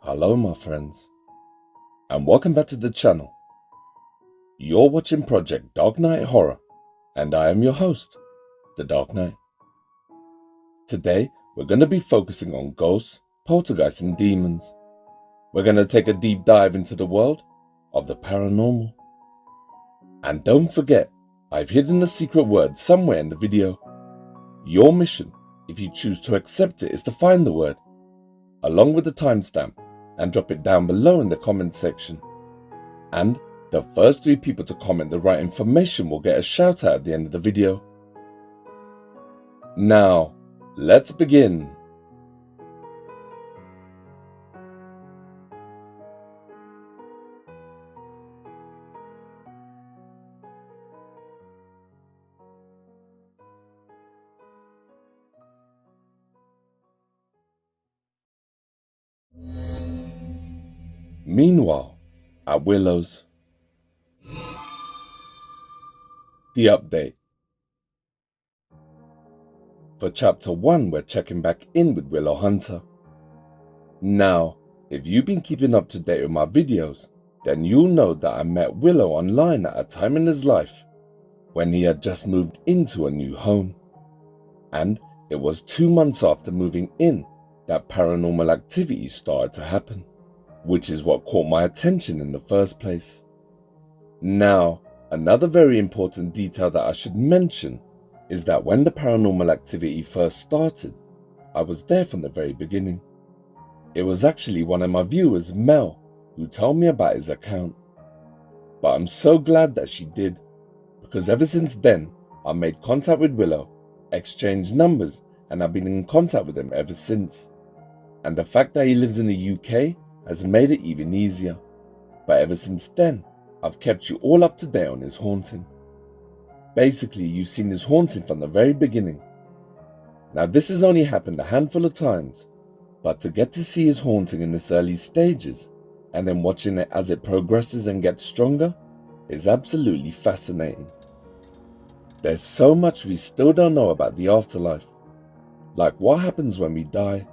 Hello my friends, and welcome back to the channel. You're watching Project Dark Knight Horror, and I am your host, the Dark Knight. Today, we're going to be focusing on ghosts, poltergeists and demons. We're going to take a deep dive into the world of the paranormal. And don't forget, I've hidden a secret word somewhere in the video. Your mission, if you choose to accept it, is to find the word, along with the timestamp, and drop it down below in the comment section. And the first 3 people to comment the right information will get a shout out at the end of the video. Now, let's begin. Meanwhile, at Willow's. The update. For chapter 1, we're checking back in with Willow Hunter. Now, if you've been keeping up to date with my videos, then you'll know that I met Willow online at a time in his life when he had just moved into a new home. And it was 2 months after moving in that paranormal activity started to happen, which is what caught my attention in the first place. Now, another very important detail that I should mention is that when the paranormal activity first started, I was there from the very beginning. It was actually one of my viewers, Mel, who told me about his account. But I'm so glad that she did, because ever since then, I made contact with Willow, exchanged numbers, and I've been in contact with him ever since. And the fact that he lives in the UK has made it even easier. But ever since then, I've kept you all up to date on his haunting. Basically, you've seen his haunting from the very beginning. Now this has only happened a handful of times, but to get to see his haunting in its early stages, and then watching it as it progresses and gets stronger, is absolutely fascinating. There's so much we still don't know about the afterlife, like what happens when we die,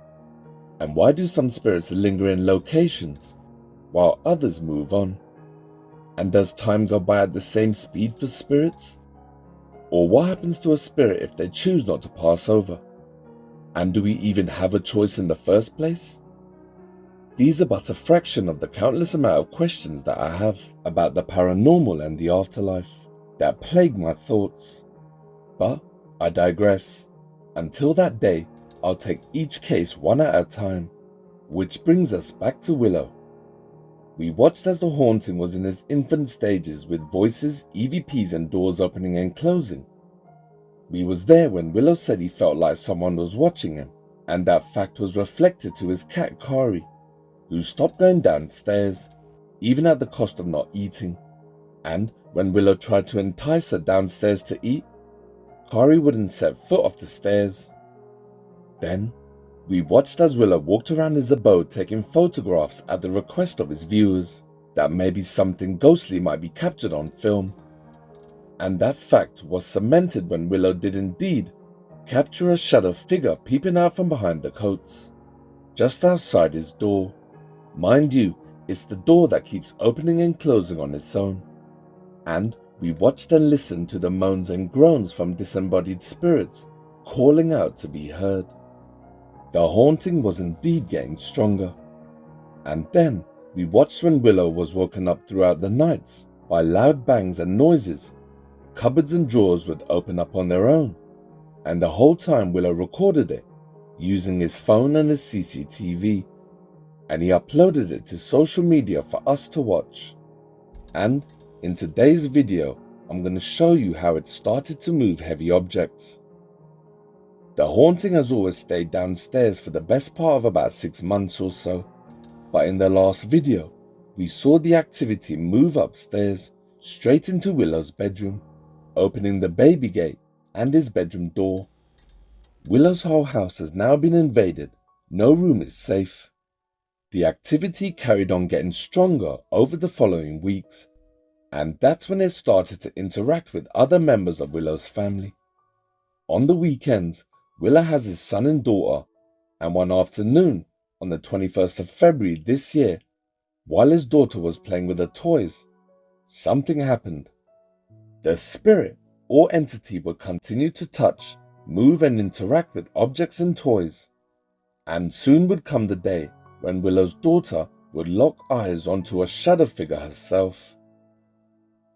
and why do some spirits linger in locations, while others move on? And does time go by at the same speed for spirits? Or what happens to a spirit if they choose not to pass over? And do we even have a choice in the first place? These are but a fraction of the countless amount of questions that I have about the paranormal and the afterlife that plague my thoughts. But I digress. Until that day, I'll take each case one at a time, which brings us back to Willow. We watched as the haunting was in its infant stages with voices, EVPs and doors opening and closing. We was there when Willow said he felt like someone was watching him, and that fact was reflected to his cat Kari, who stopped going downstairs, even at the cost of not eating. And when Willow tried to entice her downstairs to eat, Kari wouldn't set foot off the stairs. Then, we watched as Willow walked around his abode taking photographs at the request of his viewers that maybe something ghostly might be captured on film. And that fact was cemented when Willow did indeed capture a shadow figure peeping out from behind the coats, just outside his door. Mind you, it's the door that keeps opening and closing on its own. And we watched and listened to the moans and groans from disembodied spirits calling out to be heard. The haunting was indeed getting stronger. And then we watched when Willow was woken up throughout the nights by loud bangs and noises. Cupboards and drawers would open up on their own, and the whole time Willow recorded it using his phone and his CCTV, and he uploaded it to social media for us to watch. And in today's video, I'm going to show you how it started to move heavy objects. The haunting has always stayed downstairs for the best part of about 6 months or so, but in the last video, we saw the activity move upstairs straight into Willow's bedroom, opening the baby gate and his bedroom door. Willow's whole house has now been invaded. No room is safe. The activity carried on getting stronger over the following weeks, and that's when it started to interact with other members of Willow's family. On the weekends, Willow has his son and daughter, and one afternoon, on the 21st of February this year, while his daughter was playing with her toys, something happened. The spirit or entity would continue to touch, move and interact with objects and toys. And soon would come the day when Willow's daughter would lock eyes onto a shadow figure herself.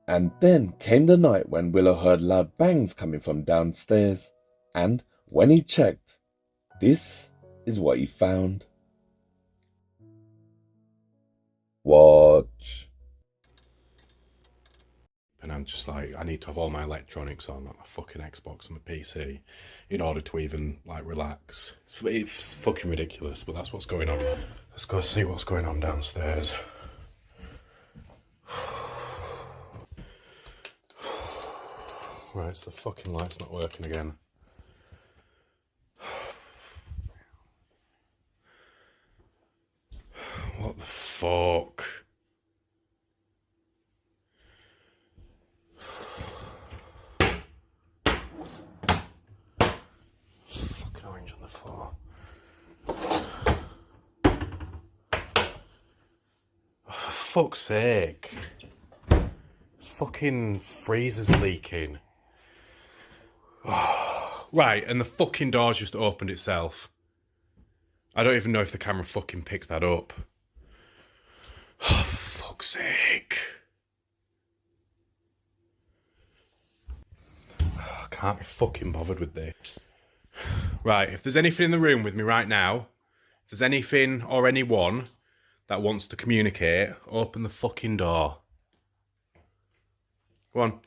And then came the night when Willow heard loud bangs coming from downstairs, and when he checked, this is what he found. Watch. And I'm just like, I need to have all my electronics on, like my fucking Xbox and my PC, in order to even, like, relax. It's fucking ridiculous, but that's what's going on. Let's go see what's going on downstairs. Right, so the fucking light's not working again. What the fuck? Fucking orange on the floor. Oh, for fuck's sake. Fucking freezer's leaking. Oh, right, and the fucking door's just opened itself. I don't even know if the camera fucking picked that up. Oh, for fuck's sake. Oh, I can't be fucking bothered with this. Right, if there's anything in the room with me right now, if there's anything or anyone that wants to communicate, open the fucking door. Go on,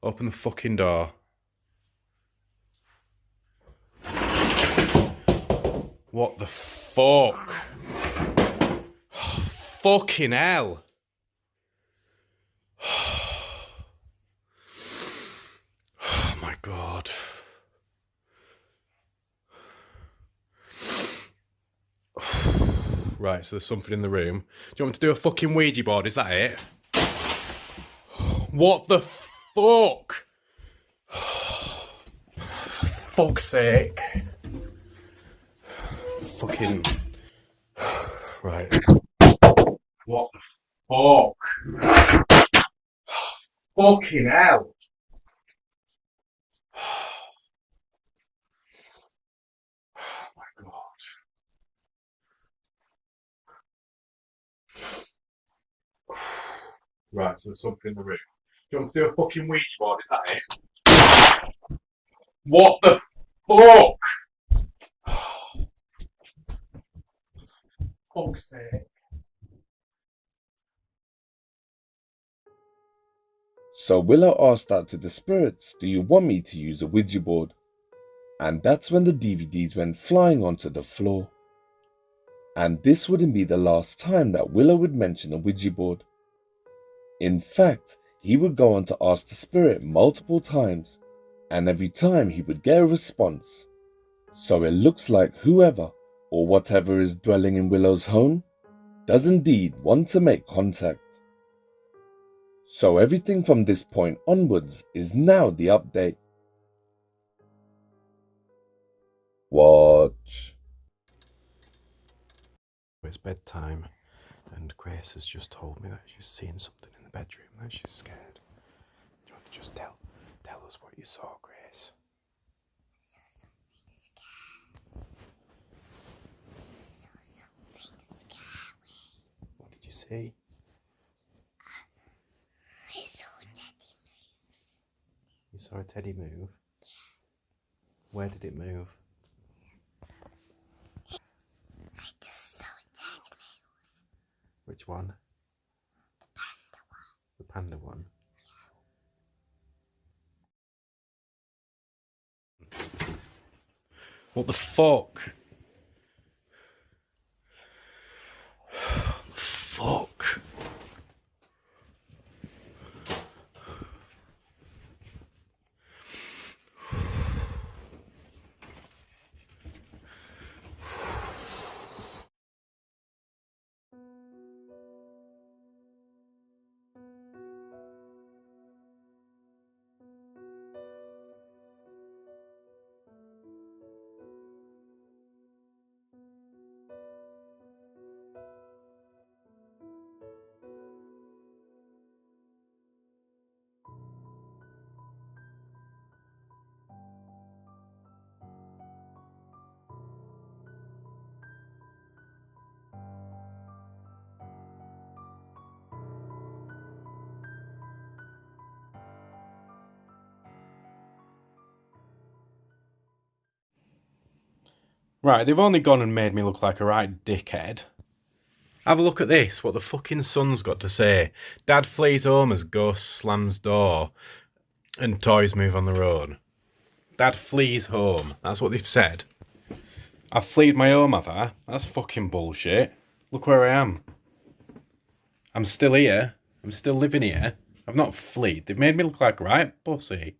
open the fucking door. What the fuck? Oh, fucking hell. Oh my god. Right, so there's something in the room. Do you want me to do a fucking Ouija board? Is that it? What the fuck? For fuck's sake. Fucking... Right. What the fuck? Fucking hell. Oh my god. Right, so there's something in the room. Do you want to do a fucking Ouija board? Is that it? What the fuck? Fuck's sake. So Willow asked out to the spirits, "Do you want me to use a Ouija board?" And that's when the DVDs went flying onto the floor. And this wouldn't be the last time that Willow would mention a Ouija board. In fact, he would go on to ask the spirit multiple times, and every time he would get a response. So it looks like whoever or whatever is dwelling in Willow's home does indeed want to make contact. So everything from this point onwards is now the update. Watch. It's bedtime, and Grace has just told me that she's seeing something in the bedroom and she's scared. Do you want to just tell us what you saw, Grace? I saw something scary. What did you see? I saw a teddy move. You saw a teddy move? Yeah. Where did it move? I just saw a teddy move. Which one? The panda one. The panda one? Yeah. What the fuck? What the fuck? Right, they've only gone and made me look like a right dickhead. Have a look at this, what the fucking sun's got to say. Dad flees home as ghost slams door and toys move on their own. Dad flees home, that's what they've said. I've fleed my home, have I? That's fucking bullshit. Look where I am. I'm still here. I'm still living here. I've not fleed. They've made me look like a right pussy.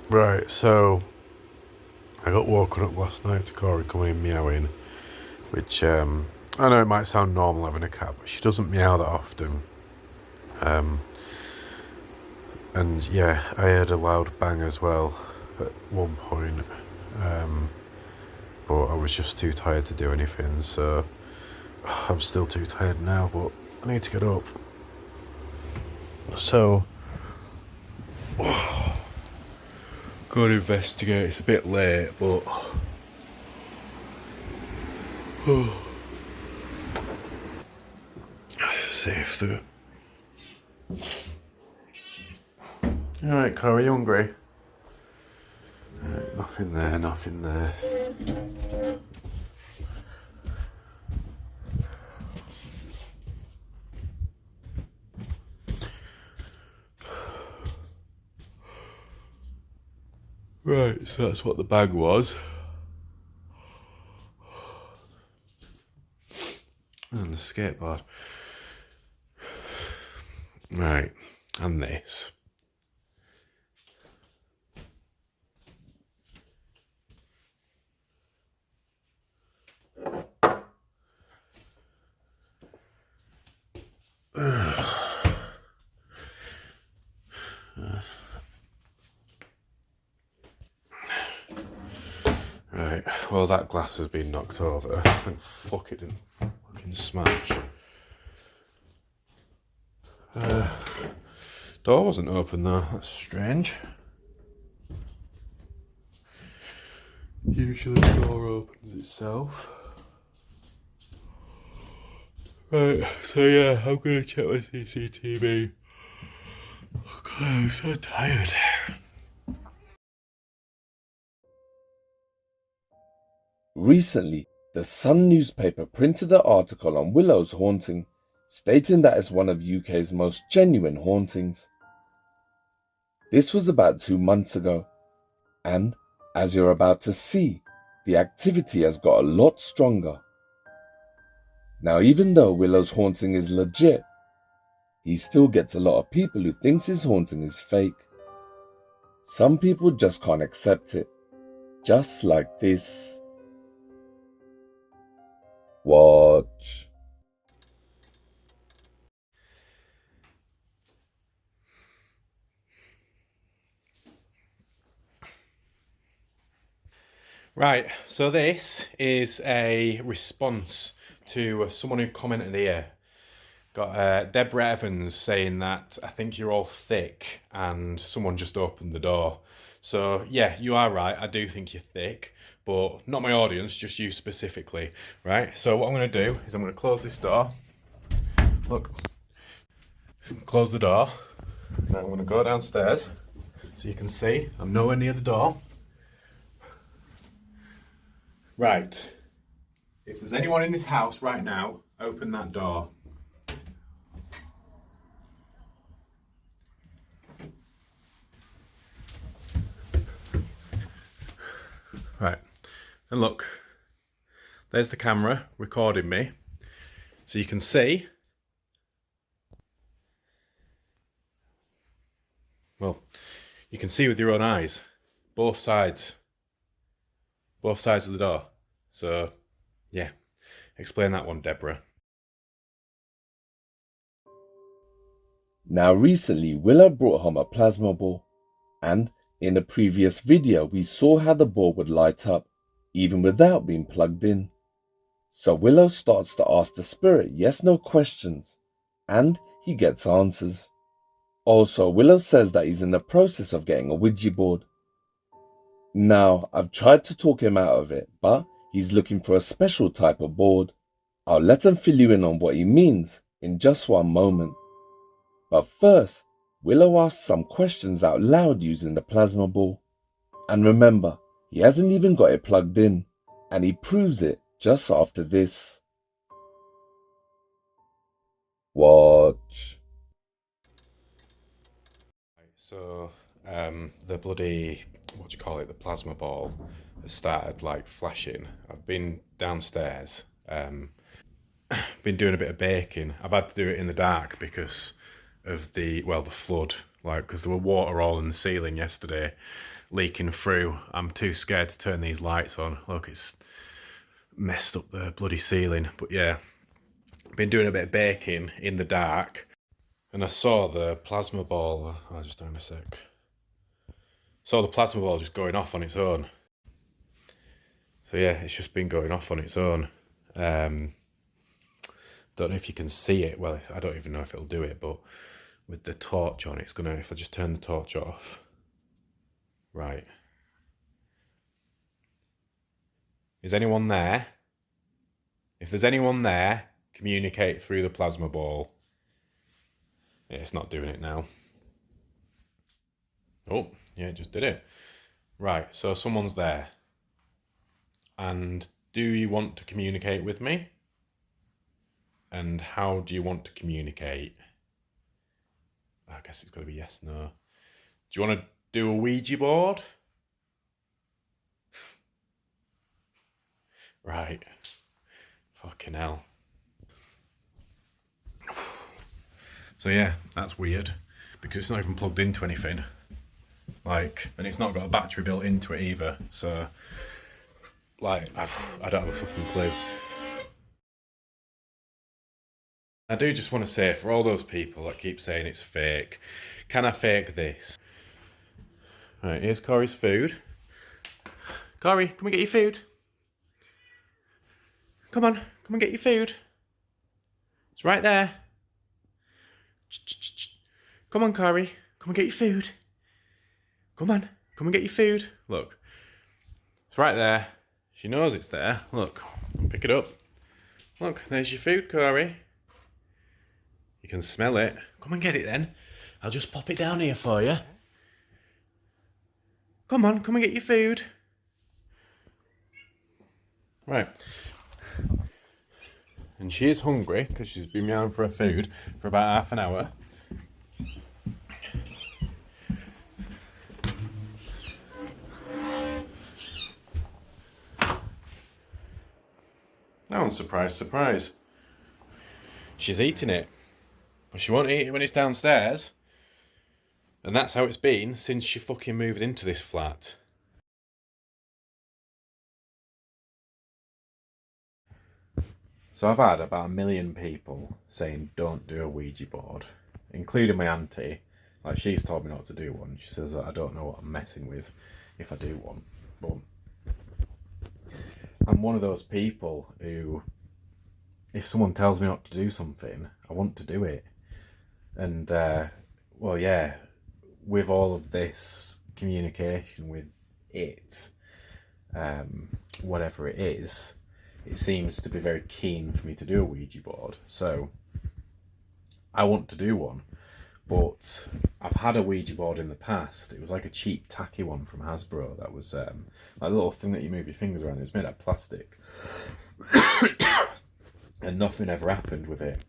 Right, so I got woken up last night to Corey coming in meowing, which I know it might sound normal having a cat, but she doesn't meow that often. And yeah, I heard a loud bang as well at one point, but I was just too tired to do anything, so I'm still too tired now, but I need to get up. So go and investigate. It's a bit late, but see if the... Alright, Corey, you hungry? Nothing there, nothing there. Right, so that's what the bag was. And the skateboard. Right, and this. Right, well that glass has been knocked over. Thank fuck it didn't fucking smash. Door wasn't open though, that's strange. Usually the door opens itself. Right, so yeah, I'm gonna check my CCTV. Oh God, I'm so tired. Recently, the Sun newspaper printed an article on Willow's haunting, stating that it's one of UK's most genuine hauntings. This was about 2 months ago, and as you're about to see, the activity has got a lot stronger. Now, even though Willow's haunting is legit, he still gets a lot of people who thinks his haunting is fake. Some people just can't accept it, just like this. Watch. Right, so this is a response to someone who commented here. Got Deborah Evans saying that I think you're all thick and someone just opened the door. So yeah, you are right, I do think you're thick, but not my audience, just you specifically, right? So what I'm going to do is I'm going to close this door. Look, close the door. Now I'm going to go downstairs so you can see I'm nowhere near the door. Right, if there's anyone in this house right now, open that door. Right, and look, there's the camera recording me, so you can see, well, you can see with your own eyes, both sides of the door. So, yeah, explain that one, Deborah. Now recently, Willow brought home a plasma ball, and in the previous video we saw how the ball would light up, even without being plugged in. So Willow starts to ask the spirit yes/no questions, and he gets answers. Also, Willow says that he's in the process of getting a Ouija board. Now, I've tried to talk him out of it, but he's looking for a special type of board. I'll let him fill you in on what he means in just one moment. But first, Willow asks some questions out loud using the plasma ball. And remember, he hasn't even got it plugged in, and he proves it just after this. Watch. So, the bloody, what do you call it, the plasma ball has started like flashing. I've been downstairs, been doing a bit of baking. I've had to do it in the dark because of the flood, like, because there were water all in the ceiling yesterday, leaking through. I'm too scared to turn these lights on. Look, it's messed up the bloody ceiling. But yeah, been doing a bit of baking in the dark, and I saw the plasma ball. I'll just down a sec. Saw the plasma ball just going off on its own. So yeah, it's just been going off on its own. Don't know if you can see it. Well, I don't even know if it'll do it, but with the torch on, it's gonna, if I just turn the torch off. Right. Is anyone there? If there's anyone there, communicate through the plasma ball. Yeah, it's not doing it now. Oh, yeah, it just did it. Right, so someone's there. And do you want to communicate with me? And how do you want to communicate? I guess it's got to be yes, no. Do you want to do a Ouija board? Right. Fucking hell. So yeah, that's weird, because it's not even plugged into anything. Like, and it's not got a battery built into it either, so like, I don't have a fucking clue. I do just want to say, for all those people that keep saying it's fake, can I fake this? Right, here's Corey's food. Corey, can we get your food? Come on, come and get your food. It's right there. Come on, Corey, come and get your food. Come on, come and get your food. Look, it's right there. She knows it's there. Look, pick it up. Look, there's your food, Corey. You can smell it. Come and get it then. I'll just pop it down here for you. Come on, come and get your food. Right. And she is hungry because she's been meowing for her food for about half an hour. No one's surprised, surprise. She's eating it. But she won't eat it when it's downstairs. And that's how it's been since she fucking moved into this flat. So I've had about 1 million people saying don't do a Ouija board, including my auntie. Like, she's told me not to do one. She says that I don't know what I'm messing with if I do one. But I'm one of those people who, if someone tells me not to do something, I want to do it. And well, yeah, with all of this communication with it, whatever it is, it seems to be very keen for me to do a Ouija board. So I want to do one, but I've had a Ouija board in the past. It was like a cheap tacky one from Hasbro that was like a little thing that you move your fingers around. It was made out of plastic. And nothing ever happened with it.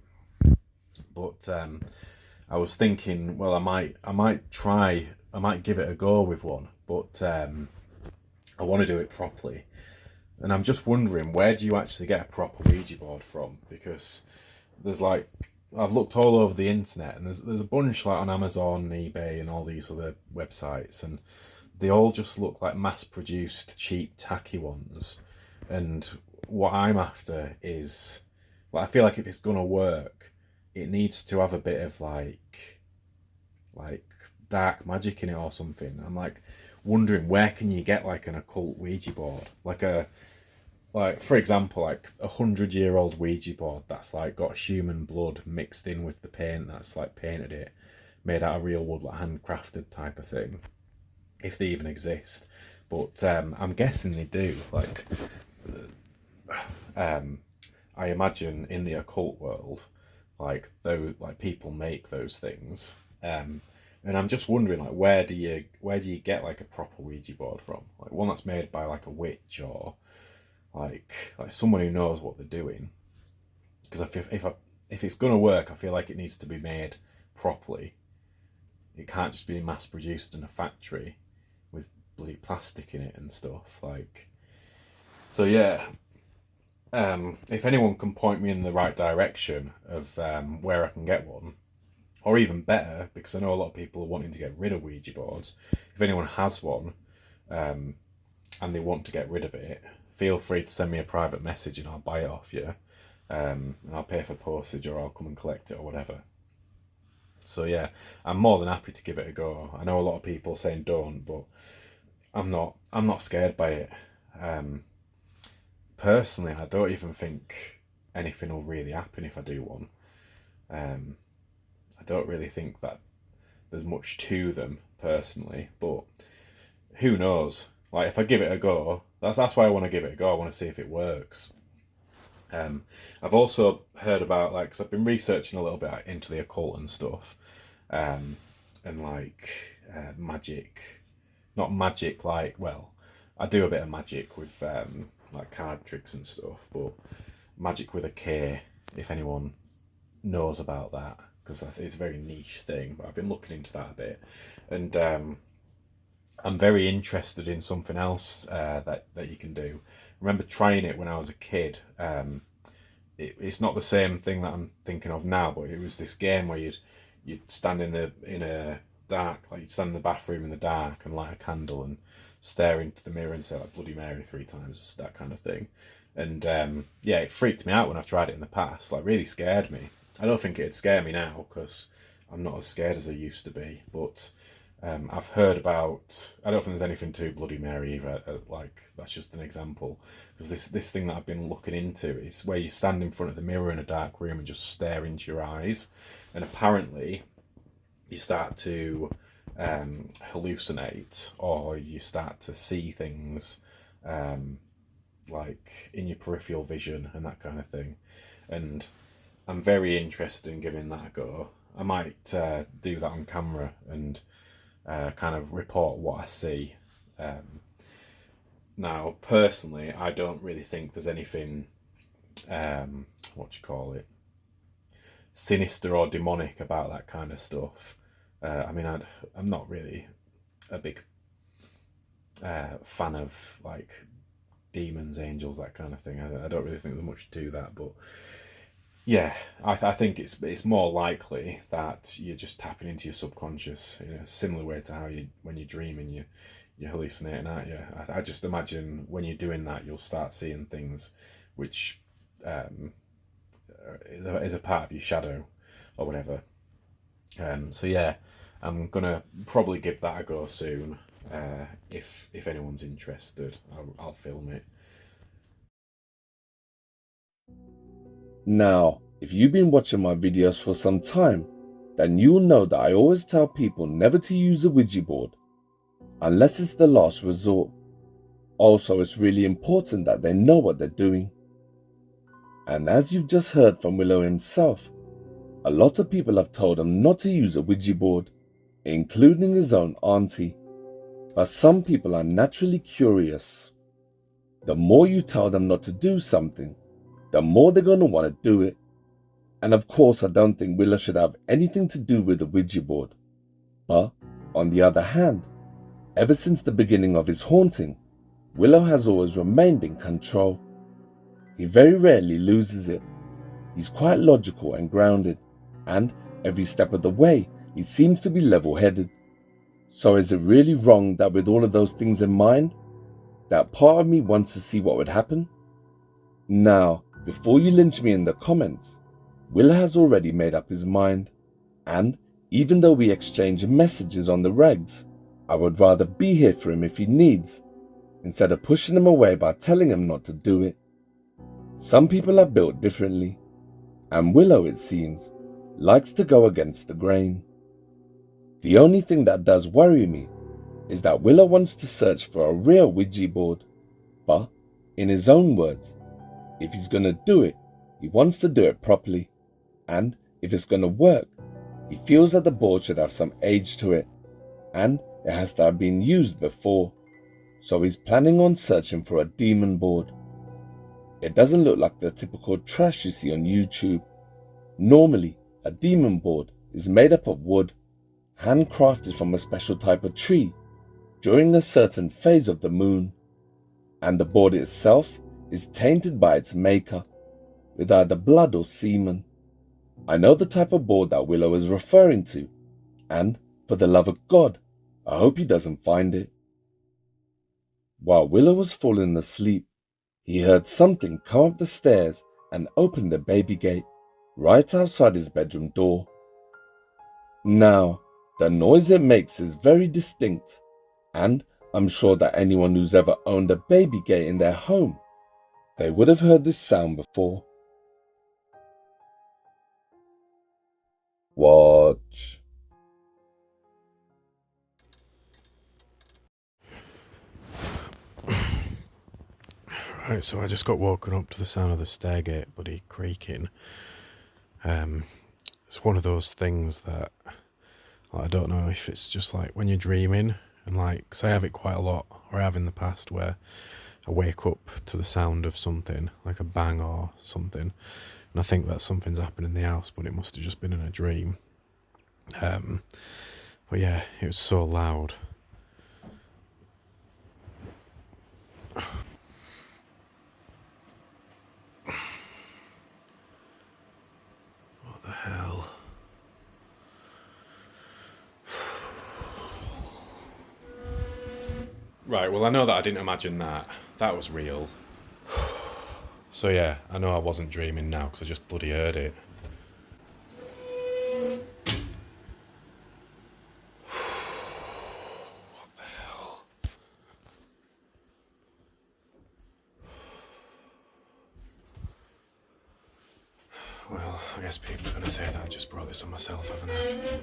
But I was thinking, well, I might give it a go with one, but I want to do it properly. And I'm just wondering, where do you actually get a proper Ouija board from? Because there's like, I've looked all over the internet, and there's a bunch like on Amazon, eBay, and all these other websites, and they all just look like mass-produced, cheap, tacky ones. And what I'm after is, like, I feel like if it's gonna work, it needs to have a bit of like dark magic in it or something. I'm like wondering, where can you get like an occult Ouija board, like for example, like 100-year-old Ouija board that's like got human blood mixed in with the paint that's like painted it, made out of real wood, like handcrafted type of thing, if they even exist. But I'm guessing they do. Like I imagine in the occult world, like those, like, people make those things, And I'm just wondering, like, where do you get like a proper Ouija board from? Like one that's made by like a witch or like someone who knows what they're doing. Because if it's gonna work, I feel like it needs to be made properly. It can't just be mass produced in a factory with bloody plastic in it and stuff. Like, so yeah. If anyone can point me in the right direction of where I can get one, or even better, because I know a lot of people are wanting to get rid of Ouija boards. If anyone has one and they want to get rid of it, feel free to send me a private message and I'll buy it off you. And I'll pay for postage, or I'll come and collect it, or whatever. So yeah, I'm more than happy to give it a go. I know a lot of people saying don't, but I'm not scared by it. Personally, I don't even think anything will really happen if I do one. I don't really think that there's much to them personally, but who knows? Like, if I give it a go, that's why I want to give it a go. I want to see if it works. I've also heard about, like, because I've been researching a little bit into the occult and stuff, and like magic, not magic like, well, I do a bit of magic with like card tricks and stuff, but magic with a K, if anyone knows about that, because it's a very niche thing, but I've been looking into that a bit, and I'm very interested in something else that you can do. I remember trying it when I was a kid. It's not the same thing that I'm thinking of now, but it was this game where you'd stand in a dark, like you'd stand in the bathroom in the dark and light a candle and stare into the mirror and say like Bloody Mary 3 times, that kind of thing. And yeah, it freaked me out when I've tried it in the past. Like, really scared me. I don't think it'd scare me now because I'm not as scared as I used to be. But I've heard about, I don't think there's anything to Bloody Mary either. Like, that's just an example. Because this thing that I've been looking into is where you stand in front of the mirror in a dark room and just stare into your eyes. And apparently you start to hallucinate, or you start to see things like in your peripheral vision and that kind of thing. And I'm very interested in giving that a go. I might do that on camera and kind of report what I see. Now, personally, I don't really think there's anything, sinister or demonic about that kind of stuff. I mean, I'm not really a big fan of like demons, angels, that kind of thing. I don't really think there's much to that, but yeah, I think it's more likely that you're just tapping into your subconscious in a similar way to how when you're dreaming, you're hallucinating, aren't you? I just imagine when you're doing that, you'll start seeing things which is a part of your shadow or whatever. So yeah, I'm gonna probably give that a go soon. If anyone's interested, I'll film it. Now, if you've been watching my videos for some time, then you'll know that I always tell people never to use a Ouija board, unless it's the last resort. Also, it's really important that they know what they're doing. And as you've just heard from Willow himself, a lot of people have told him not to use a Ouija board, including his own auntie. But some people are naturally curious. The more you tell them not to do something, the more they're going to want to do it. And of course, I don't think Willow should have anything to do with the Ouija board. But on the other hand, ever since the beginning of his haunting, Willow has always remained in control. He very rarely loses it. He's quite logical and grounded, and every step of the way, he seems to be level-headed. So is it really wrong that with all of those things in mind, that part of me wants to see what would happen? Now, before you lynch me in the comments, Will has already made up his mind, and even though we exchange messages on the regs, I would rather be here for him if he needs, instead of pushing him away by telling him not to do it. Some people are built differently, and Willow, it seems, likes to go against the grain. The only thing that does worry me is that Willow wants to search for a real Ouija board, but, in his own words, if he's going to do it, he wants to do it properly, and if it's going to work, he feels that the board should have some age to it, and it has to have been used before, so he's planning on searching for a demon board. It doesn't look like the typical trash you see on YouTube. Normally, a demon board is made up of wood, handcrafted from a special type of tree during a certain phase of the moon, and the board itself is tainted by its maker with either blood or semen. I know the type of board that Willow is referring to, and for the love of God, I hope he doesn't find it. While Willow was falling asleep, he heard something come up the stairs and open the baby gate right outside his bedroom door. Now, the noise it makes is very distinct, and I'm sure that anyone who's ever owned a baby gate in their home, they would have heard this sound before. Watch. Right, so I just got woken up to the sound of the stairgate buddy creaking. It's one of those things that I don't know if it's just like when you're dreaming, and like, 'cause I have it quite a lot, or I have in the past, where I wake up to the sound of something, like a bang or something, and I think that something's happened in the house, but it must have just been in a dream. But yeah, it was so loud. What the hell? Right, well I know that I didn't imagine that. That was real. So yeah, I know I wasn't dreaming now because I just bloody heard it. What the hell? Well, I guess people are going to say that I just brought this on myself, haven't I?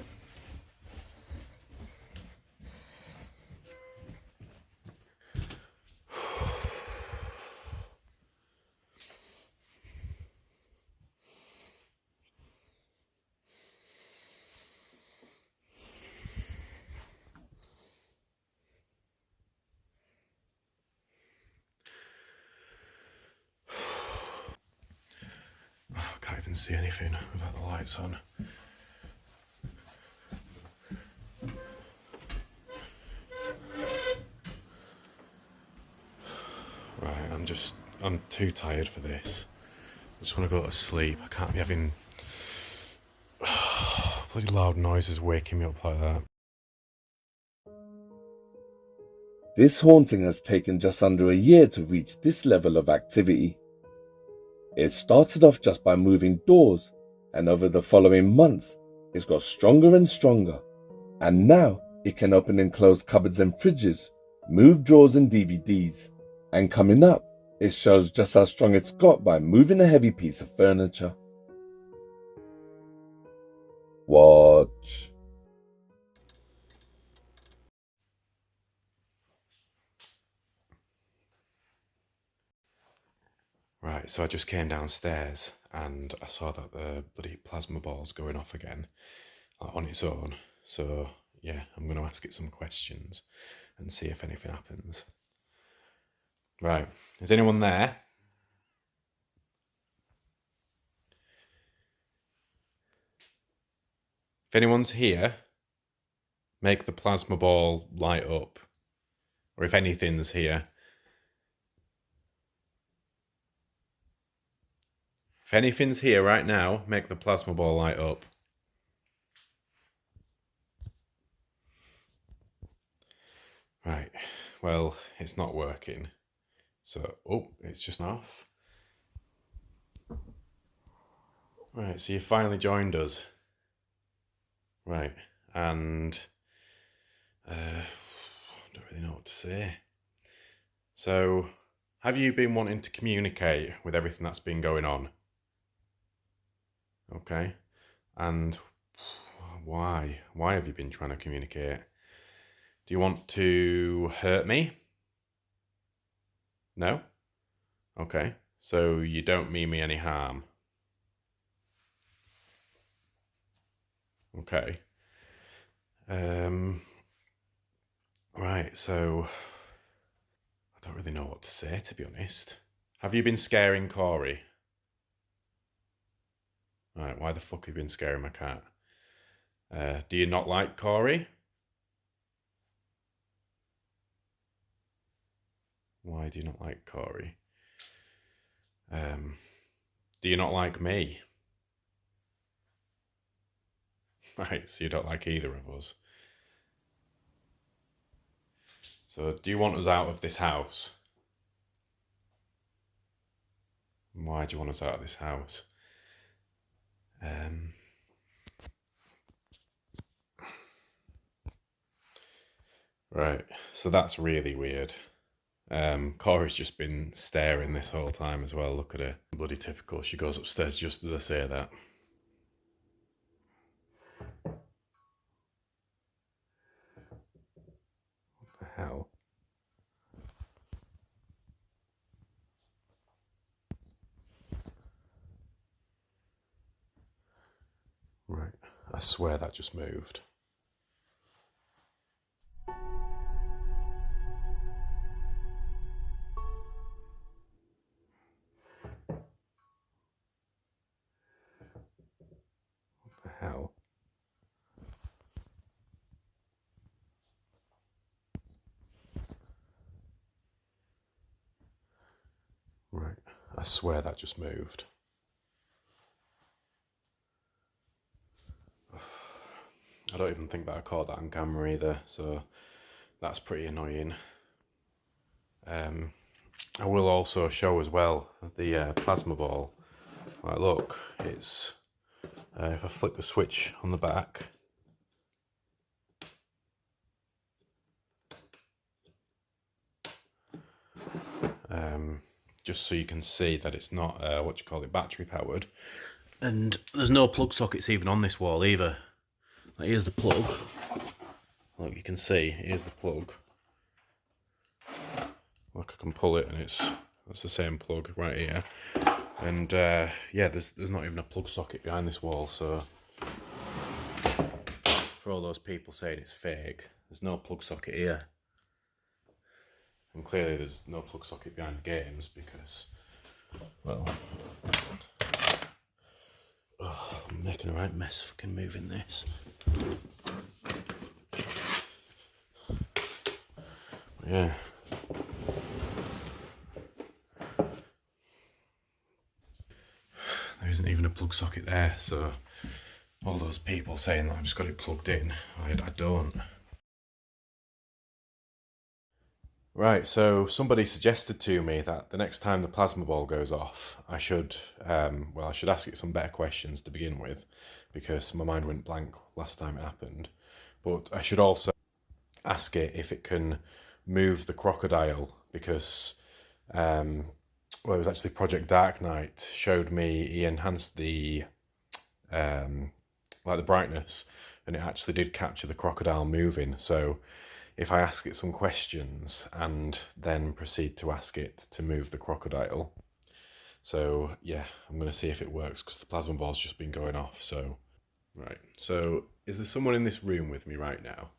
I can't even see anything without the lights on. Right, I'm too tired for this. I just want to go to sleep. I can't be having bloody loud noises waking me up like that. This haunting has taken just under a year to reach this level of activity. It started off just by moving doors, and over the following months, it's got stronger and stronger. And now it can open and close cupboards and fridges, move drawers and DVDs. And coming up, it shows just how strong it's got by moving a heavy piece of furniture. Watch. Right, so I just came downstairs and I saw that the bloody plasma ball's going off again, on its own. So yeah, I'm going to ask it some questions and see if anything happens. Right, is anyone there? If anyone's here, make the plasma ball light up. Or if anything's here. If anything's here right now, make the plasma ball light up. Right, well, it's not working. So, oh, it's just off. Right, so you finally joined us. Right, and I don't really know what to say. So, have you been wanting to communicate with everything that's been going on? Okay, and why? Why have you been trying to communicate? Do you want to hurt me? No? Okay, so you don't mean me any harm. Okay. Right, so I don't really know what to say, to be honest. Have you been scaring Corey? Right, why the fuck have you been scaring my cat? Do you not like Corey? Why do you not like Corey? Do you not like me? Right, so you don't like either of us. So, do you want us out of this house? Why do you want us out of this house? Right, so that's really weird. Corey's just been staring this whole time as well. Look at her. Bloody typical. She goes upstairs just as I say that. What the hell? Right, I swear that just moved. What the hell? Right, I swear that just moved. I don't even think that I caught that on camera either, so that's pretty annoying. I will also show as well the plasma ball. Right, look, it's if I flick the switch on the back, just so you can see that it's not battery powered, and there's no plug sockets even on this wall either. Like, here's the plug. Look, you can see here's the plug. Like, I can pull it, and that's the same plug right here. And yeah, there's not even a plug socket behind this wall. So for all those people saying it's fake, there's no plug socket here. And clearly there's no plug socket behind the games because, well, oh, I'm making a right mess fucking moving this. Yeah. There isn't even a plug socket there, so all those people saying that I've just got it plugged in, I don't. Right, so somebody suggested to me that the next time the plasma ball goes off, I should ask it some better questions to begin with, because my mind went blank last time it happened. But I should also ask it if it can move the crocodile, because it was actually Project Dark Knight showed me, he enhanced the the brightness, and it actually did capture the crocodile moving. So if I ask it some questions and then proceed to ask it to move the crocodile, so yeah, I'm going to see if it works, because the plasma ball's just been going off. So right, so is there someone in this room with me right now?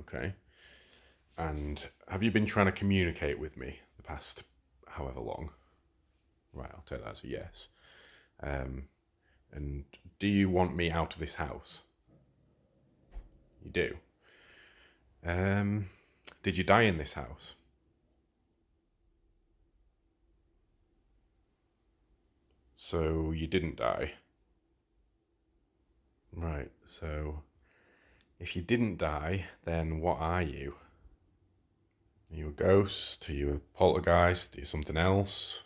Okay. And have you been trying to communicate with me the past however long? Right, I'll take that as a yes. And do you want me out of this house? You do. Did you die in this house? So you didn't die. Right, so if you didn't die, then what are you? Are you a ghost? Are you a poltergeist? Are you something else?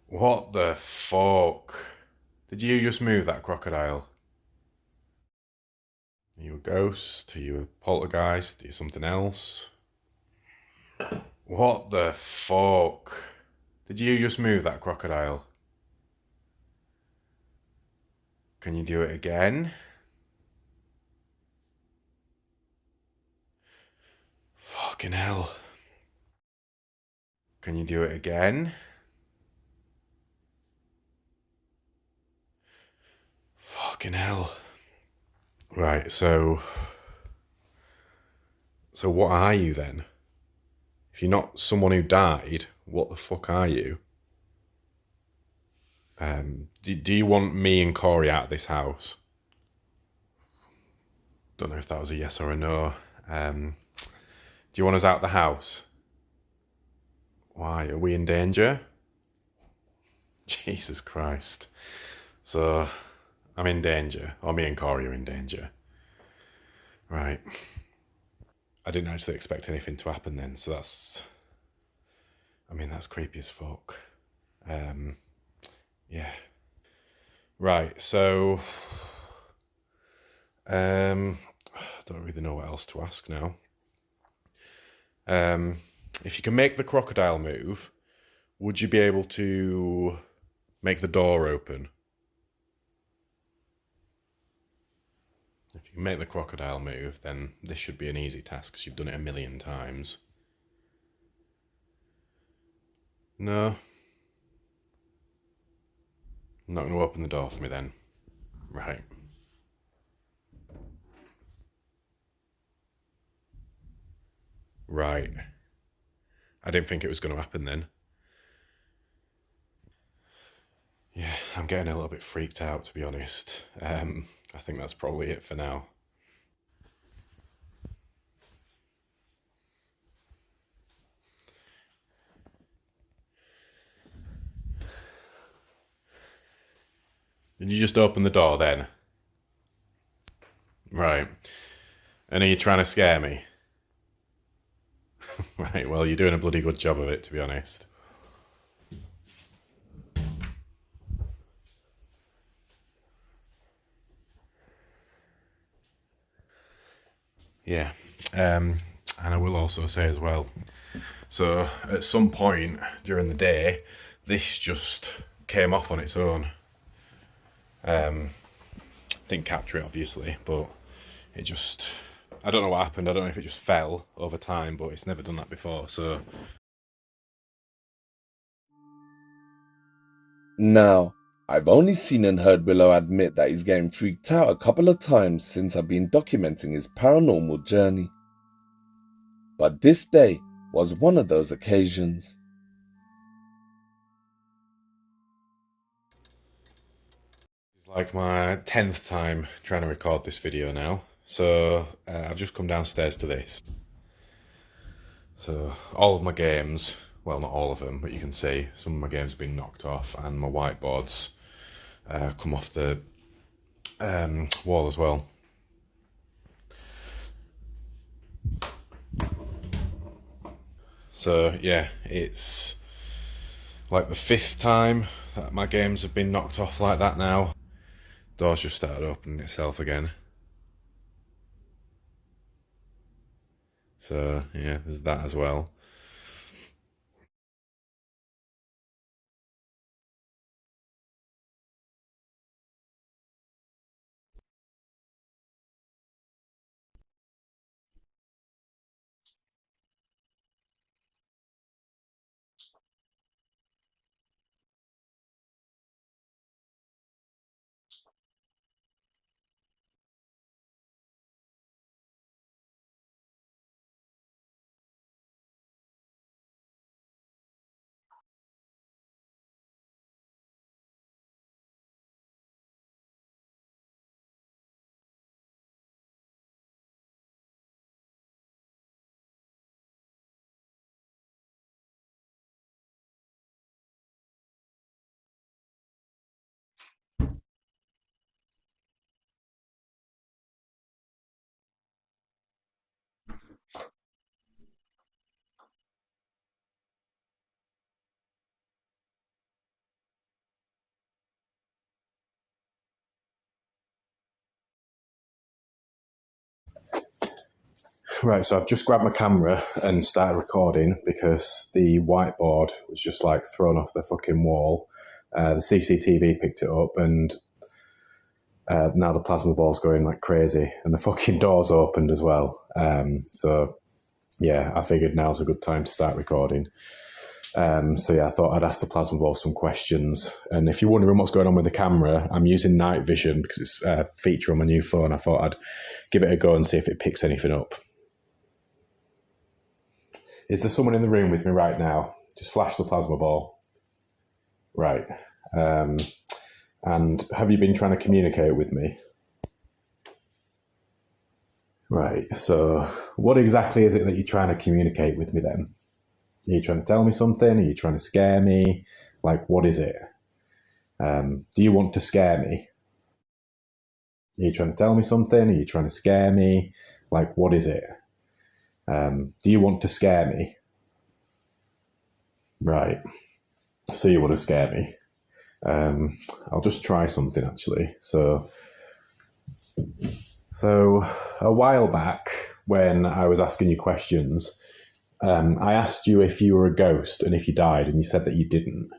What the fuck? Did you just move that crocodile? Are you a ghost? Are you a poltergeist? Are you something else? What the fuck? Did you just move that crocodile? Can you do it again? Fucking hell. Can you do it again? Fucking hell. Right, so what are you then? If you're not someone who died, what the fuck are you? Do you want me and Corey out of this house? Don't know if that was a yes or a no. Do you want us out of the house? Why? Are we in danger? Jesus Christ. So, I'm in danger. Or me and Corey are in danger. Right. I didn't actually expect anything to happen then, so that's... I mean, that's creepy as fuck. Yeah. Right, so... I don't really know what else to ask now. If you can make the crocodile move, would you be able to make the door open? If you can make the crocodile move, then this should be an easy task because you've done it 1,000,000 times. No? Not going to open the door for me then. Right. Right. I didn't think it was going to happen then. Yeah, I'm getting a little bit freaked out, to be honest. I think that's probably it for now. Did you just open the door then? Right. And are you trying to scare me? Right, well, you're doing a bloody good job of it, to be honest. Yeah, and I will also say as well, so at some point during the day, this just came off on its own. Didn't capture it, obviously, but it just... I don't know what happened. I don't know if it just fell over time, but it's never done that before, so... Now, I've only seen and heard Willow admit that he's getting freaked out a couple of times since I've been documenting his paranormal journey. But this day was one of those occasions. It's like my 10th time trying to record this video now. So I've just come downstairs to this. So all of my games, well, not all of them, but you can see some of my games have been knocked off and my whiteboards come off the wall as well. So yeah, it's like the 5th time that my games have been knocked off like that now. Door's just started opening itself again. So yeah, there's that as well. Right, so I've just grabbed my camera and started recording because the whiteboard was just like thrown off the fucking wall. The CCTV picked it up and now the plasma ball's going like crazy and the fucking door's opened as well. So yeah, I figured now's a good time to start recording. So yeah, I thought I'd ask the plasma ball some questions. And if you're wondering what's going on with the camera, I'm using night vision because it's a feature on my new phone. I thought I'd give it a go and see if it picks anything up. Is there someone in the room with me right now? Just flash the plasma ball. Right. And have you been trying to communicate with me? Right. So what exactly is it that you're trying to communicate with me then? Are you trying to tell me something? Are you trying to scare me? Like, what is it? Do you want to scare me? Are you trying to tell me something? Are you trying to scare me? Like, what is it? Do you want to scare me? Right. So you want to scare me. I'll just try something actually. So a while back when I was asking you questions, I asked you if you were a ghost and if you died, and you said that you didn't.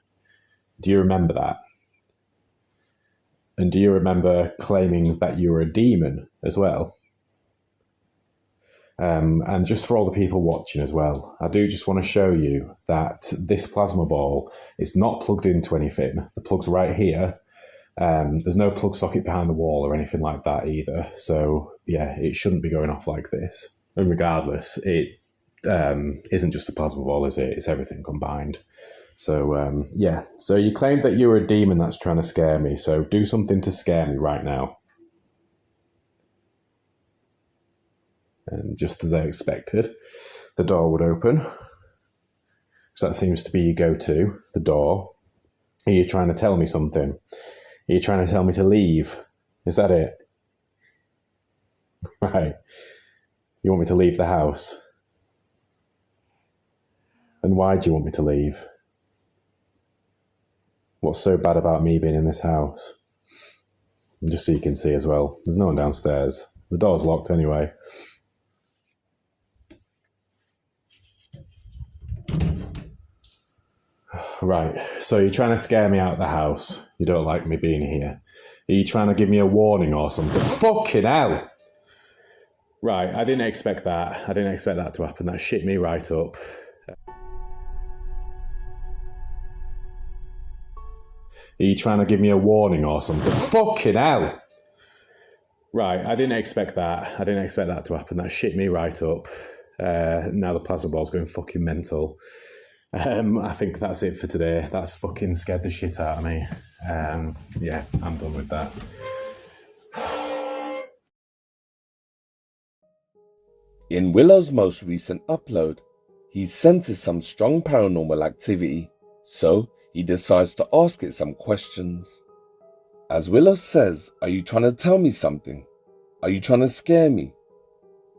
Do you remember that? And do you remember claiming that you were a demon as well? And just for all the people watching as well, I do just want to show you that this plasma ball is not plugged into anything. The plug's right here. There's no plug socket behind the wall or anything like that either. So yeah, it shouldn't be going off like this. And regardless, it isn't just the plasma ball, is it? It's everything combined. So yeah, so you claimed that you were a demon that's trying to scare me. So do something to scare me right now. And just as I expected, the door would open. So that seems to be your go-to, the door. Are you trying to tell me something? Are you trying to tell me to leave? Is that it? Right. You want me to leave the house? And why do you want me to leave? What's so bad about me being in this house? And just so you can see as well, there's no one downstairs. The door's locked anyway. Right, so you're trying to scare me out of the house. You don't like me being here. Are you trying to give me a warning or something? Fucking hell! Right, I didn't expect that. I didn't expect that to happen. That shit me right up. Are you trying to give me a warning or something? Fucking hell! Right, I didn't expect that. I didn't expect that to happen. That shit me right up. Now the plasma ball's going fucking mental. I think that's it for today. That's fucking scared the shit out of me. Yeah, I'm done with that. In Willow's most recent upload, he senses some strong paranormal activity, so he decides to ask it some questions. As Willow says, "Are you trying to tell me something? Are you trying to scare me?"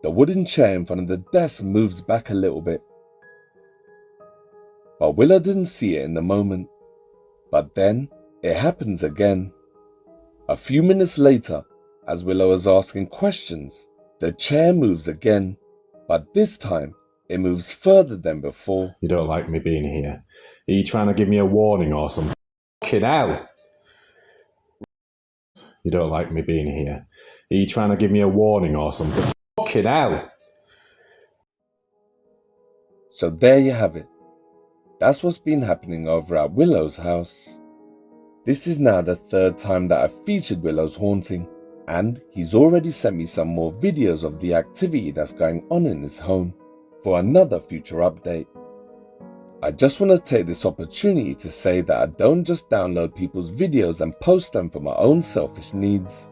The wooden chair in front of the desk moves back a little bit. But Willow didn't see it in the moment. But then, it happens again. A few minutes later, as Willow is asking questions, the chair moves again. But this time, it moves further than before. You don't like me being here. Are you trying to give me a warning or something? Fucking hell! You don't like me being here. Are you trying to give me a warning or something? Fucking hell! So there you have it. That's what's been happening over at Willow's house. This is now the third time that I've featured Willow's haunting, and he's already sent me some more videos of the activity that's going on in his home for another future update. I just want to take this opportunity to say that I don't just download people's videos and post them for my own selfish needs.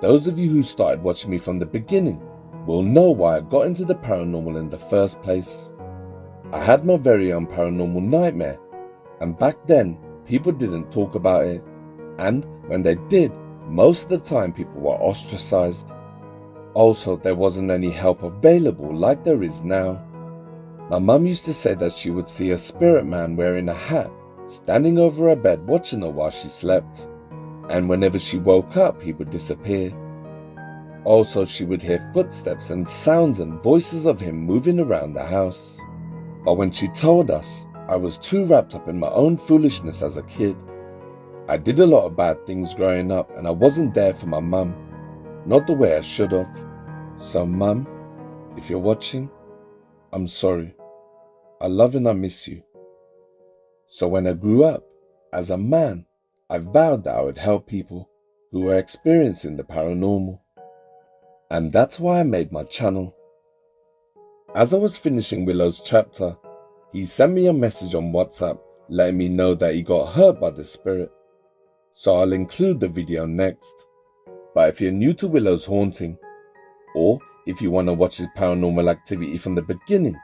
Those of you who started watching me from the beginning will know why I got into the paranormal in the first place. I had my very own paranormal nightmare, and back then people didn't talk about it, and when they did, most of the time people were ostracized. Also, there wasn't any help available like there is now. My mum used to say that she would see a spirit man wearing a hat standing over her bed watching her while she slept, and whenever she woke up he would disappear. Also, she would hear footsteps and sounds and voices of him moving around the house. But when she told us, I was too wrapped up in my own foolishness as a kid. I did a lot of bad things growing up, and I wasn't there for my mum, not the way I should have. So mum, if you're watching, I'm sorry. I love and I miss you. So when I grew up, as a man, I vowed that I would help people who were experiencing the paranormal. And that's why I made my channel. As I was finishing Willow's chapter, he sent me a message on WhatsApp letting me know that he got hurt by the spirit. So I'll include the video next. But if you're new to Willow's haunting, or if you want to watch his paranormal activity from the beginning,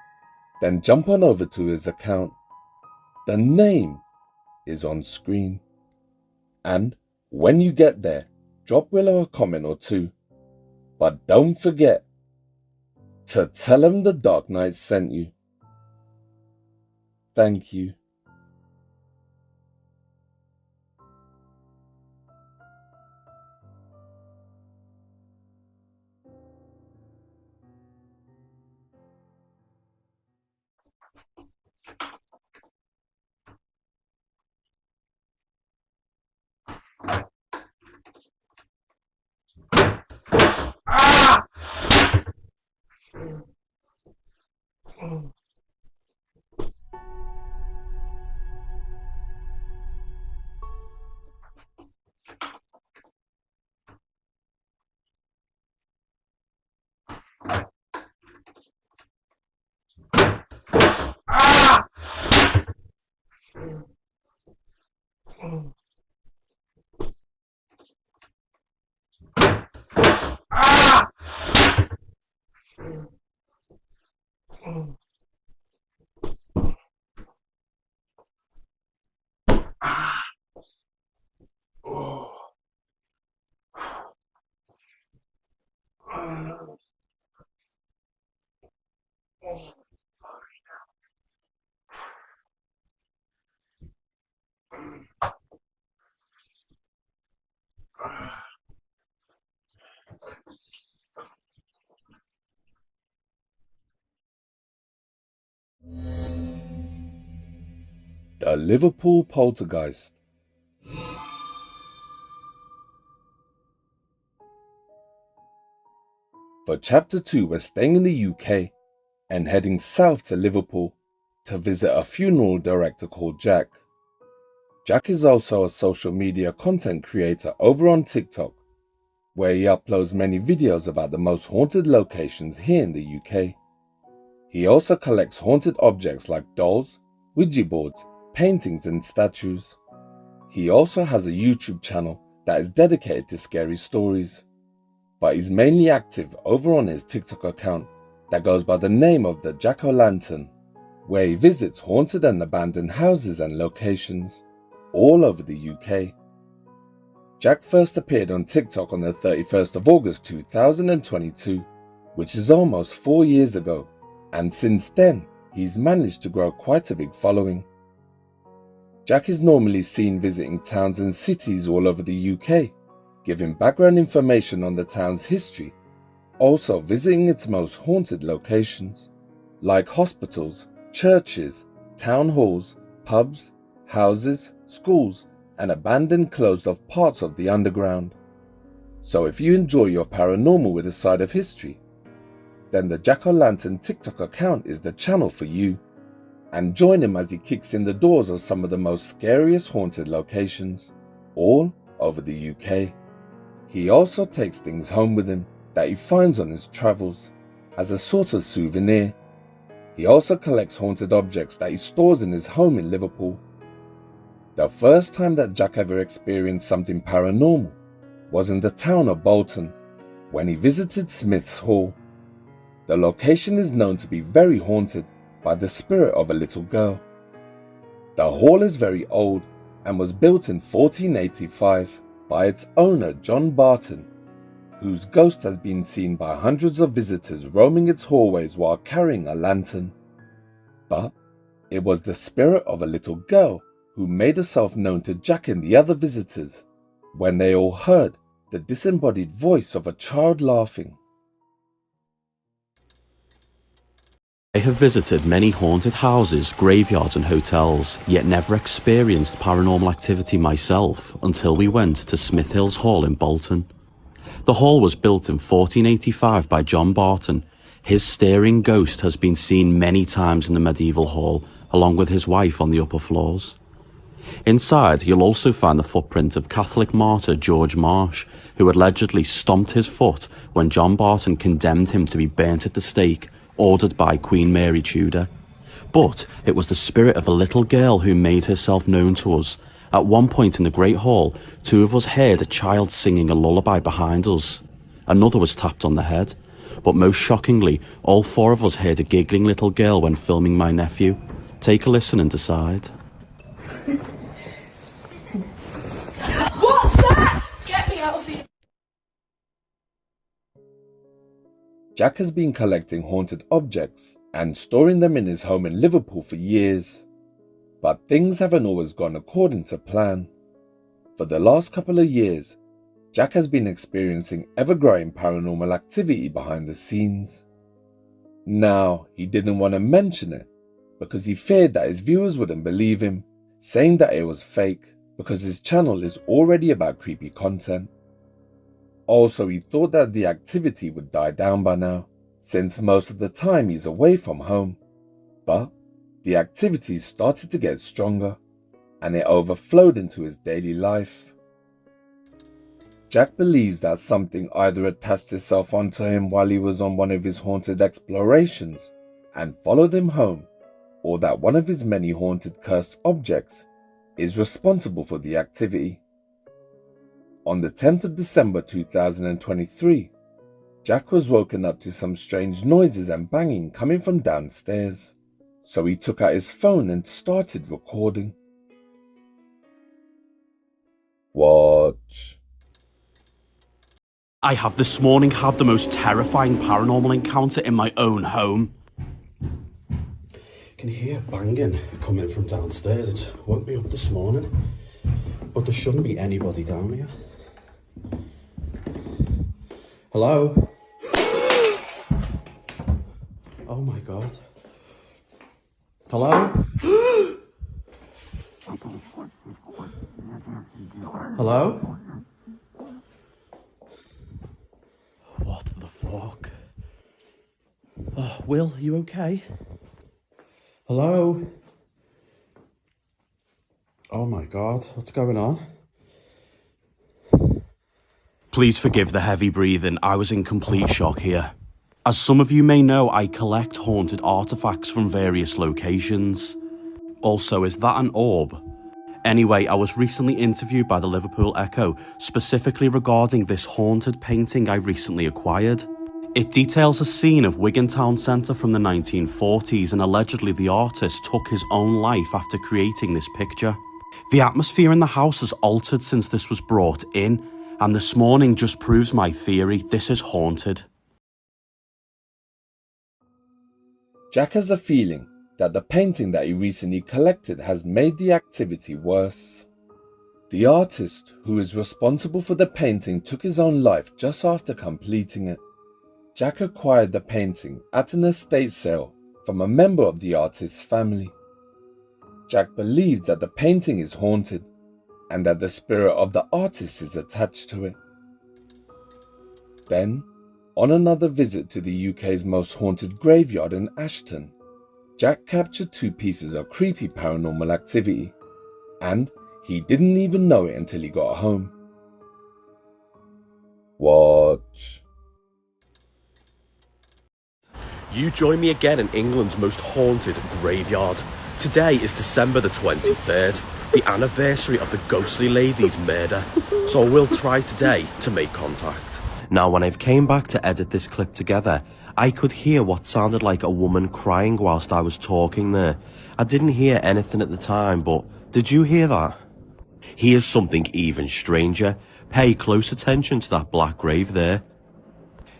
then jump on over to his account. The name is on screen. And when you get there, drop Willow a comment or two. But don't forget to tell him the Dark Knight sent you. Thank you. The Liverpool Poltergeist. For Chapter 2, we're staying in the UK and heading south to Liverpool to visit a funeral director called Jack. Jack is also a social media content creator over on TikTok, where he uploads many videos about the most haunted locations here in the UK. He also collects haunted objects like dolls, Ouija boards, paintings and statues. He also has a YouTube channel that is dedicated to scary stories, but he's mainly active over on his TikTok account that goes by the name of the Jack-O-Lantern, where he visits haunted and abandoned houses and locations all over the UK. Jack first appeared on TikTok on the 31st of August 2022, which is almost 4 years ago, and since then he's managed to grow quite a big following. Jack is normally seen visiting towns and cities all over the UK, giving background information on the town's history, also visiting its most haunted locations, like hospitals, churches, town halls, pubs, houses, schools, and abandoned closed-off parts of the underground. So if you enjoy your paranormal with a side of history, then the Jack-O-Lantern TikTok account is the channel for you. And join him as he kicks in the doors of some of the most scariest haunted locations, all over the UK. He also takes things home with him that he finds on his travels, as a sort of souvenir. He also collects haunted objects that he stores in his home in Liverpool. The first time that Jack ever experienced something paranormal was in the town of Bolton, when he visited Smith's Hall. The location is known to be very haunted by the spirit of a little girl. The hall is very old and was built in 1485 by its owner John Barton, whose ghost has been seen by hundreds of visitors roaming its hallways while carrying a lantern. But it was the spirit of a little girl who made herself known to Jack and the other visitors when they all heard the disembodied voice of a child laughing. I have visited many haunted houses, graveyards and hotels, yet never experienced paranormal activity myself until we went to Smith Hills Hall in Bolton. The hall was built in 1485 by John Barton. His staring ghost has been seen many times in the medieval hall, along with his wife on the upper floors. Inside, you'll also find the footprint of Catholic martyr George Marsh, who allegedly stomped his foot when John Barton condemned him to be burnt at the stake, ordered by Queen Mary Tudor. But it was the spirit of a little girl who made herself known to us. At one point in the Great Hall, 2 of us heard a child singing a lullaby behind us. Another was tapped on the head. But most shockingly, all 4 of us heard a giggling little girl when filming my nephew. Take a listen and decide. What's that? Get me out of here. Jack has been collecting haunted objects and storing them in his home in Liverpool for years. But things haven't always gone according to plan. For the last couple of years, Jack has been experiencing ever-growing paranormal activity behind the scenes. Now, he didn't want to mention it because he feared that his viewers wouldn't believe him, saying that it was fake because his channel is already about creepy content. Also, he thought that the activity would die down by now, since most of the time he's away from home. But the activity started to get stronger, and it overflowed into his daily life. Jack believes that something either attached itself onto him while he was on one of his haunted explorations and followed him home, or that one of his many haunted cursed objects is responsible for the activity. On the 10th of December 2023, Jack was woken up to some strange noises and banging coming from downstairs, so he took out his phone and started recording. Watch. I have this morning had the most terrifying paranormal encounter in my own home. Can hear banging coming from downstairs. It woke me up this morning, but there shouldn't be anybody down here. Hello? Oh my god. Hello? Hello? What the fuck? Will, you okay? Hello? Oh my god, what's going on? Please forgive the heavy breathing, I was in complete shock here. As some of you may know, I collect haunted artifacts from various locations. Also, is that an orb? Anyway, I was recently interviewed by the Liverpool Echo, specifically regarding this haunted painting I recently acquired. It details a scene of Wigan Town Centre from the 1940s, and allegedly the artist took his own life after creating this picture. The atmosphere in the house has altered since this was brought in, and this morning just proves my theory: this is haunted. Jack has a feeling that the painting that he recently collected has made the activity worse. The artist who is responsible for the painting took his own life just after completing it. Jack acquired the painting at an estate sale from a member of the artist's family. Jack believes that the painting is haunted and that the spirit of the artist is attached to it. Then, on another visit to the UK's most haunted graveyard in Ashton, Jack captured 2 pieces of creepy paranormal activity, and he didn't even know it until he got home. Watch. You join me again in England's most haunted graveyard. Today is December the 23rd, the anniversary of the ghostly lady's murder, so I will try today to make contact. Now, when I came back to edit this clip together, I could hear what sounded like a woman crying whilst I was talking there. I didn't hear anything at the time, but did you hear that? Here's something even stranger. Pay close attention to that black grave there.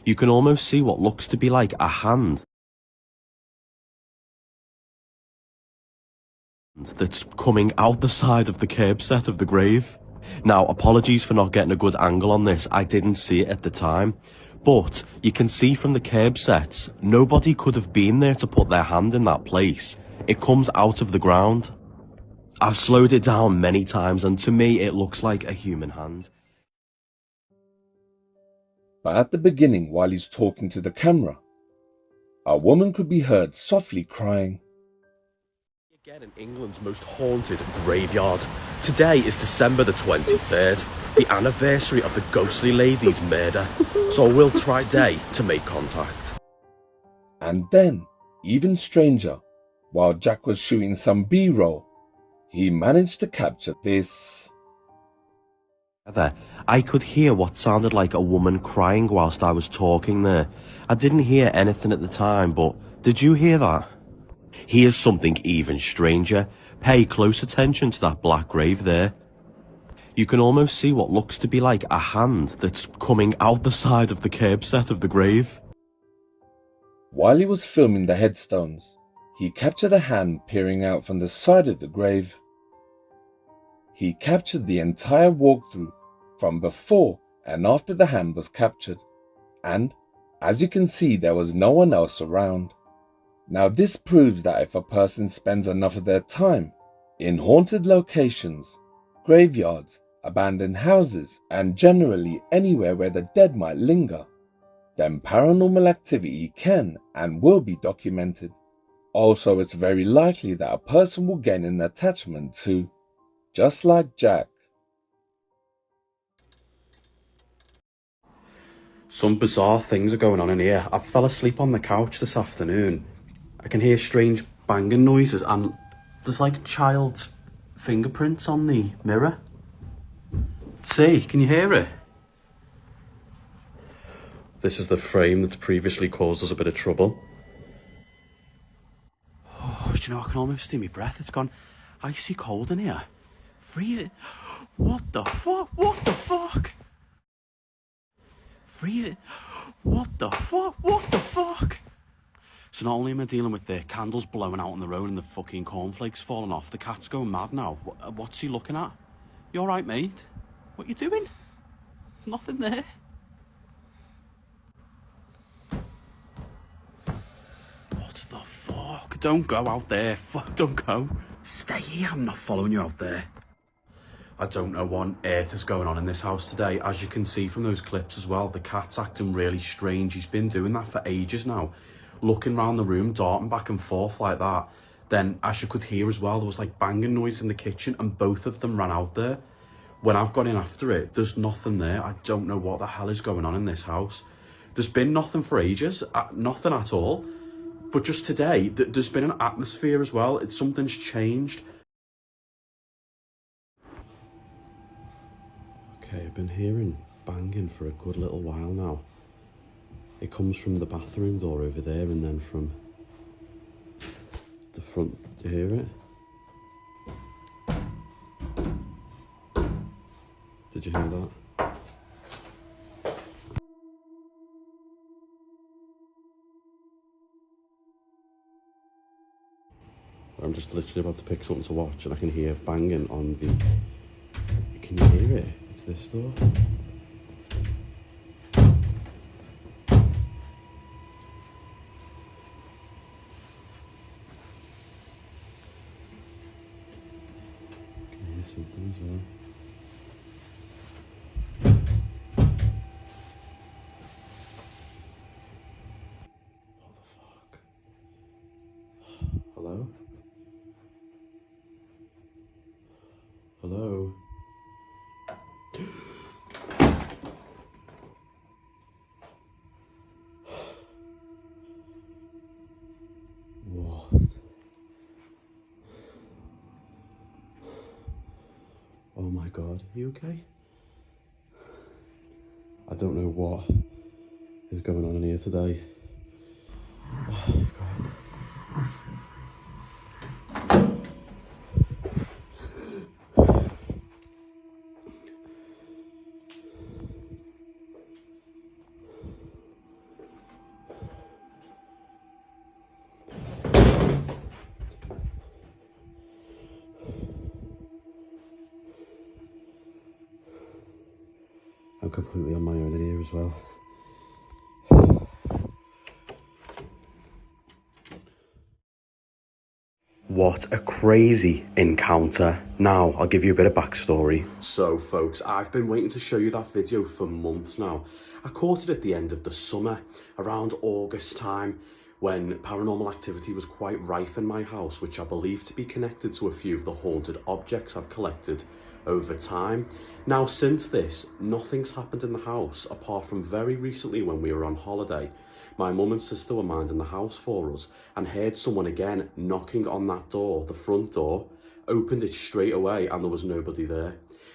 You can almost see what looks to be like a hand that's coming out the side of the curb set of the grave. Now, apologies for not getting a good angle on this, I didn't see it at the time. But you can see from the curb sets, nobody could have been there to put their hand in that place. It comes out of the ground. I've slowed it down many times, and to me it looks like a human hand. But at the beginning, while he's talking to the camera, a woman could be heard softly crying. Again in England's most haunted graveyard. Today is December the 23rd, the anniversary of the ghostly lady's murder, so I will try today to make contact. And then, even stranger, while Jack was shooting some B-roll, he managed to capture this. I could hear what sounded like a woman crying whilst I was talking there. I didn't hear anything at the time, but did you hear that? Here's something even stranger. Pay close attention to that black grave there. You can almost see what looks to be like a hand that's coming out the side of the curb set of the grave. While he was filming the headstones, he captured a hand peering out from the side of the grave. He captured the entire walkthrough from before and after the hand was captured, and as you can see, there was no one else around. Now this proves that if a person spends enough of their time in haunted locations, graveyards, abandoned houses, and generally anywhere where the dead might linger, then paranormal activity can and will be documented. Also, it's very likely that a person will gain an attachment to, just like Jack. Some bizarre things are going on in here. I fell asleep on the couch this afternoon. I can hear strange banging noises and there's like child's fingerprints on the mirror. See, can you hear it? This is the frame that's previously caused us a bit of trouble. Oh, do you know, I can almost see my breath. It's gone icy cold in here. Freezing. What the fuck? What the fuck? Freezing. What the fuck? What the fuck? So not only am I dealing with the candles blowing out on the road and the fucking cornflakes falling off, the cat's going mad now. What's he looking at? You alright, mate? What you doing? There's nothing there. What the fuck? Don't go out there. Fuck, don't go. Stay here, I'm not following you out there. I don't know what on earth is going on in this house today. As you can see from those clips as well, the cat's acting really strange. He's been doing that for ages now. Looking around the room, darting back and forth like that. Then, as you could hear as well, there was like banging noise in the kitchen and both of them ran out there. When I've gone in after it, there's nothing there. I don't know what the hell is going on in this house. There's been nothing for ages, nothing at all. But just today, there's been an atmosphere as well. Something's changed. Okay, I've been hearing banging for a good little while now. It comes from the bathroom door over there and then from the front. Do you hear it? Did you hear that? I'm just literally about to pick something to watch and I can hear banging on the... Can you hear it? It's this door. Something as well. What the fuck? Hello? Hello? What? Oh my god, are you okay? I don't know what is going on in here today. Oh god. I'm completely on my own in here as well. What a crazy encounter. Now, I'll give you a bit of backstory. So, folks, I've been waiting to show you that video for months now. I caught it at the end of the summer, around August time, when paranormal activity was quite rife in my house, which I believe to be connected to a few of the haunted objects I've collected over time. Now, since this, nothing's happened in the house apart from very recently when we were on holiday. My mum and sister were minding the house for us and heard someone again knocking on that door, the front door, opened it straight away and there was nobody there.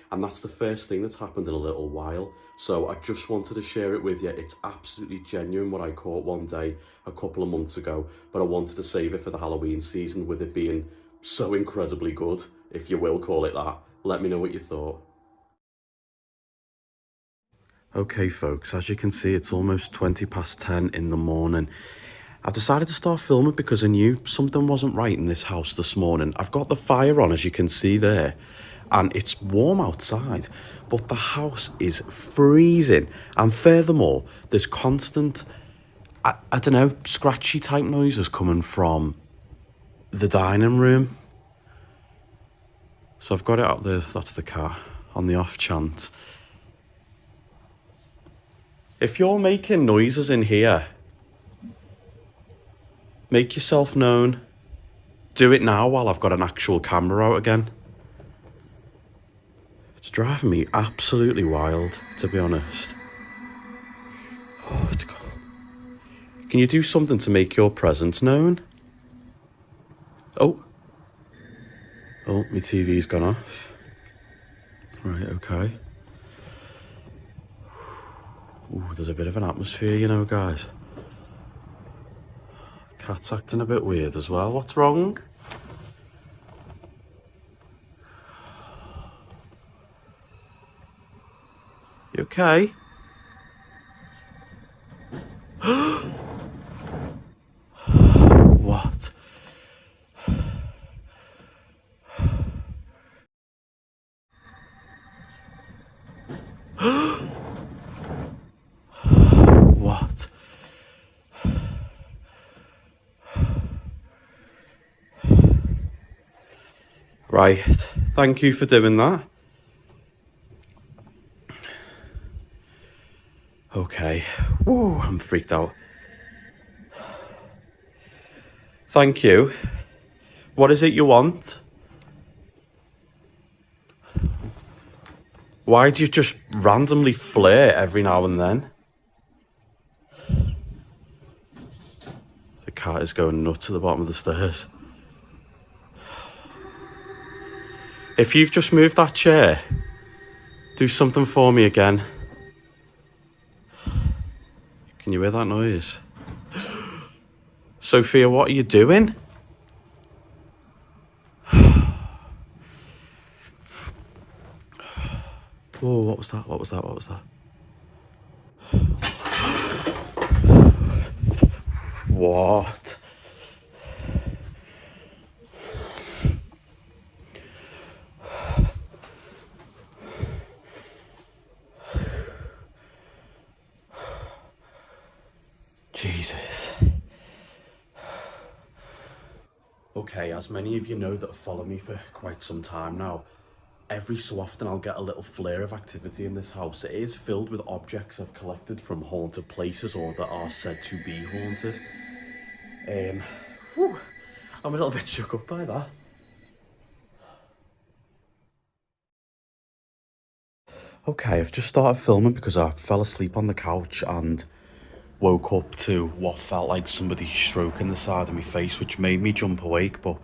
And that's the first thing that's happened in a little while. So I just wanted to share it with you. It's absolutely genuine what I caught one day a couple of months ago, but I wanted to save it for the Halloween season with it being so incredibly good, if you will call it that. Let me know what you thought. Okay folks, as you can see, it's almost 10 in the morning. I decided to start filming because I knew something wasn't right in this house this morning. I've got the fire on, as you can see there, and it's warm outside, but the house is freezing. And furthermore, there's constant, I don't know, scratchy type noises coming from the dining room. So I've got it out there, that's the car, on the off chance. If you're making noises in here, make yourself known. Do it now while I've got an actual camera out again. It's driving me absolutely wild, to be honest. Oh, it's cold. Can you do something to make your presence known? Oh. Oh, my TV's gone off. Right, okay. Ooh, there's a bit of an atmosphere, you know, guys. Cat's acting a bit weird as well. What's wrong? You okay? What? What? Right, thank you for doing that. Okay, woo, I'm freaked out. Thank you. What is it you want? Why do you just randomly flare every now and then? The cat is going nuts at the bottom of the stairs. If you've just moved that chair, do something for me again. Can you hear that noise? Sophia, what are you doing? Whoa, what was that? What was that? What was that? What? Jesus. Okay, as many of you know that have followed me for quite some time now, every so often I'll get a little flare of activity in this house. It is filled with objects I've collected from haunted places or that are said to be haunted. I'm a little bit shook up by that. Okay, I've just started filming because I fell asleep on the couch and woke up to what felt like somebody stroking the side of my face, which made me jump awake, but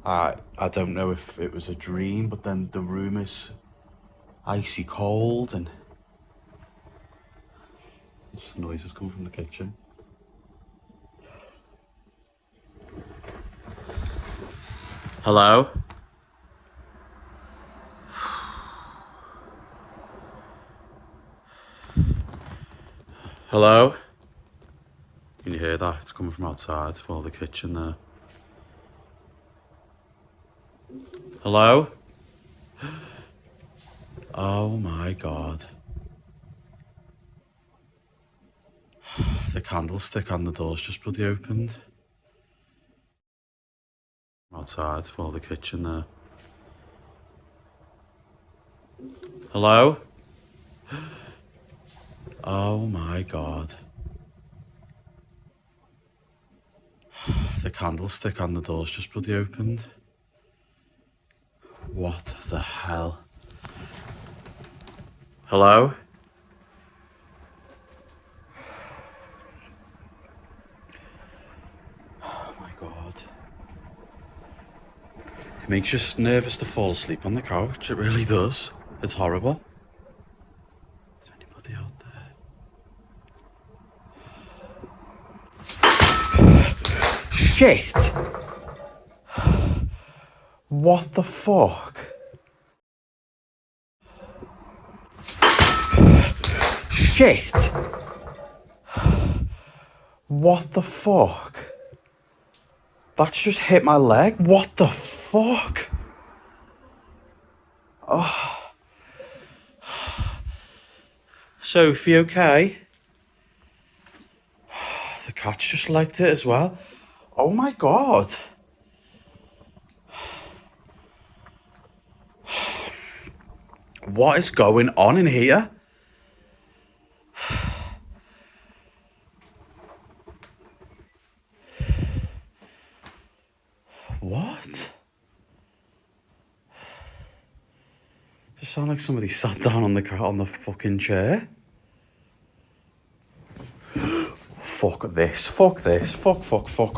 I don't know if it was a dream, but then the room is icy cold and just noises coming from the kitchen. Hello? Hello? Can you hear that? It's coming from outside, well, the kitchen there. Hello? Oh my God. The candlestick on the door's just bloody opened. Outside, well, the kitchen there. Hello? Oh my God. The candlestick on the door's just bloody opened. What the hell? Hello? Oh my god. It makes you nervous to fall asleep on the couch, it really does. It's horrible. Is anybody out there? Shit! What the fuck? Shit! What the fuck? That's just hit my leg. What the fuck? Oh. Sophie, okay? The cat's just liked it as well. Oh my god. What is going on in here? What? Just sound like somebody sat down on the fucking chair. Fuck this, fuck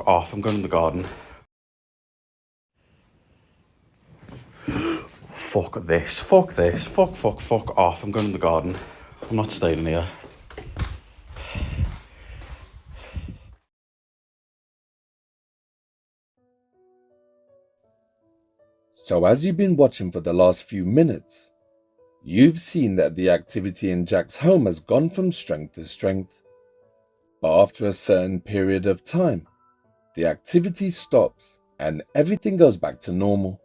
off, I'm going in the garden. Fuck this, fuck off, I'm going in the garden. I'm not staying here. So as you've been watching for the last few minutes, you've seen that the activity in Jack's home has gone from strength to strength. But after a certain period of time, the activity stops and everything goes back to normal,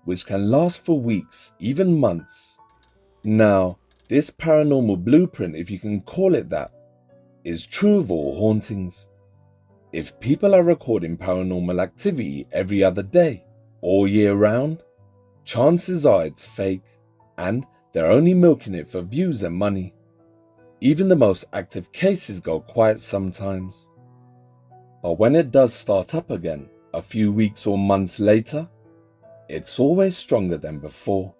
which can last for weeks, even months. Now, this paranormal blueprint, if you can call it that, is true of all hauntings. If people are recording paranormal activity every other day, all year round, chances are it's fake and they're only milking it for views and money. Even the most active cases go quiet sometimes. But when it does start up again, a few weeks or months later, it's always stronger than before.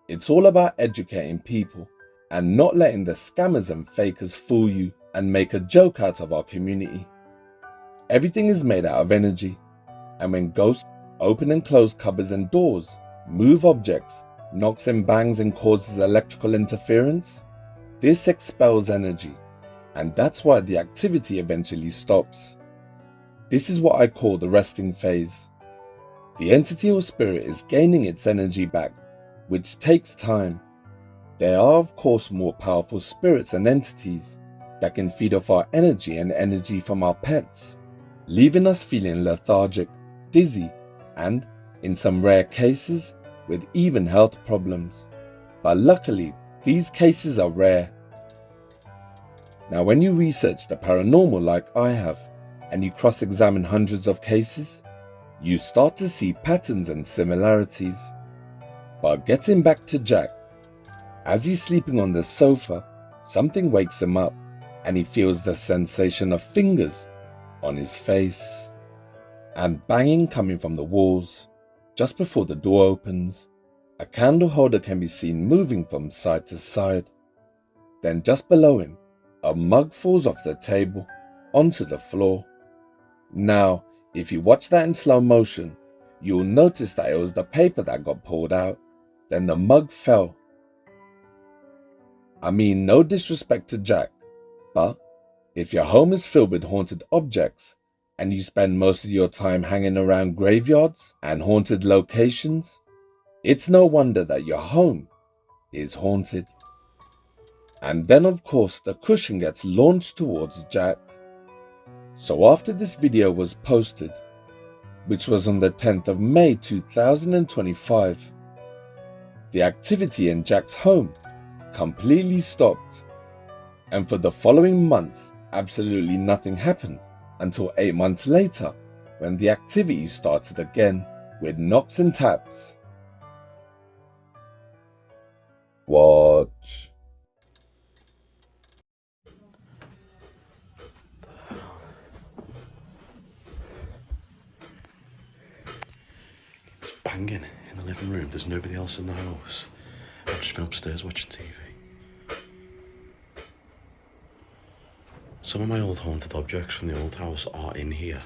It's all about educating people and not letting the scammers and fakers fool you and make a joke out of our community. Everything is made out of energy, and when ghosts open and close cupboards and doors, move objects, knocks and bangs and causes electrical interference, this expels energy, and that's why the activity eventually stops. This is what I call the resting phase. The entity or spirit is gaining its energy back, which takes time. There are of course more powerful spirits and entities that can feed off our energy and energy from our pets, leaving us feeling lethargic, dizzy, and, in some rare cases, with even health problems. But luckily, these cases are rare. Now when you research the paranormal like I have, and you cross-examine hundreds of cases, you start to see patterns and similarities. But getting back to Jack, as he's sleeping on the sofa, something wakes him up and he feels the sensation of fingers on his face and banging coming from the walls. Just before the door opens, a candle holder can be seen moving from side to side. Then just below him, a mug falls off the table onto the floor. Now, if you watch that in slow motion, you'll notice that it was the paper that got pulled out. Then the mug fell. I mean, no disrespect to Jack, but if your home is filled with haunted objects and you spend most of your time hanging around graveyards and haunted locations, it's no wonder that your home is haunted. And then of course the cushion gets launched towards Jack. So after this video was posted, which was on the 10th of May 2025, the activity in Jack's home completely stopped, and for the following months absolutely nothing happened until 8 months later, when the activity started again with knocks and taps. Watch. banging in the living room. There's nobody else in the house. I've just been upstairs watching TV. Some of my old haunted objects from the old house are in here,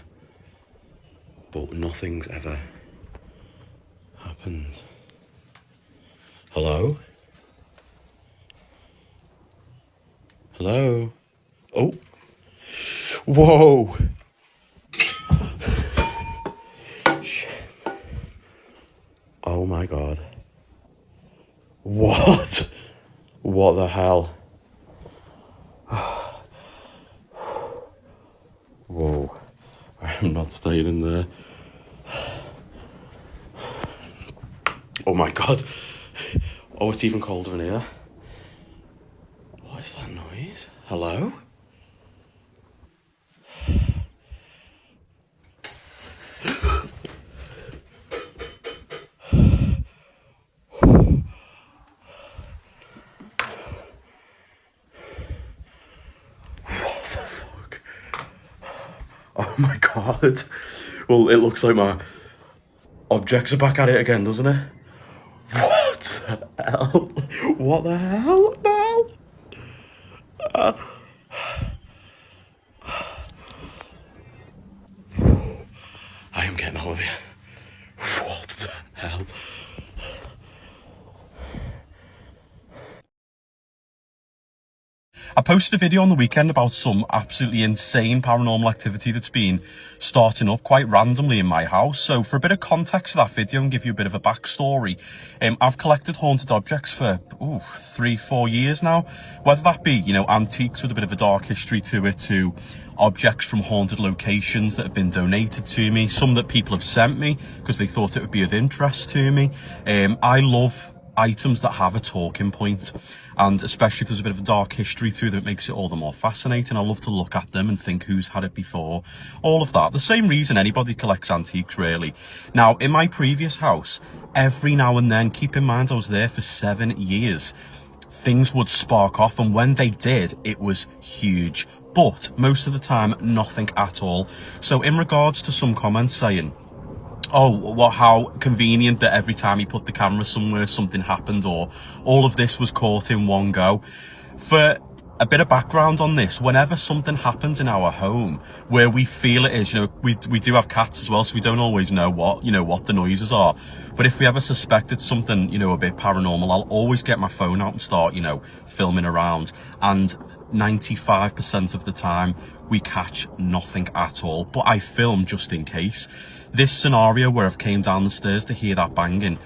but nothing's ever happened. Hello? Hello? Oh. Whoa. Shit. Oh my God. What? What the hell? Whoa. I'm not staying in there. Oh my God. Oh, it's even colder in here. What is that noise? Hello? Oh my God. Well, it looks like my objects are back at it again, doesn't it? What the hell? What the hell? What the hell? I am getting out of here. What the hell? I posted a video on the weekend about some absolutely insane paranormal activity that's been starting up quite randomly in my house. So for a bit of context to that video and give you a bit of a backstory, I've collected haunted objects for 3-4 years now. Whether that be, you know, antiques with a bit of a dark history to it, to objects from haunted locations that have been donated to me, some that people have sent me because they thought it would be of interest to me. I love items that have a talking point, and especially if there's a bit of a dark history to them, it makes it all the more fascinating. I love to look at them and think who's had it before, all of that. The same reason anybody collects antiques, really. Now, in my previous house, every now and then, keep in mind I was there for 7 years, things would spark off, and when they did, it was huge. But most of the time, nothing at all. So in regards to some comments saying, oh, how convenient that every time he put the camera somewhere, something happened, or all of this was caught in one go. For a bit of background on this, whenever something happens in our home where we feel it is, you know, we do have cats as well, so we don't always know what the noises are. But if we ever suspected something, you know, a bit paranormal, I'll always get my phone out and start, you know, filming around. And 95% of the time, we catch nothing at all. But I film just in case. This scenario where I've came down the stairs to hear that banging,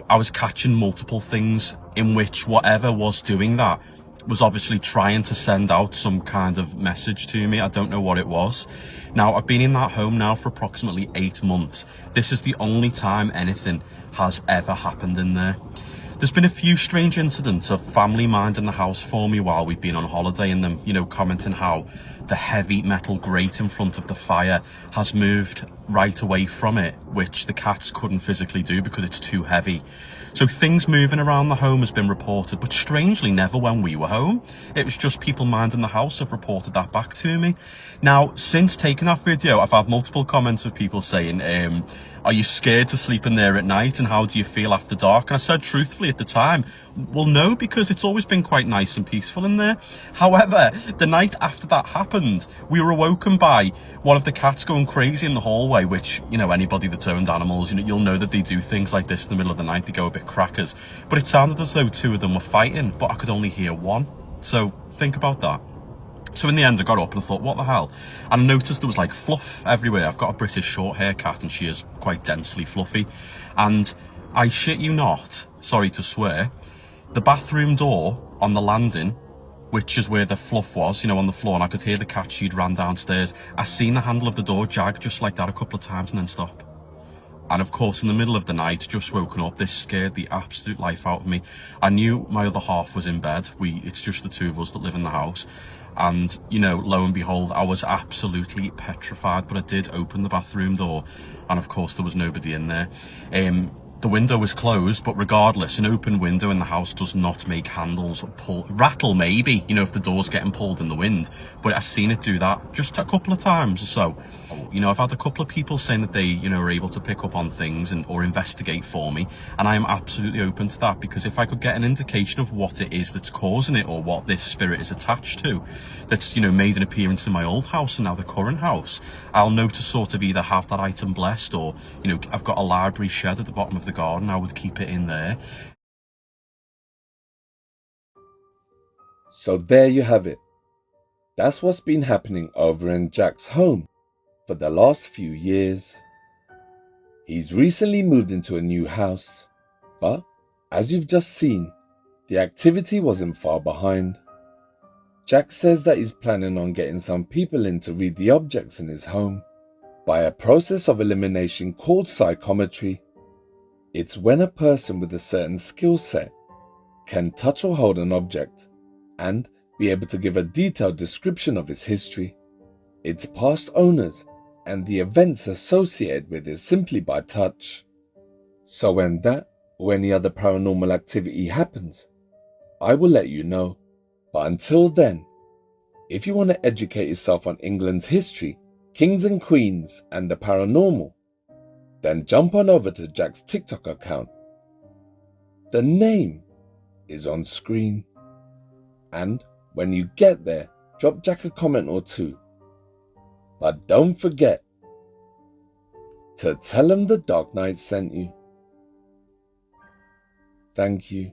I was catching multiple things in which whatever was doing that was obviously trying to send out some kind of message to me. I don't know what it was. Now, I've been in that home now for approximately 8 months. This is the only time anything has ever happened in there. There's been a few strange incidents of family minding the house for me while we've been on holiday, and them, you know, commenting how the heavy metal grate in front of the fire has moved right away from it, which the cats couldn't physically do because it's too heavy. So things moving around the home has been reported, but strangely never when we were home. It was just people minding the house have reported that back to me. Now, since taking that video, I've had multiple comments of people saying, are you scared to sleep in there at night, and how do you feel after dark? And I said truthfully at the time, well, no, because it's always been quite nice and peaceful in there. However, the night after that happened, we were awoken by one of the cats going crazy in the hallway, which, you know, anybody that's owned animals, you know, you'll know that they do things like this in the middle of the night. They go a bit crackers. But it sounded as though 2 of them were fighting, but I could only hear 1. So think about that. So in the end, I got up and I thought, what the hell? And I noticed there was like fluff everywhere. I've got a British short hair cat and she is quite densely fluffy. And I shit you not, sorry to swear, the bathroom door on the landing, which is where the fluff was, you know, on the floor, and I could hear the cat, she'd ran downstairs. I seen the handle of the door jag just like that a couple of times and then stop. And of course, in the middle of the night, just woken up, this scared the absolute life out of me. I knew my other half was in bed. It's just the 2 of us that live in the house. And, you know, lo and behold, I was absolutely petrified, but I did open the bathroom door, and of course there was nobody in there. The window was closed, but regardless, an open window in the house does not make handles rattle maybe, you know, if the door's getting pulled in the wind. But I've seen it do that just a couple of times or so. You know, I've had a couple of people saying that they, you know, are able to pick up on things or investigate for me. And I am absolutely open to that, because if I could get an indication of what it is that's causing it, or what this spirit is attached to, that's, you know, made an appearance in my old house and now the current house, I'll know to sort of either have that item blessed, or, you know, I've got a library shed at the bottom of the garden, I would keep it in there. So there you have it. That's what's been happening over in Jack's home for the last few years. He's recently moved into a new house, but as you've just seen, the activity wasn't far behind. Jack says that he's planning on getting some people in to read the objects in his home by a process of elimination called psychometry. It's when a person with a certain skill set can touch or hold an object and be able to give a detailed description of its history, its past owners, and the events associated with it simply by touch. So when that or any other paranormal activity happens, I will let you know. But until then, if you want to educate yourself on England's history, kings and queens, and the paranormal, then jump on over to Jack's TikTok account. The name is on screen. And when you get there, drop Jack a comment or two. But don't forget to tell him the Dark Knight sent you. Thank you.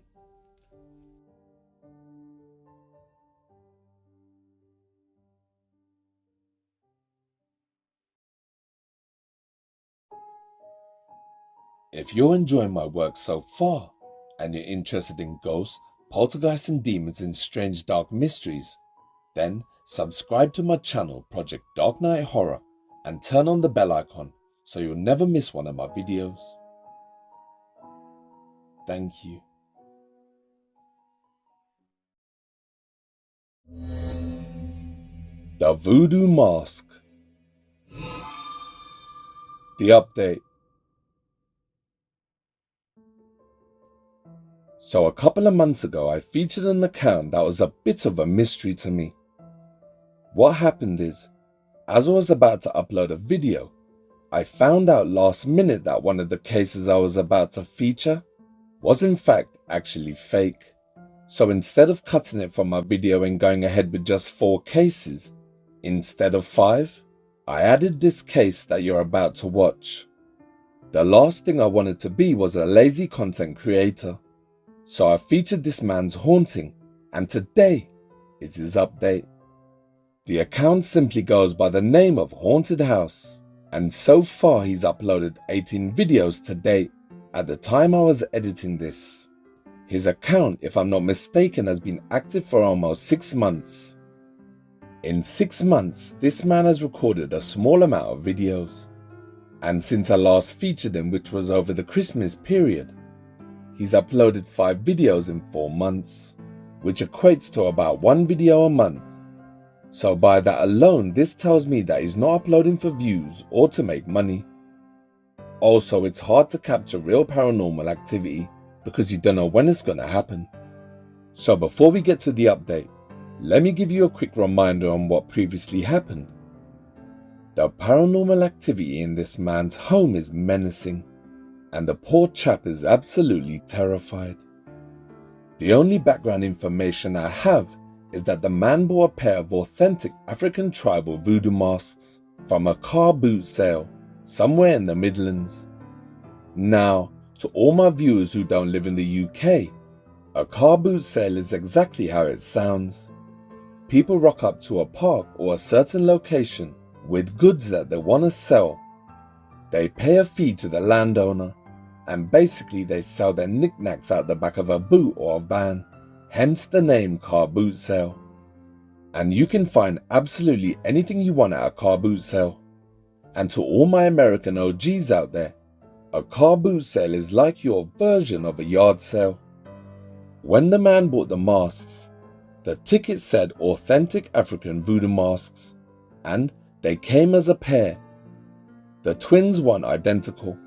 If you're enjoying my work so far, and you're interested in ghosts, poltergeists and demons and strange dark mysteries, then subscribe to my channel Project Dark Knight Horror and turn on the bell icon so you'll never miss one of my videos. Thank you. The Voodoo Mask. The update. So a couple of months ago, I featured an account that was a bit of a mystery to me. What happened is, as I was about to upload a video, I found out last minute that one of the cases I was about to feature was in fact actually fake. So instead of cutting it from my video and going ahead with just 4 cases, instead of 5, I added this case that you're about to watch. The last thing I wanted to be was a lazy content creator. So I featured this man's haunting, and today is his update. The account simply goes by the name of Haunted House, and so far he's uploaded 18 videos to date at the time I was editing this. His account, if I'm not mistaken, has been active for almost 6 months. In 6 months, this man has recorded a small amount of videos, and since I last featured him, which was over the Christmas period, he's uploaded 5 videos in 4 months, which equates to about 1 video a month. So by that alone, this tells me that he's not uploading for views or to make money. Also, it's hard to capture real paranormal activity because you don't know when it's going to happen. So before we get to the update, let me give you a quick reminder on what previously happened. The paranormal activity in this man's home is menacing, and the poor chap is absolutely terrified. The only background information I have is that the man bought a pair of authentic African tribal voodoo masks from a car boot sale somewhere in the Midlands. Now, to all my viewers who don't live in the UK, a car boot sale is exactly how it sounds. People rock up to a park or a certain location with goods that they want to sell. They pay a fee to the landowner, and basically they sell their knickknacks out the back of a boot or a van, hence the name car boot sale. And you can find absolutely anything you want at a car boot sale. And to all my American OGs out there, a car boot sale is like your version of a yard sale. When the man bought the masks, the ticket said authentic African voodoo masks, and they came as a pair. The twins weren't identical.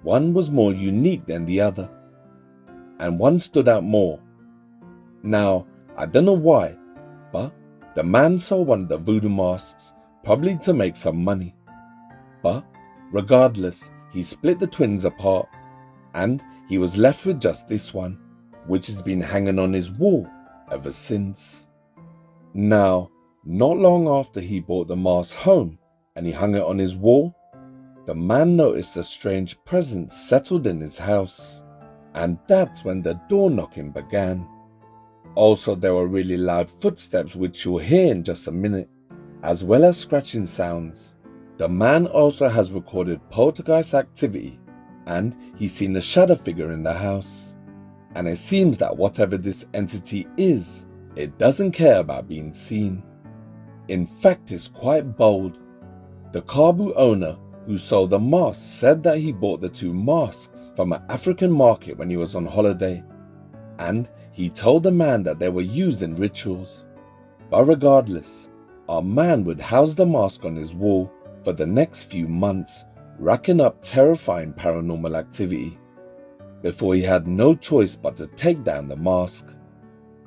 one was more unique than the other, and one stood out more. Now, I don't know why, but the man sold one of the voodoo masks, probably to make some money. But regardless, he split the twins apart, and he was left with just this one, which has been hanging on his wall ever since. Now, not long after he brought the mask home and he hung it on his wall, the man noticed a strange presence settled in his house, and that's when the door knocking began. Also, there were really loud footsteps, which you'll hear in just a minute, as well as scratching sounds. The man also has recorded poltergeist activity, and he's seen a shadow figure in the house. And it seems that whatever this entity is, it doesn't care about being seen. In fact, it's quite bold. The Kabu owner who sold the masks said that he bought the two masks from an African market when he was on holiday, and he told the man that they were used in rituals. But regardless, our man would house the mask on his wall for the next few months, racking up terrifying paranormal activity, before he had no choice but to take down the mask.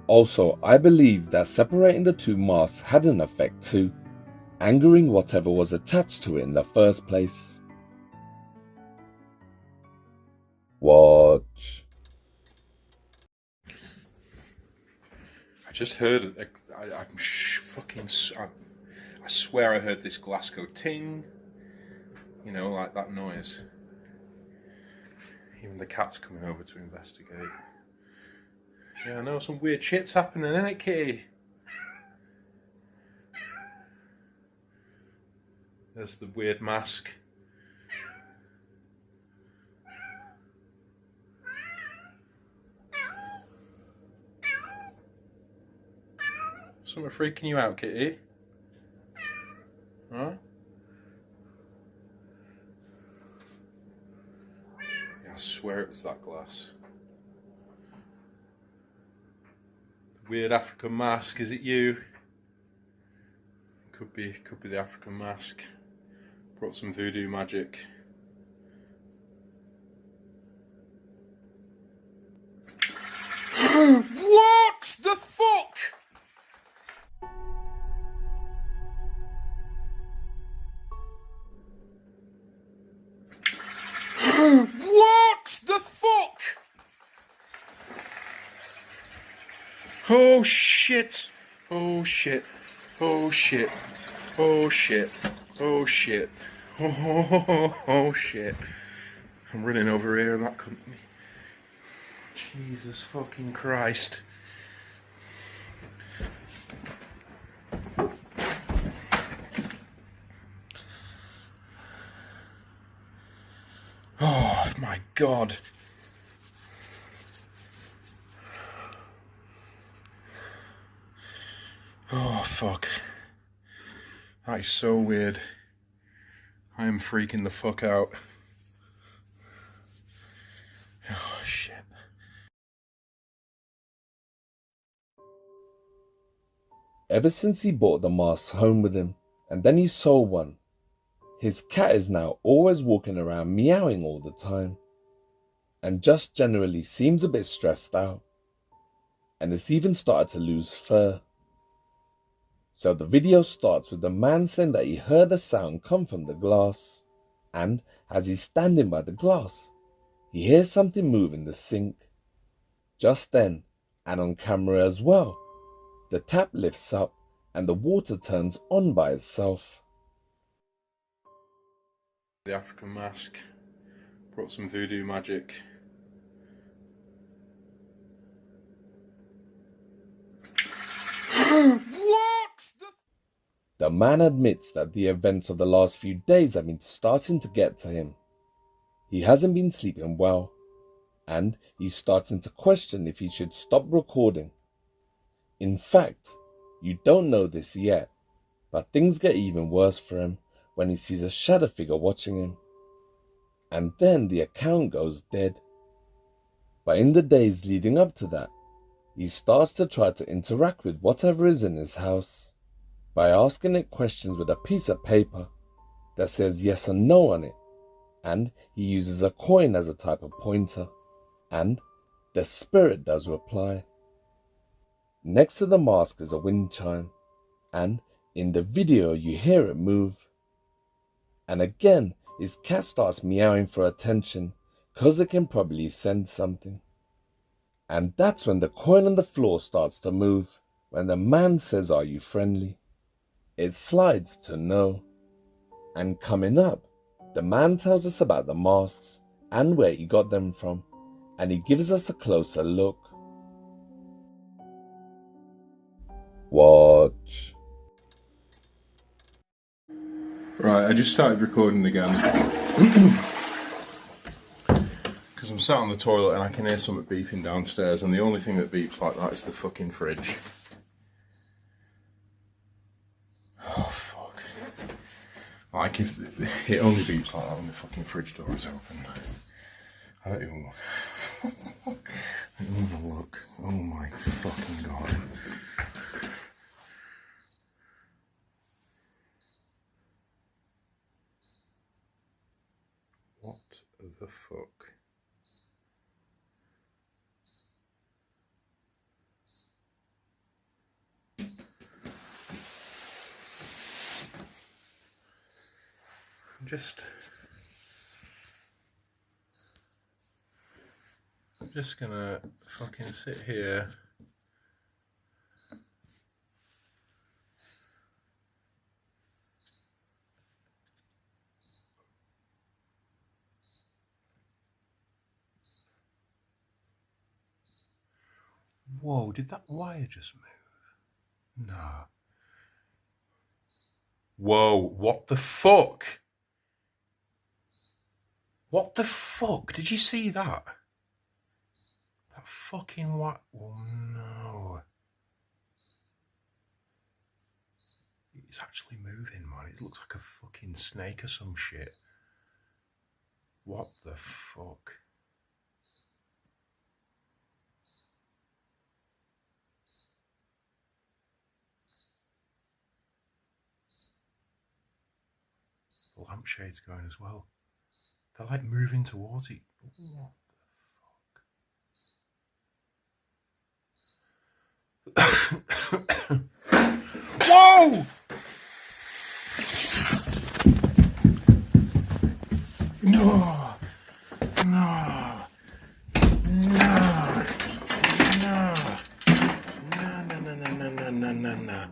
Also, I believe that separating the two masks had an effect too, angering whatever was attached to it in the first place. Watch. I just heard, I swear I heard this glass go ting, you know, like that noise. Even the cat's coming over to investigate. Yeah, I know, some weird shit's happening, innit, kitty? There's the weird mask. Something freaking you out, kitty? Huh? Yeah, I swear it was that glass. Weird African mask, is it you? Could be the African mask. Brought some voodoo magic. What the fuck? What the fuck? Oh shit. Oh shit. Oh shit. Oh shit. Oh shit. Oh shit. I'm running over here and that company. Jesus fucking Christ. Oh my God. Oh fuck. That is so weird. I am freaking the fuck out. Oh shit. Ever since he brought the masks home with him, and then he sold one, his cat is now always walking around meowing all the time, and just generally seems a bit stressed out, and it's even started to lose fur. So the video starts with the man saying that he heard a sound come from the glass, and as he's standing by the glass, he hears something move in the sink. Just then, and on camera as well, the tap lifts up and the water turns on by itself. The African mask. Brought some voodoo magic. The man admits that the events of the last few days have been starting to get to him. He hasn't been sleeping well, and he's starting to question if he should stop recording. In fact, you don't know this yet, but things get even worse for him when he sees a shadow figure watching him. And then the account goes dead. But in the days leading up to that, he starts to try to interact with whatever is in his house by asking it questions with a piece of paper that says yes or no on it, and he uses a coin as a type of pointer, and the spirit does reply. Next to the mask is a wind chime, and in the video you hear it move. And again, his cat starts meowing for attention, cause it can probably sense something. And that's when the coin on the floor starts to move, when the man says, "Are you friendly?" It slides to no. And coming up, the man tells us about the masks and where he got them from, and he gives us a closer look. Watch. Right, I just started recording again. Because I'm sat on the toilet and I can hear something beeping downstairs, and the only thing that beeps like that is the fucking fridge. Oh, fuck. Like, if it only beeps like that when the fucking fridge door is open. I don't even look. Oh my fucking god. What the fuck? I'm just gonna fucking sit here. Whoa, did that wire just move? No. Whoa, what the fuck? What the fuck? Did you see that? That fucking what? Oh no. It's actually moving, man. It looks like a fucking snake or some shit. What the fuck? The lampshade's going as well. They're like moving towards it. What the fuck? Whoa! No! No! No! No! No.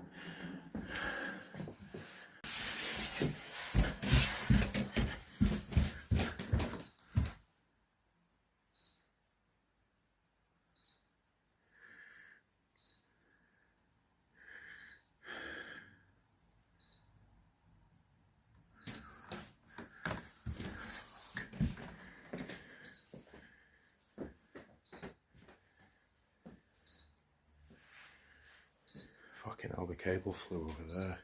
Fucking hell, the cable flew over there.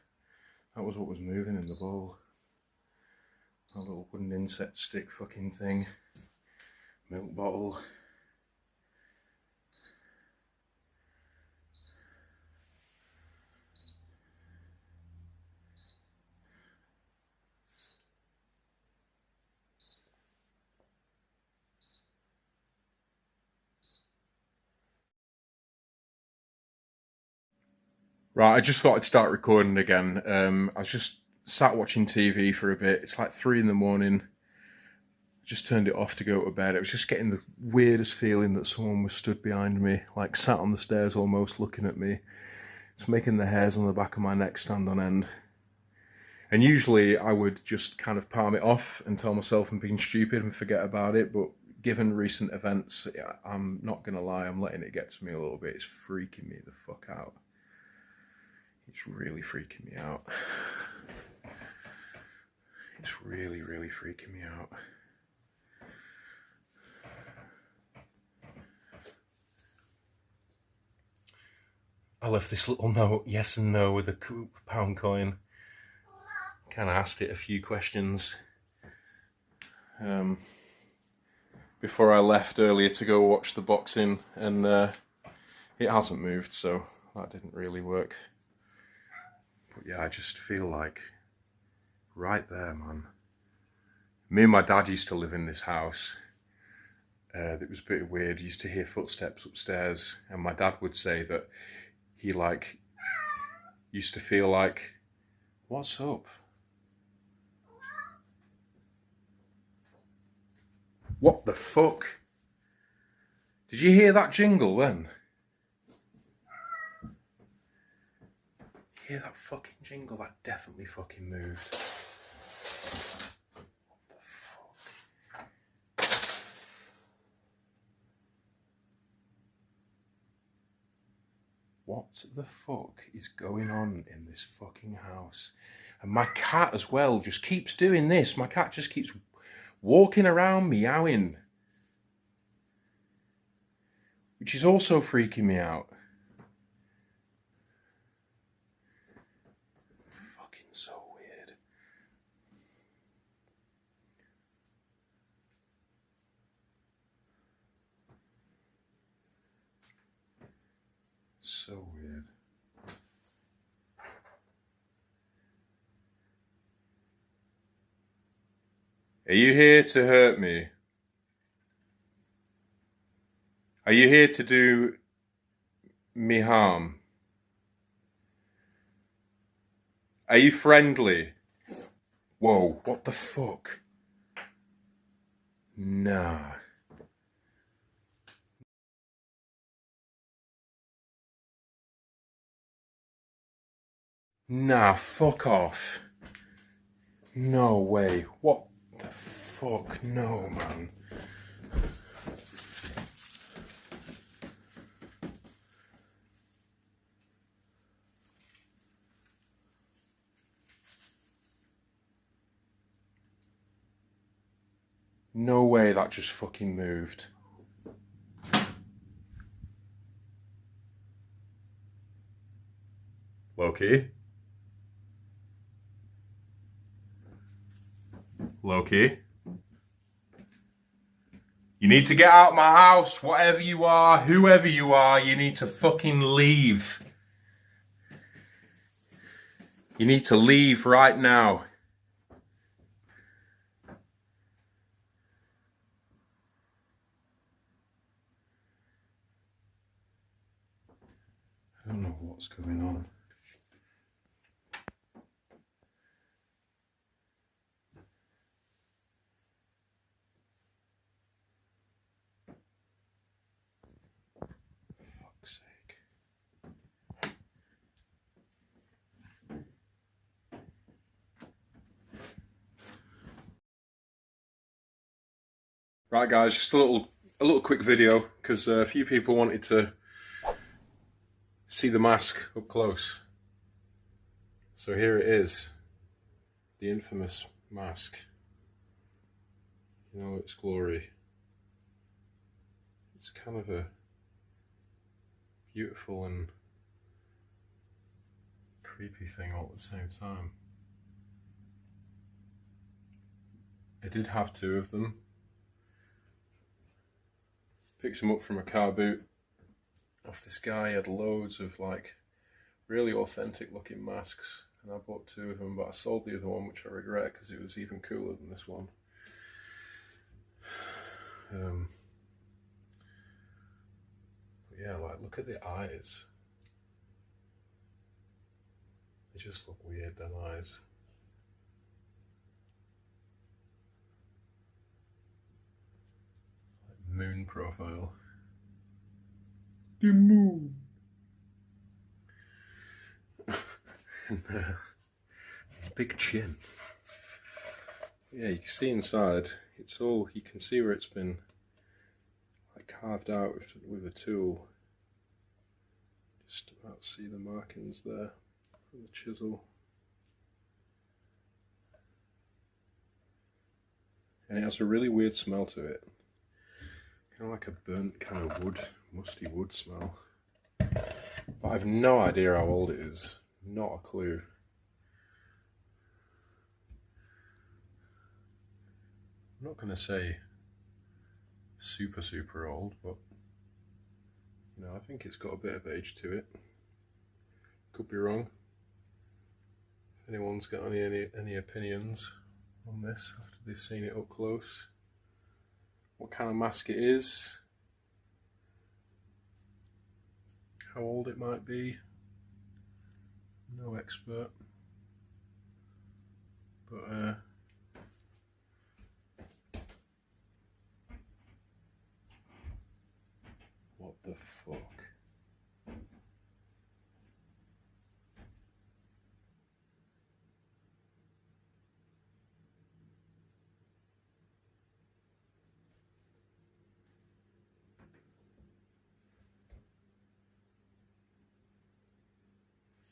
That was what was moving in the bowl. A little wooden insect stick fucking thing. Milk bottle. Right, I just thought I'd start recording again. I was just sat watching TV for a bit. It's like 3 in the morning. Just turned it off to go to bed. I was just getting the weirdest feeling that someone was stood behind me, like sat on the stairs almost looking at me. It's making the hairs on the back of my neck stand on end. And usually I would just kind of palm it off and tell myself I'm being stupid and forget about it, but given recent events, I'm not going to lie, I'm letting it get to me a little bit. It's freaking me the fuck out. It's really freaking me out. It's really, really freaking me out. I left this little note, yes and no, with a £1 coin. Kind of asked it a few questions before I left earlier to go watch the boxing, and it hasn't moved, so that didn't really work. But yeah, I just feel like right there, man, Me and my dad used to live in this house. It was pretty weird. You used to hear footsteps upstairs, and my dad would say that he like used to feel like, what's up? What the fuck? Did you hear that jingle then? Hear that fucking jingle? That definitely fucking moved. What the fuck is going on in this fucking house? And my cat as well just keeps doing this. My cat just keeps walking around meowing, which is also freaking me out. Fucking so weird. So weird. Are you here to hurt me? Are you here to do me harm? Are you friendly? Whoa, what the fuck? Nah. Nah, fuck off. No way. What the fuck? No, man. No way that just fucking moved. Loki? Loki? You need to get out of my house, whatever you are, whoever you are, you need to fucking leave. You need to leave right now. I don't know what's going on. Fuck's sake. Right guys, just a little quick video because a few people wanted to see the mask up close. So here it is, the infamous mask. You know its glory. It's kind of a beautiful and creepy thing all at the same time. I did have two of them. Picked them up from a car boot off this guy. He had loads of like really authentic looking masks, and I bought two of them, but I sold the other one, which I regret because it was even cooler than this one. But yeah, like look at the eyes. They just look weird, them eyes. Like moon profile. The moon. And big chin. Yeah, you can see inside. It's all, you can see where it's been like carved out with a tool. Just about to see the markings there from the chisel. And it has a really weird smell to it. Kind of like a burnt kind of wood, musty wood smell. But I have no idea how old it is. Not a clue. I'm not going to say super old, but you know, I think it's got a bit of age to it. Could be wrong. If anyone's got any opinions on this after they've seen it up close. What kind of mask it is, how old it might be. No expert, but what the fuck?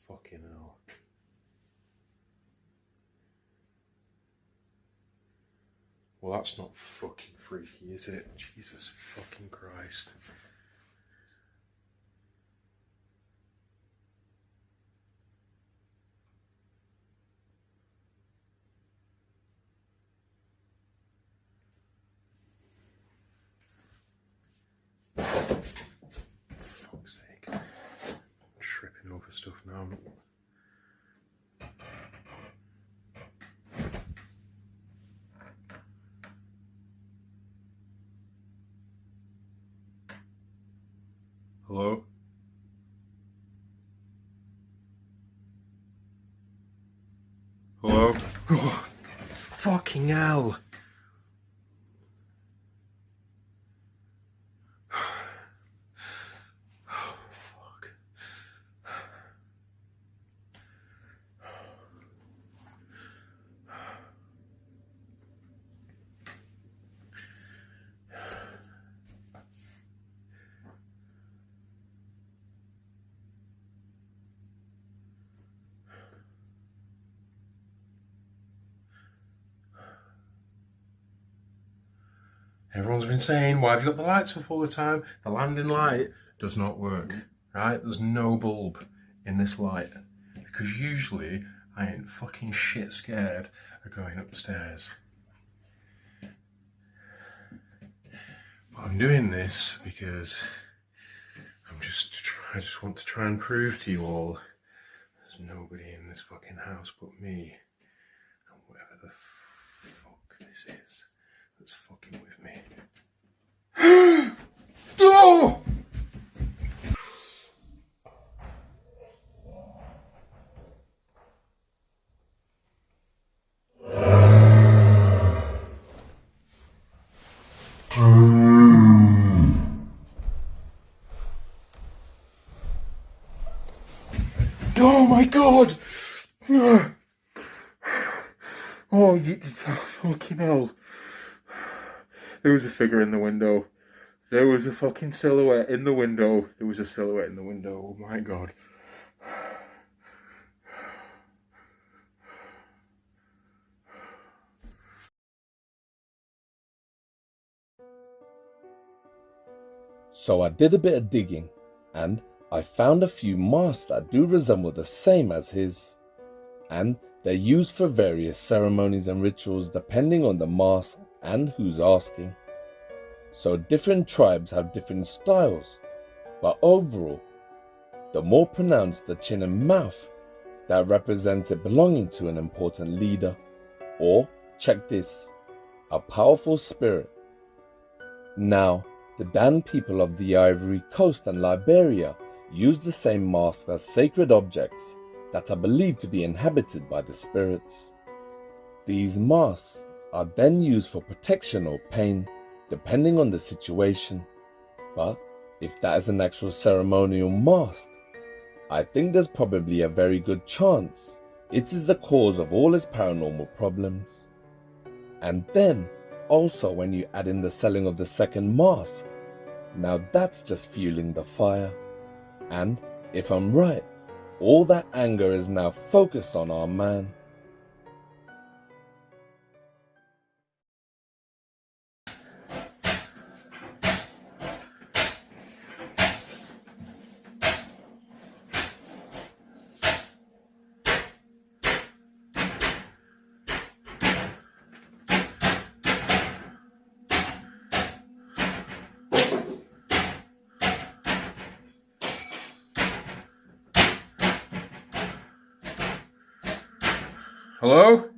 Fucking hell. Well, that's not fucking freaky, is it? Jesus fucking Christ. Fuck's sake. I'm tripping over stuff now. Hello? Hello? Oh, fucking hell! Oh, fuck. Everyone's been saying, why have you got the lights off all the time? The landing light does not work, right? There's no bulb in this light. Because usually, I ain't fucking shit scared of going upstairs. But I'm doing this because I just want to try and prove to you all there's nobody in this fucking house but me. And whatever the fuck this is that's fucking with me. Oh! Oh my god! Oh, you fucking hell. There was a figure in the window. There was a fucking silhouette in the window. There was a silhouette in the window. Oh my god. So I did a bit of digging, and I found a few masks that do resemble the same as his. And they're used for various ceremonies and rituals depending on the mask and who's asking. So different tribes have different styles, but overall, the more pronounced the chin and mouth, that represents it belonging to an important leader, or, check this, a powerful spirit. Now, the Dan people of the Ivory Coast and Liberia use the same masks as sacred objects that are believed to be inhabited by the spirits. These masks are then used for protection or pain, depending on the situation. But if that is an actual ceremonial mask, I think there's probably a very good chance it is the cause of all his paranormal problems. And then, also when you add in the selling of the second mask, now that's just fueling the fire. And if I'm right, all that anger is now focused on our man. Hello?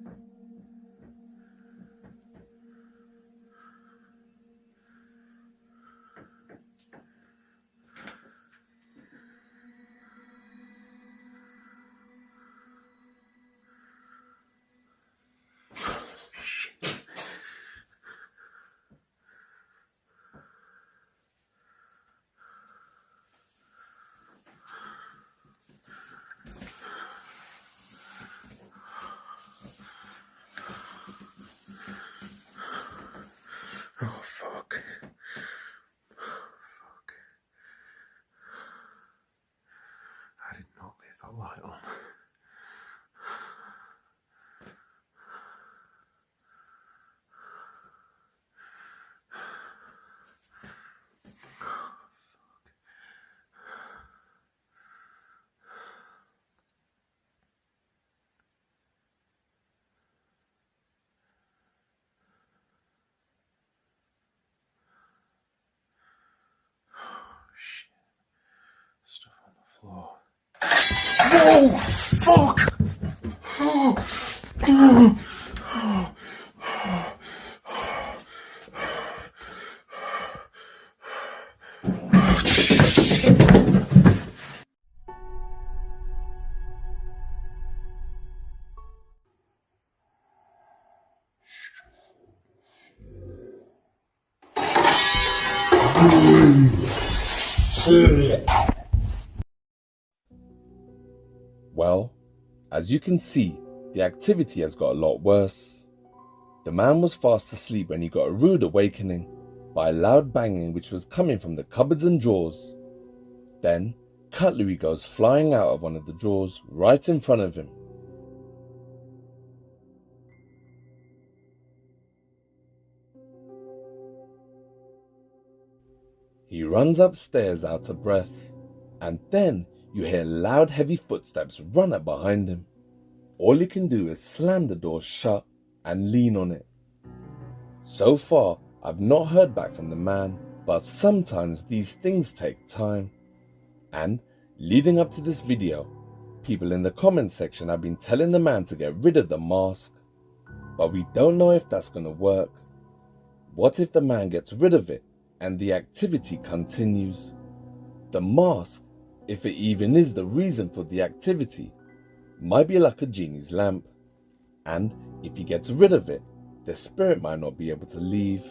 light on. Shit. Stuff on the floor. Oh, fuck! Well, as you can see, the activity has got a lot worse. The man was fast asleep when he got a rude awakening by a loud banging which was coming from the cupboards and drawers. Then, cutlery goes flying out of one of the drawers right in front of him. He runs upstairs out of breath, and then you hear loud heavy footsteps run up behind him. All he can do is slam the door shut and lean on it. So far, I've not heard back from the man, but sometimes these things take time. And leading up to this video, people in the comment section have been telling the man to get rid of the mask, but we don't know if that's gonna work. What if the man gets rid of it and the activity continues? The mask, if it even is the reason for the activity, might be like a genie's lamp, and if he gets rid of it, the spirit might not be able to leave.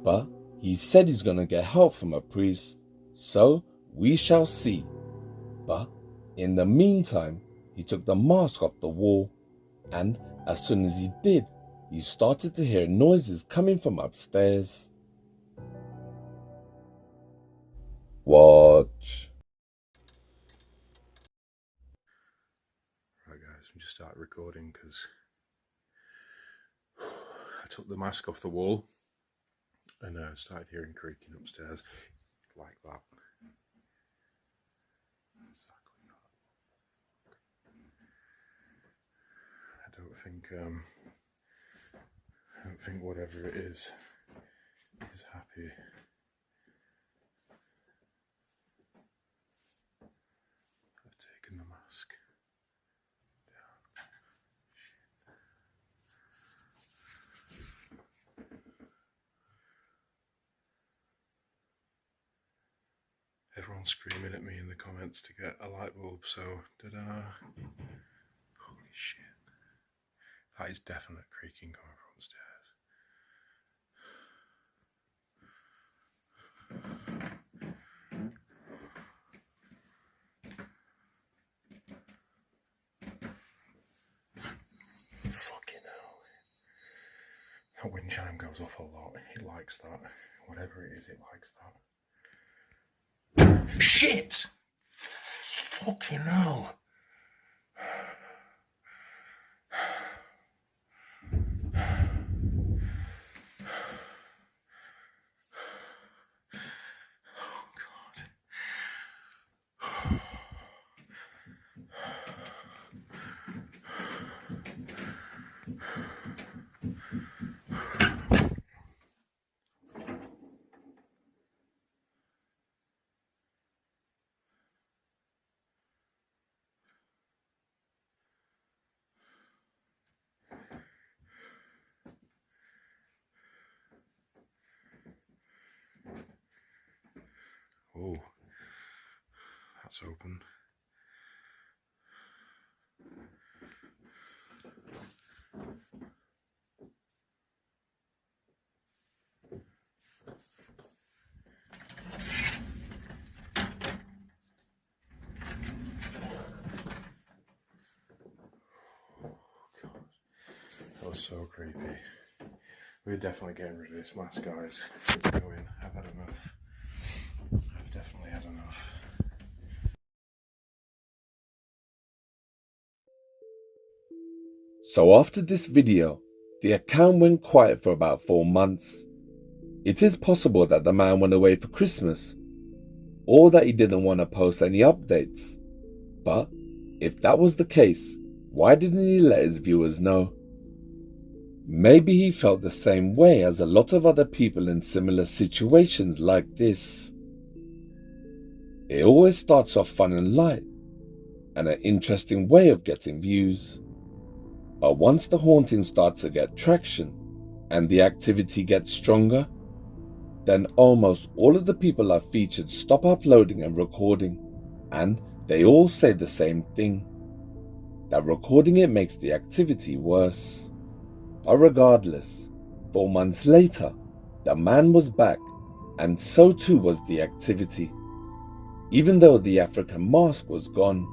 But he said he's gonna get help from a priest, so we shall see. But in the meantime, he took the mask off the wall, and as soon as he did, he started to hear noises coming from upstairs. Watch. Right guys, we just started recording because I took the mask off the wall and started hearing creaking upstairs like that. Exactly that. I don't think whatever it is happy. I've taken the mask down. Everyone's screaming at me in the comments to get a light bulb, so holy shit. That is definite creaking coming from upstairs. Fucking hell. That wind chime goes off a lot. It likes that. Whatever it is, it likes that. Shit! Fucking hell. Oh, that's open. That was so creepy. We're definitely getting rid of this mask, guys. It's going. I've had enough. I've definitely had enough. So after this video, the account went quiet for about 4 months. It is possible that the man went away for Christmas, or that he didn't want to post any updates. But if that was the case, why didn't he let his viewers know? Maybe he felt the same way as a lot of other people in similar situations like this. It always starts off fun and light, and an interesting way of getting views. But once the haunting starts to get traction, and the activity gets stronger, then almost all of the people I've featured stop uploading and recording, and they all say the same thing, that recording it makes the activity worse. But regardless, 4 months later, the man was back, and so too was the activity. Even though the African mask was gone,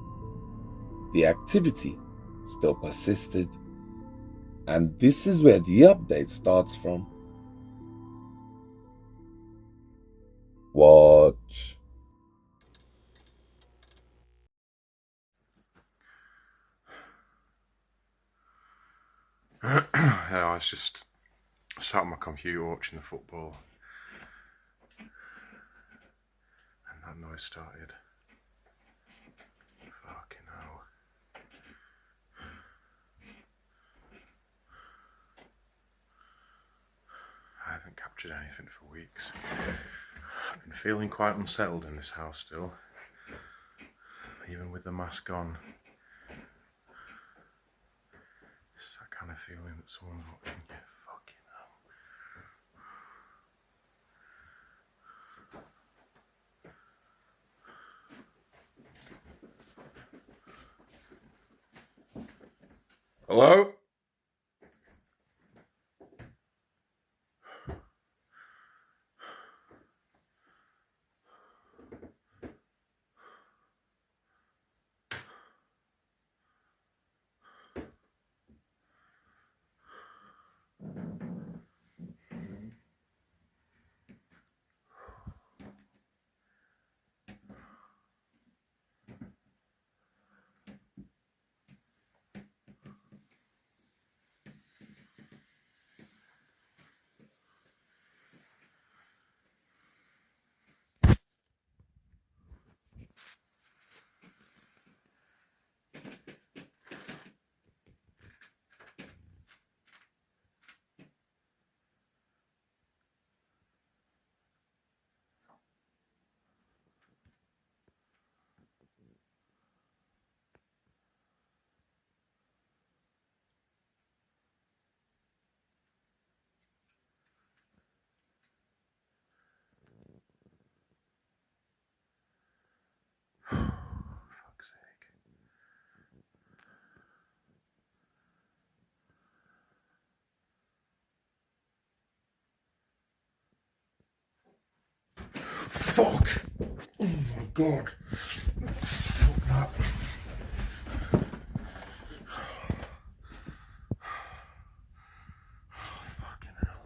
the activity still persisted. And this is where the update starts from. Watch. I was just sat on my computer watching the football, and that noise started. Fucking hell. I haven't captured anything for weeks. I've been feeling quite unsettled in this house still, even with the mask on. It's that kind of feeling that someone's watching you. Fucking hell. Hello? Fuck's sake. Fuck! Oh my god. Fuck that. Fucking hell.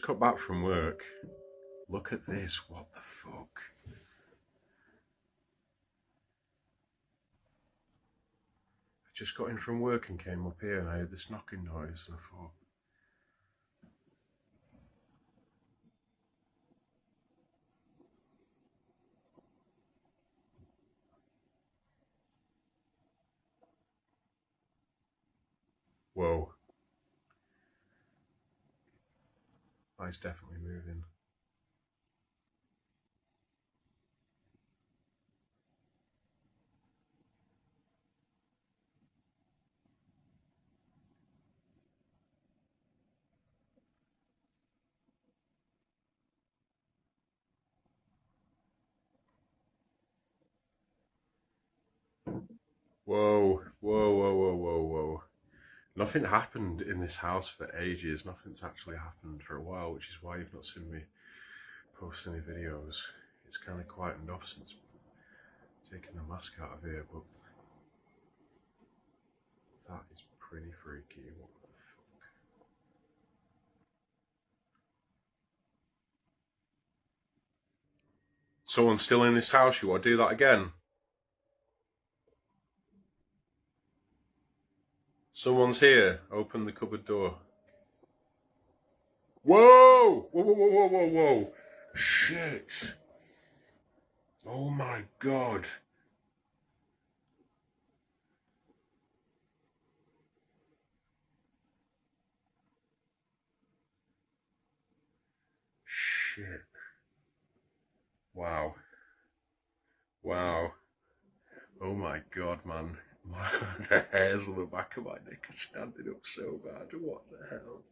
Got back from work. Look at this, what the fuck? I just got in from work and came up here and I heard this knocking noise and I thought, whoa. That is definitely moving. Whoa, whoa, whoa, whoa, whoa, whoa. Nothing happened in this house for ages. Nothing's actually happened for a while, which is why you've not seen me post any videos. It's kind of quietened off since taking the mask out of here, but that is pretty freaky. What the fuck? Someone's still in this house. You want to do that again? Someone's here. Open the cupboard door. Whoa! Whoa, whoa, whoa, whoa, whoa, whoa. Shit. Oh my God. Shit. Wow. Wow. Oh my God, man. The hairs on the back of my neck are standing up so bad. What the hell?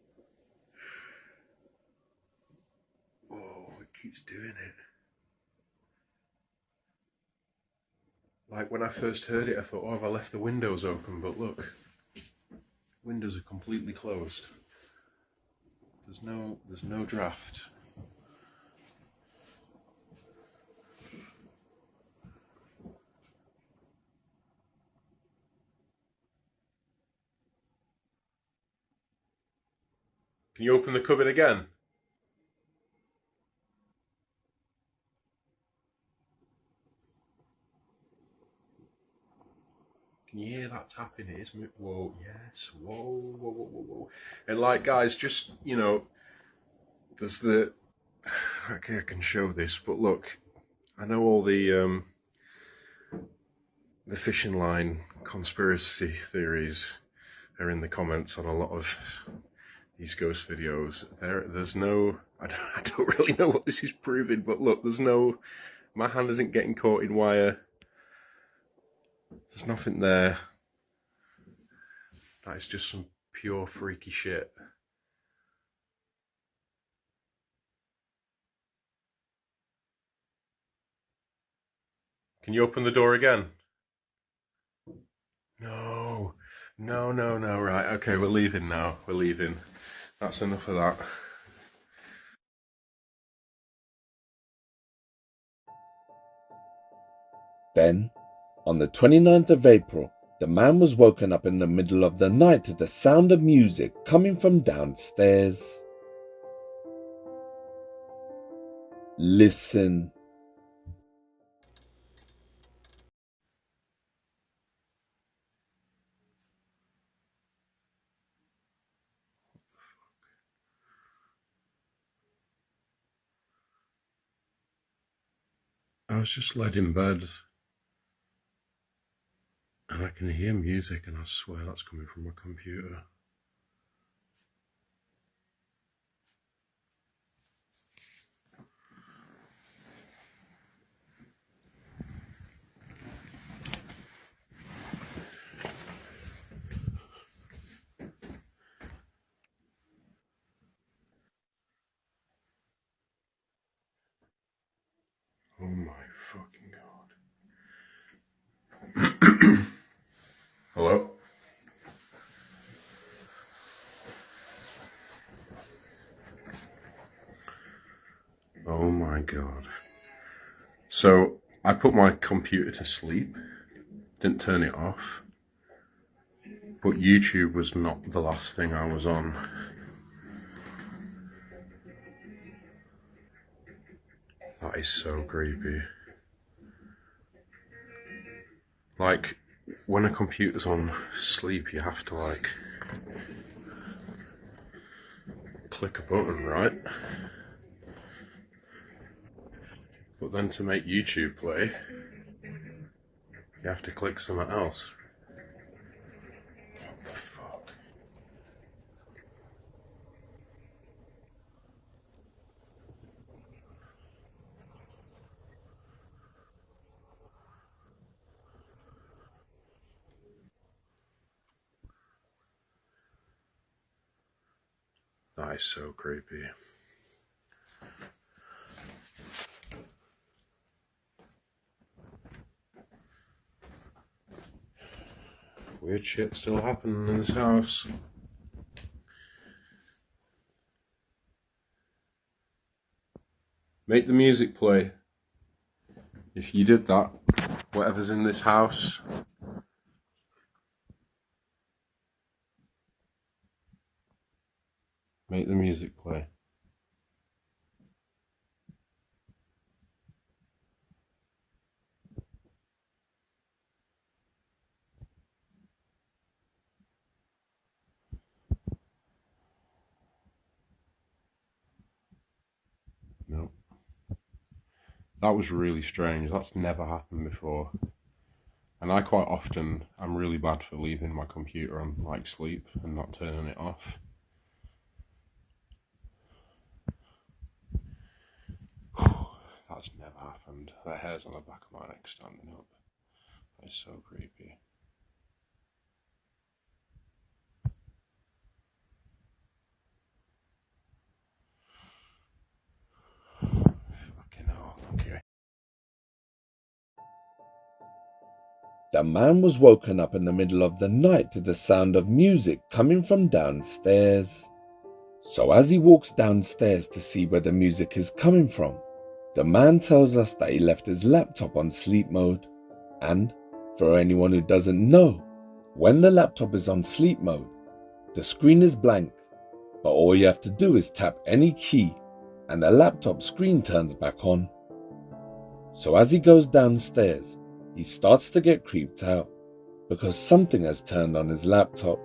Whoa, it keeps doing it. Like when I first heard it, I thought, oh, have I left the windows open? But look, windows are completely closed. There's no draft. Can you open the cupboard again? Can you hear that tapping? It is. Whoa, yes. Whoa, whoa, whoa, whoa, whoa. And like, guys, just, you know, there's the. Okay, I can show this, but look, I know all the fishing line conspiracy theories are in the comments on a lot of these ghost videos. There's no. I don't really know what this is proving, but look, there's no. My hand isn't getting caught in wire. There's nothing there. That is just some pure freaky shit. Can you open the door again? No. No, no, no, right. Okay, we're leaving now. We're leaving. That's enough of that. Then, on the 29th of April, the man was woken up in the middle of the night to the sound of music coming from downstairs. Listen. I was just laid in bed and I can hear music and I swear that's coming from my computer. Oh my fucking God. Hello? Oh my God. So I put my computer to sleep, didn't turn it off, but YouTube was not the last thing I was on. That is so creepy. Like, when a computer's on sleep, you have to, like, click a button, right? But then to make YouTube play, you have to click something else. What the fuck? That is so creepy. Weird shit still happening in this house. Make the music play. If you did that, whatever's in this house. Make the music play. No. That was really strange. That's never happened before. And I quite often, I'm really bad for leaving my computer on like sleep and not turning it off. That's never happened. The hairs on the back of my neck standing up. That's so creepy. Fucking hell, okay. The man was woken up in the middle of the night to the sound of music coming from downstairs. So as he walks downstairs to see where the music is coming from, the man tells us that he left his laptop on sleep mode. And, for anyone who doesn't know, when the laptop is on sleep mode, the screen is blank, but all you have to do is tap any key and the laptop screen turns back on. So as he goes downstairs, he starts to get creeped out because something has turned on his laptop,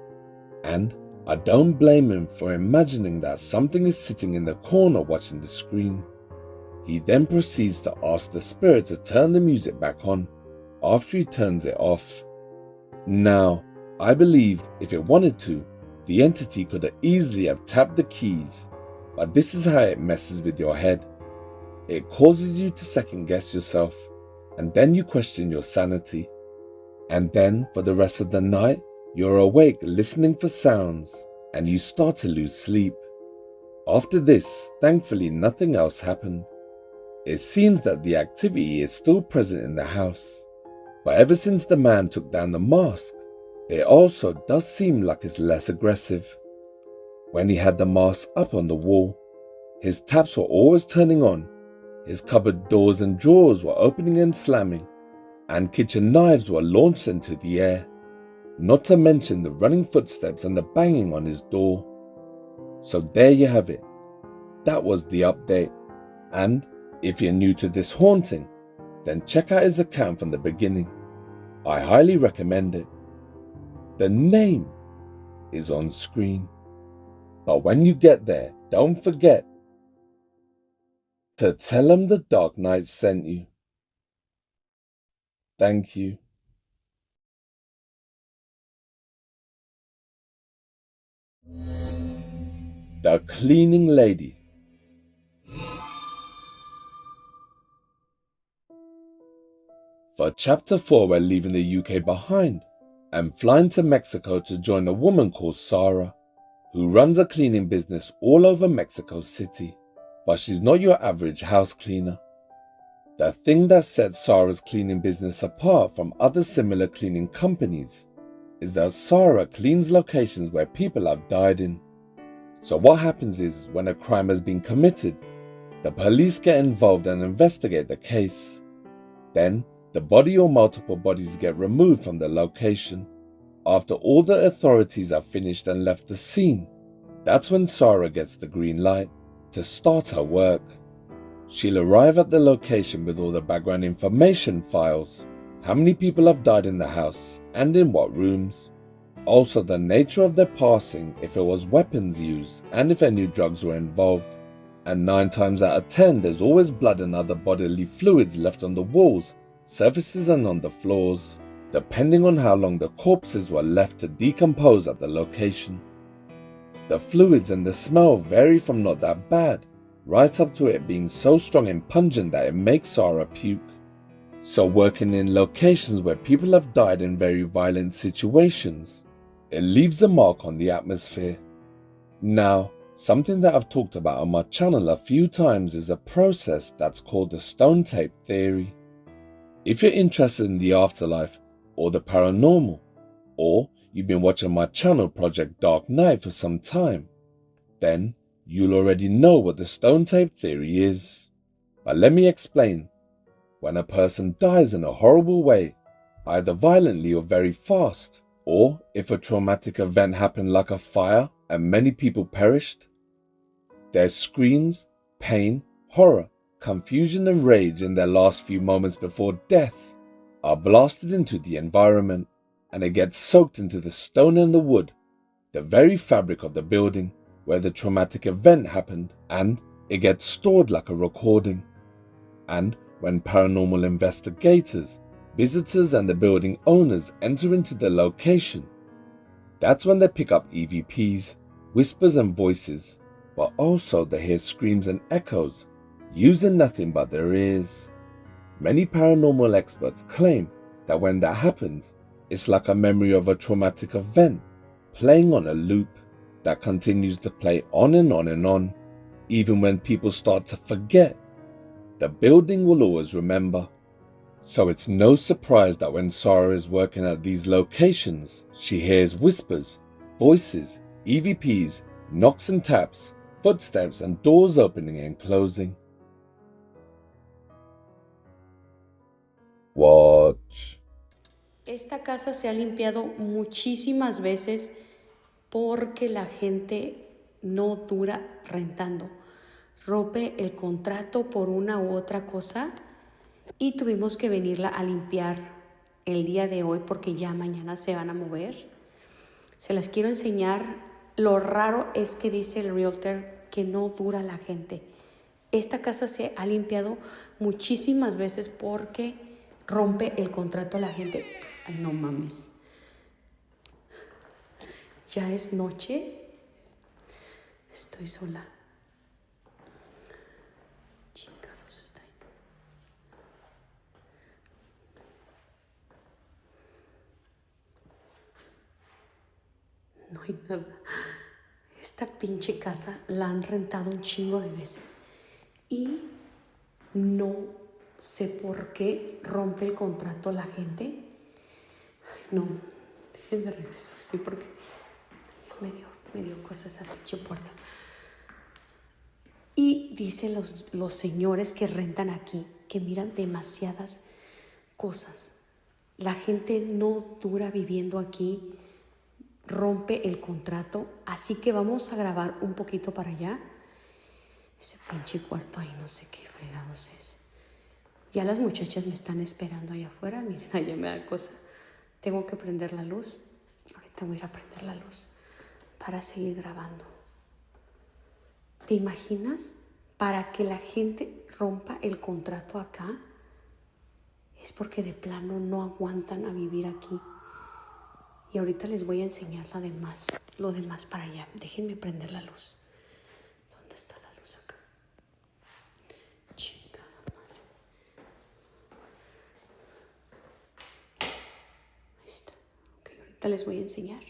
and I don't blame him for imagining that something is sitting in the corner watching the screen. He then proceeds to ask the spirit to turn the music back on after he turns it off. Now, I believe if it wanted to, the entity could have easily have tapped the keys, but this is how it messes with your head. It causes you to second guess yourself, and then you question your sanity. And then for the rest of the night, you're awake listening for sounds, and you start to lose sleep. After this, thankfully nothing else happened. It seems that the activity is still present in the house, but ever since the man took down the mask, it also does seem like it's less aggressive. When he had the mask up on the wall, his taps were always turning on, his cupboard doors and drawers were opening and slamming, and kitchen knives were launched into the air, not to mention the running footsteps and the banging on his door. So there you have it. That was the update, and if you're new to this haunting, then check out his account from the beginning. I highly recommend it. The name is on screen, but when you get there, don't forget to tell him the Dark Knight sent you. Thank you. The Cleaning Lady. For Chapter 4, we're leaving the UK behind and flying to Mexico to join a woman called Sarah, who runs a cleaning business all over Mexico City. But she's not your average house cleaner. The thing that sets Sarah's cleaning business apart from other similar cleaning companies is that Sarah cleans locations where people have died in. So what happens is, when a crime has been committed, the police get involved and investigate the case. Then, the body or multiple bodies get removed from the location. After all the authorities have finished and left the scene, that's when Sarah gets the green light to start her work. She'll arrive at the location with all the background information files, how many people have died in the house and in what rooms, also the nature of their passing, if it was weapons used and if any drugs were involved. And 9 times out of 10 there's always blood and other bodily fluids left on the walls, surfaces and on the floors, depending on how long the corpses were left to decompose at the location. The fluids and the smell vary from not that bad, right up to it being so strong and pungent that it makes Sarah puke. So working in locations where people have died in very violent situations, it leaves a mark on the atmosphere. Now, something that I've talked about on my channel a few times is a process that's called the stone tape theory. If you're interested in the afterlife or the paranormal, or you've been watching my channel Project Dark Knight for some time, then you'll already know what the stone tape theory is. But let me explain. When a person dies in a horrible way, either violently or very fast, or if a traumatic event happened like a fire and many people perished, their screams, pain, horror, confusion and rage in their last few moments before death are blasted into the environment, and it gets soaked into the stone and the wood, the very fabric of the building where the traumatic event happened, and it gets stored like a recording. And when paranormal investigators, visitors and the building owners enter into the location, that's when they pick up EVPs, whispers and voices, but also they hear screams and echoes, using nothing but their ears. Many paranormal experts claim that when that happens, it's like a memory of a traumatic event playing on a loop that continues to play on and on and on. Even when people start to forget, the building will always remember. So it's no surprise that when Sarah is working at these locations, she hears whispers, voices, EVPs, knocks and taps, footsteps and doors opening and closing. Watch. Esta casa se ha limpiado muchísimas veces porque la gente no dura rentando. Rompe el contrato por una u otra cosa y tuvimos que venirla a limpiar el día de hoy porque ya mañana se van a mover. Se las quiero enseñar. Lo raro es que dice el realtor que no dura la gente. Esta casa se ha limpiado muchísimas veces porque rompe el contrato a la gente. Ay, no mames. Ya es noche. Estoy sola. Chingados, está ahí. No hay nada. Esta pinche casa la han rentado un chingo de veces. Y no sé por qué rompe el contrato la gente. Ay, no, déjenme regresar así porque me dio cosas a la pinche puerta. Y dicen los señores que rentan aquí que miran demasiadas cosas. La gente no dura viviendo aquí, rompe el contrato, así que vamos a grabar un poquito para allá. Ese pinche cuarto ahí no sé qué fregados es. Ya las muchachas me están esperando allá afuera. Miren, allá me da cosa. Tengo que prender la luz. Ahorita voy a ir a prender la luz para seguir grabando. ¿Te imaginas? Para que la gente rompa el contrato acá, es porque de plano no aguantan a vivir aquí. Y ahorita les voy a enseñar lo demás para allá. Déjenme prender la luz. ¿Dónde está la luz acá? Chingada madre. Ahí está. Ok, ahorita les voy a enseñar.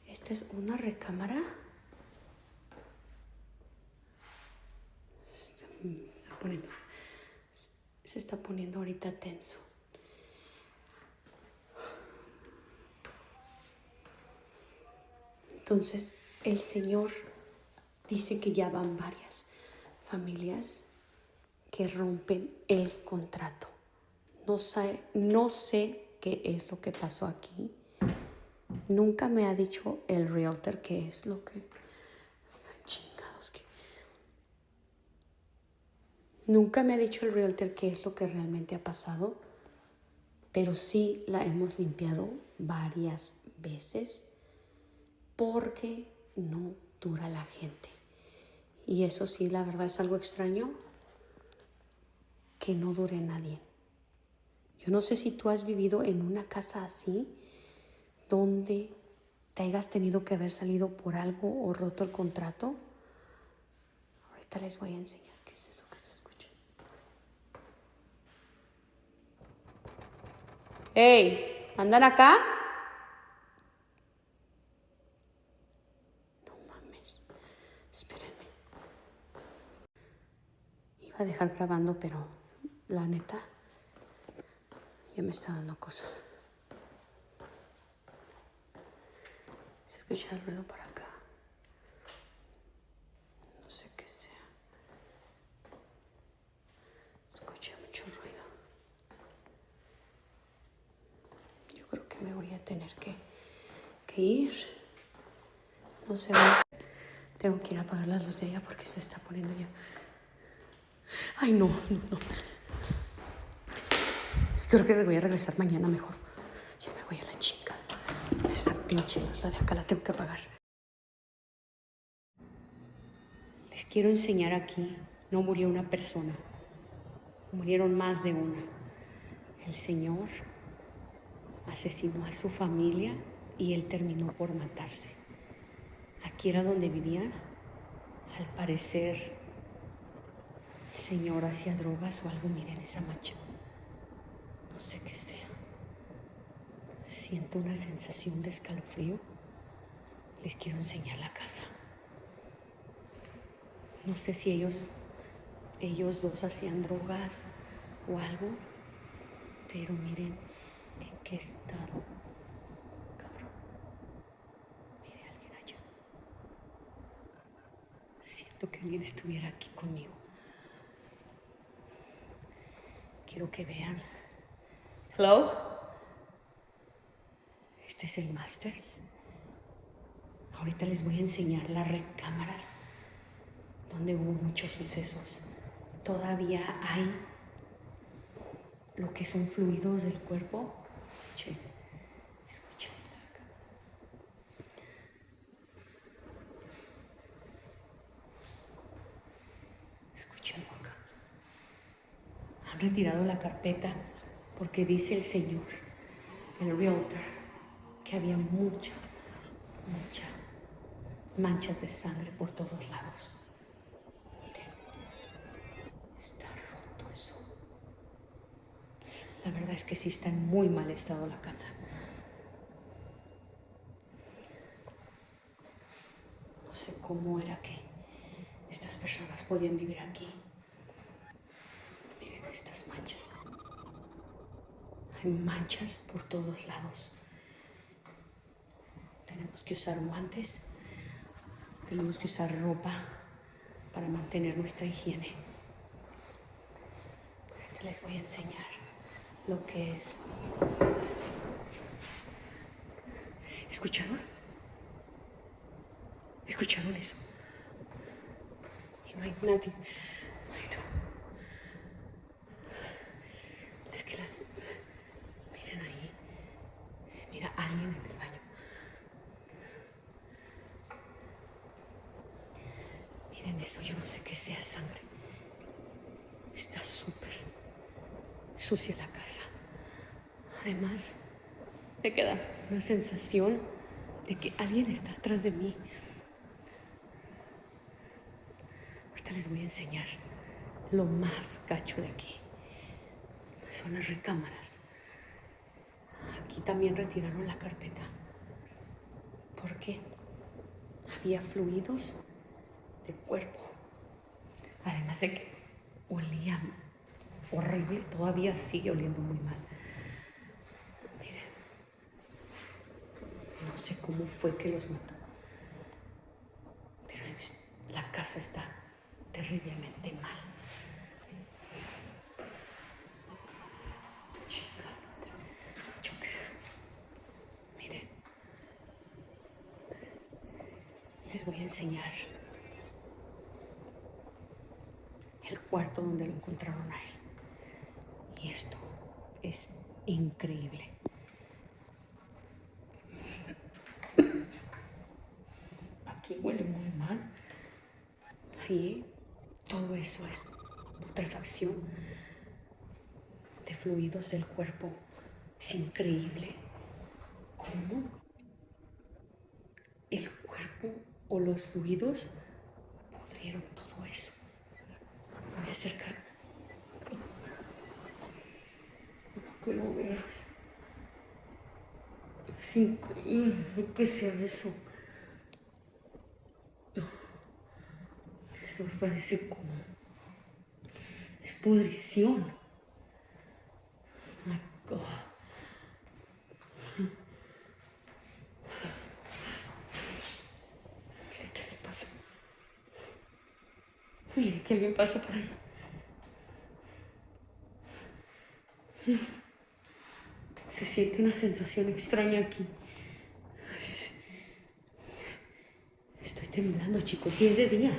Esta es una recámara. Se está poniendo ahorita tenso. Entonces, el Señor dice que ya van varias familias que rompen el contrato. No sé qué es lo que pasó aquí. Nunca me ha dicho el realtor qué es lo que... Chingados, que... Nunca me ha dicho el realtor qué es lo que realmente ha pasado, pero sí la hemos limpiado varias veces porque no dura la gente. Y eso sí, la verdad es algo extraño, que no dure nadie. Yo no sé si tú has vivido en una casa así, donde te hayas tenido que haber salido por algo o roto el contrato. Ahorita les voy a enseñar qué es eso que se escucha. ¡Hey! ¿Andan acá? No mames. Espérenme. Iba a dejar grabando, pero la neta ya me está dando cosa. Escucha el ruido para acá. No sé qué sea. Escucha mucho ruido. Yo creo que me voy a tener que ir. No sé. Tengo que ir a apagar la luz de ella porque se está poniendo ya. Ay, no. Creo que me voy a regresar mañana mejor. Ya me voy a la chica. Esa pinche luz, la de acá, la tengo que apagar. Les quiero enseñar aquí. No murió una persona. Murieron más de una. El Señor asesinó a su familia y él terminó por matarse. Aquí era donde vivían. Al parecer, el Señor hacía drogas o algo. Miren esa mancha. No sé qué sea. Siento una sensación de escalofrío. Les quiero enseñar la casa. No sé si ellos dos hacían drogas o algo, pero miren en qué estado. Cabrón. Mire alguien allá. Siento que alguien estuviera aquí conmigo. Quiero que vean. Hello. Este es el máster. Ahorita les voy a enseñar las recámaras donde hubo muchos sucesos. Todavía hay lo que son fluidos del cuerpo. Che, escuchen acá. Escúchenlo acá. Han retirado la carpeta porque dice el señor, el realtor, que había muchas manchas de sangre por todos lados. Miren, está roto eso. La verdad es que sí está en muy mal estado la casa. No sé cómo era que estas personas podían vivir aquí. Miren estas manchas. Hay manchas por todos lados. Tenemos que usar guantes. Tenemos que usar ropa para mantener nuestra higiene. Ahorita les voy a enseñar lo que es. ¿Escucharon? ¿Escucharon eso? Y no hay nadie. Ay, no. Es que miren ahí. Se mira alguien en el baño. Miren eso, yo no sé qué sea sangre. Está súper sucia la casa. Además, me queda una sensación de que alguien está atrás de mí. Ahorita les voy a enseñar lo más gacho de aquí. Son las recámaras. Aquí también retiraron la carpeta. ¿Por qué? Había fluidos de cuerpo. Además de que olía horrible, todavía sigue oliendo muy mal. Miren, no sé cómo fue que los mató, pero la casa está terriblemente mal. Choque. Miren, les voy a enseñar el cuarto donde lo encontraron a él. Y esto es increíble. Aquí huele muy mal. Ahí todo eso es putrefacción de fluidos del cuerpo. Es increíble cómo el cuerpo o los fluidos pudrieron todo eso. Voy a acercar. Que lo veas. Es increíble que sea eso. Esto parece como... es pudrición. Oh my God. Mire, que alguien pasa por ahí. Se siente una sensación extraña aquí. Estoy temblando, chicos, y es de día.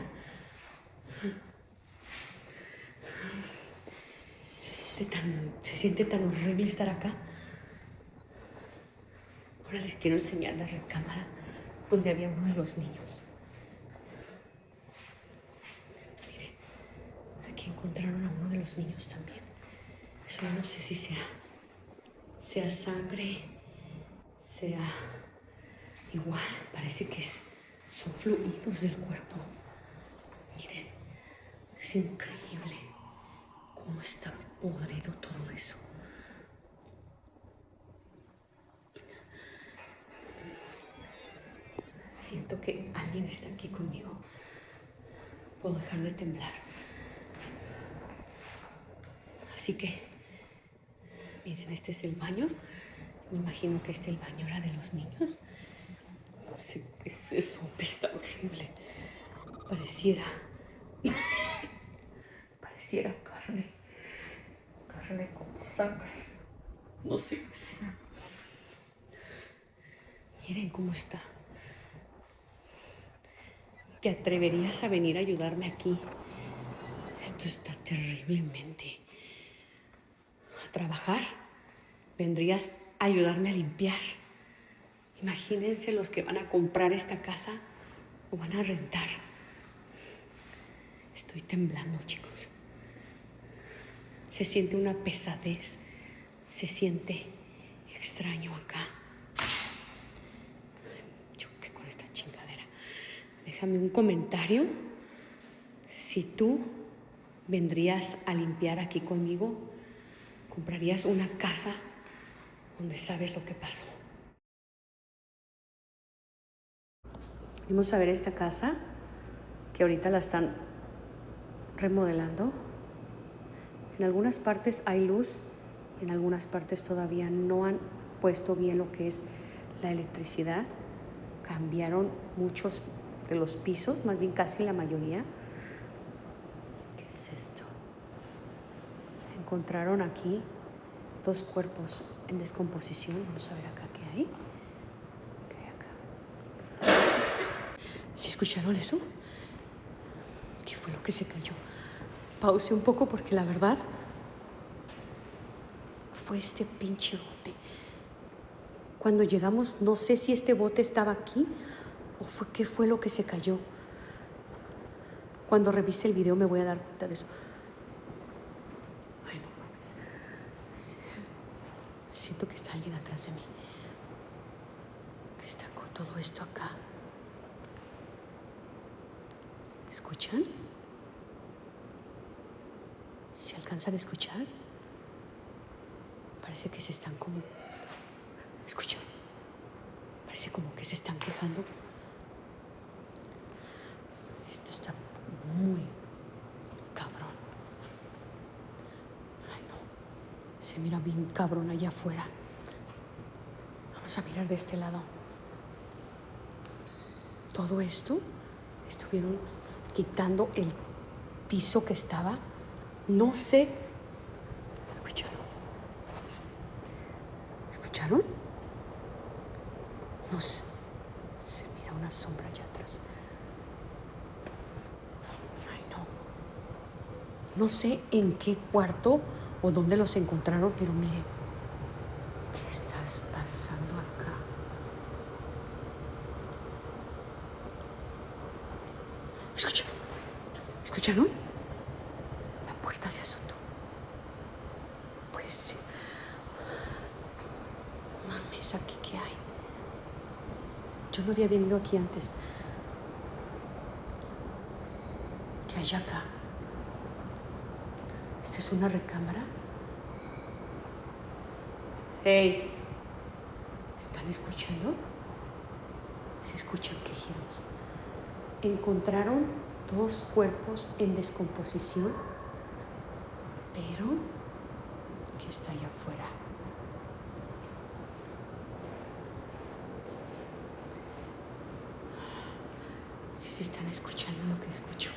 Se siente tan horrible estar acá. Ahora les quiero enseñar la recámara donde había uno de los niños. Miren, aquí encontraron a uno de los niños también. Eso no sé si sea sangre, sea igual, parece que son fluidos del cuerpo. Miren, es increíble cómo está podrido todo eso. Siento que alguien está aquí conmigo. Puedo dejar de temblar. Así que, miren, este es el baño. Me imagino que el baño era de los niños. No sé qué es eso, está horrible. Pareciera carne con sangre. No sé qué sea. Miren cómo está. ¿Te atreverías a venir a ayudarme aquí? Esto está terriblemente. ¿A trabajar? ¿Vendrías a ayudarme a limpiar? Imagínense los que van a comprar esta casa o van a rentar. Estoy temblando, chicos. Se siente una pesadez. Se siente extraño acá. Yo qué con esta chingadera. Déjame un comentario si tú vendrías a limpiar aquí conmigo. ¿Comprarías una casa donde sabes lo que pasó? Venimos a ver esta casa que ahorita la están remodelando. En algunas partes hay luz, en algunas partes todavía no han puesto bien lo que es la electricidad. Cambiaron muchos de los pisos, más bien casi la mayoría. ¿Qué es esto? Encontraron aquí 2 cuerpos en descomposición. Vamos a ver acá qué hay. ¿Qué hay acá? ¿Sí escucharon eso? ¿Qué fue lo que se cayó? Pause un poco porque la verdad fue este pinche bote. Cuando llegamos, no sé si este bote estaba aquí o qué fue lo que se cayó. Cuando revise el video me voy a dar cuenta de eso. Ay, no mames. Siento que está alguien atrás de mí. Que está con todo esto acá. ¿Escuchan? ¿Se alcanzan a escuchar? Parece que se están como... ¿Escuchan? Parece como que se están quejando. Esto está muy cabrón. Ay, no. Se mira bien cabrón allá afuera. Vamos a mirar de este lado. Todo esto estuvieron quitando el piso que estaba. No sé. ¿Escucharon? ¿Escucharon? No sé. Se mira una sombra allá atrás. Ay, no. No sé en qué cuarto o dónde los encontraron, pero miren. ¿Qué estás pasando acá? ¿Escucharon? ¿Escucharon? La puerta se azotó. Pues... mames, ¿aquí qué hay? Yo no había venido aquí antes. ¿Qué hay acá? ¿Esta es una recámara? ¡Hey! ¿Están escuchando? Se escuchan quejidos. Encontraron 2 cuerpos en descomposición, pero ¿qué está allá afuera? Si se están escuchando lo que escucho.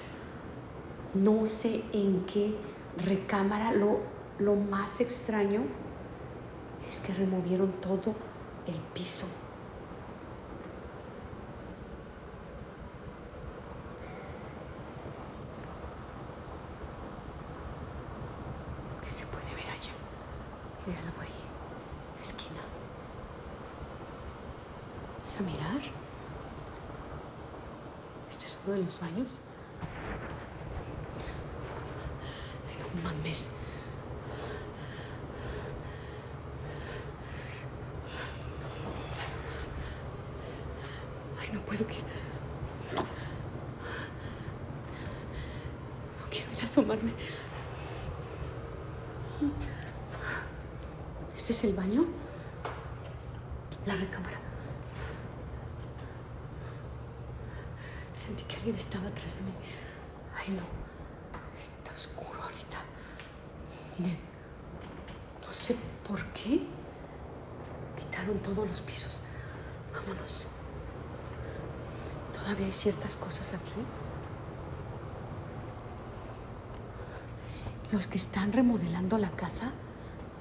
No sé en qué recámara. Lo más extraño es que removieron todo el piso. ¿Qué se puede ver allá? Hay algo ahí, en la esquina. ¿Vas a mirar? ¿Este es uno de los baños? Ay, no mames. Ay, no puedo que... No quiero ir a asomarme. ¿Este es el baño? La recámara. Sentí que alguien estaba atrás de mí. Ay, no. Está oscuro ahorita. Miren. No sé por qué quitaron todos los pisos. Vámonos. Todavía hay ciertas cosas aquí. Los que están remodelando la casa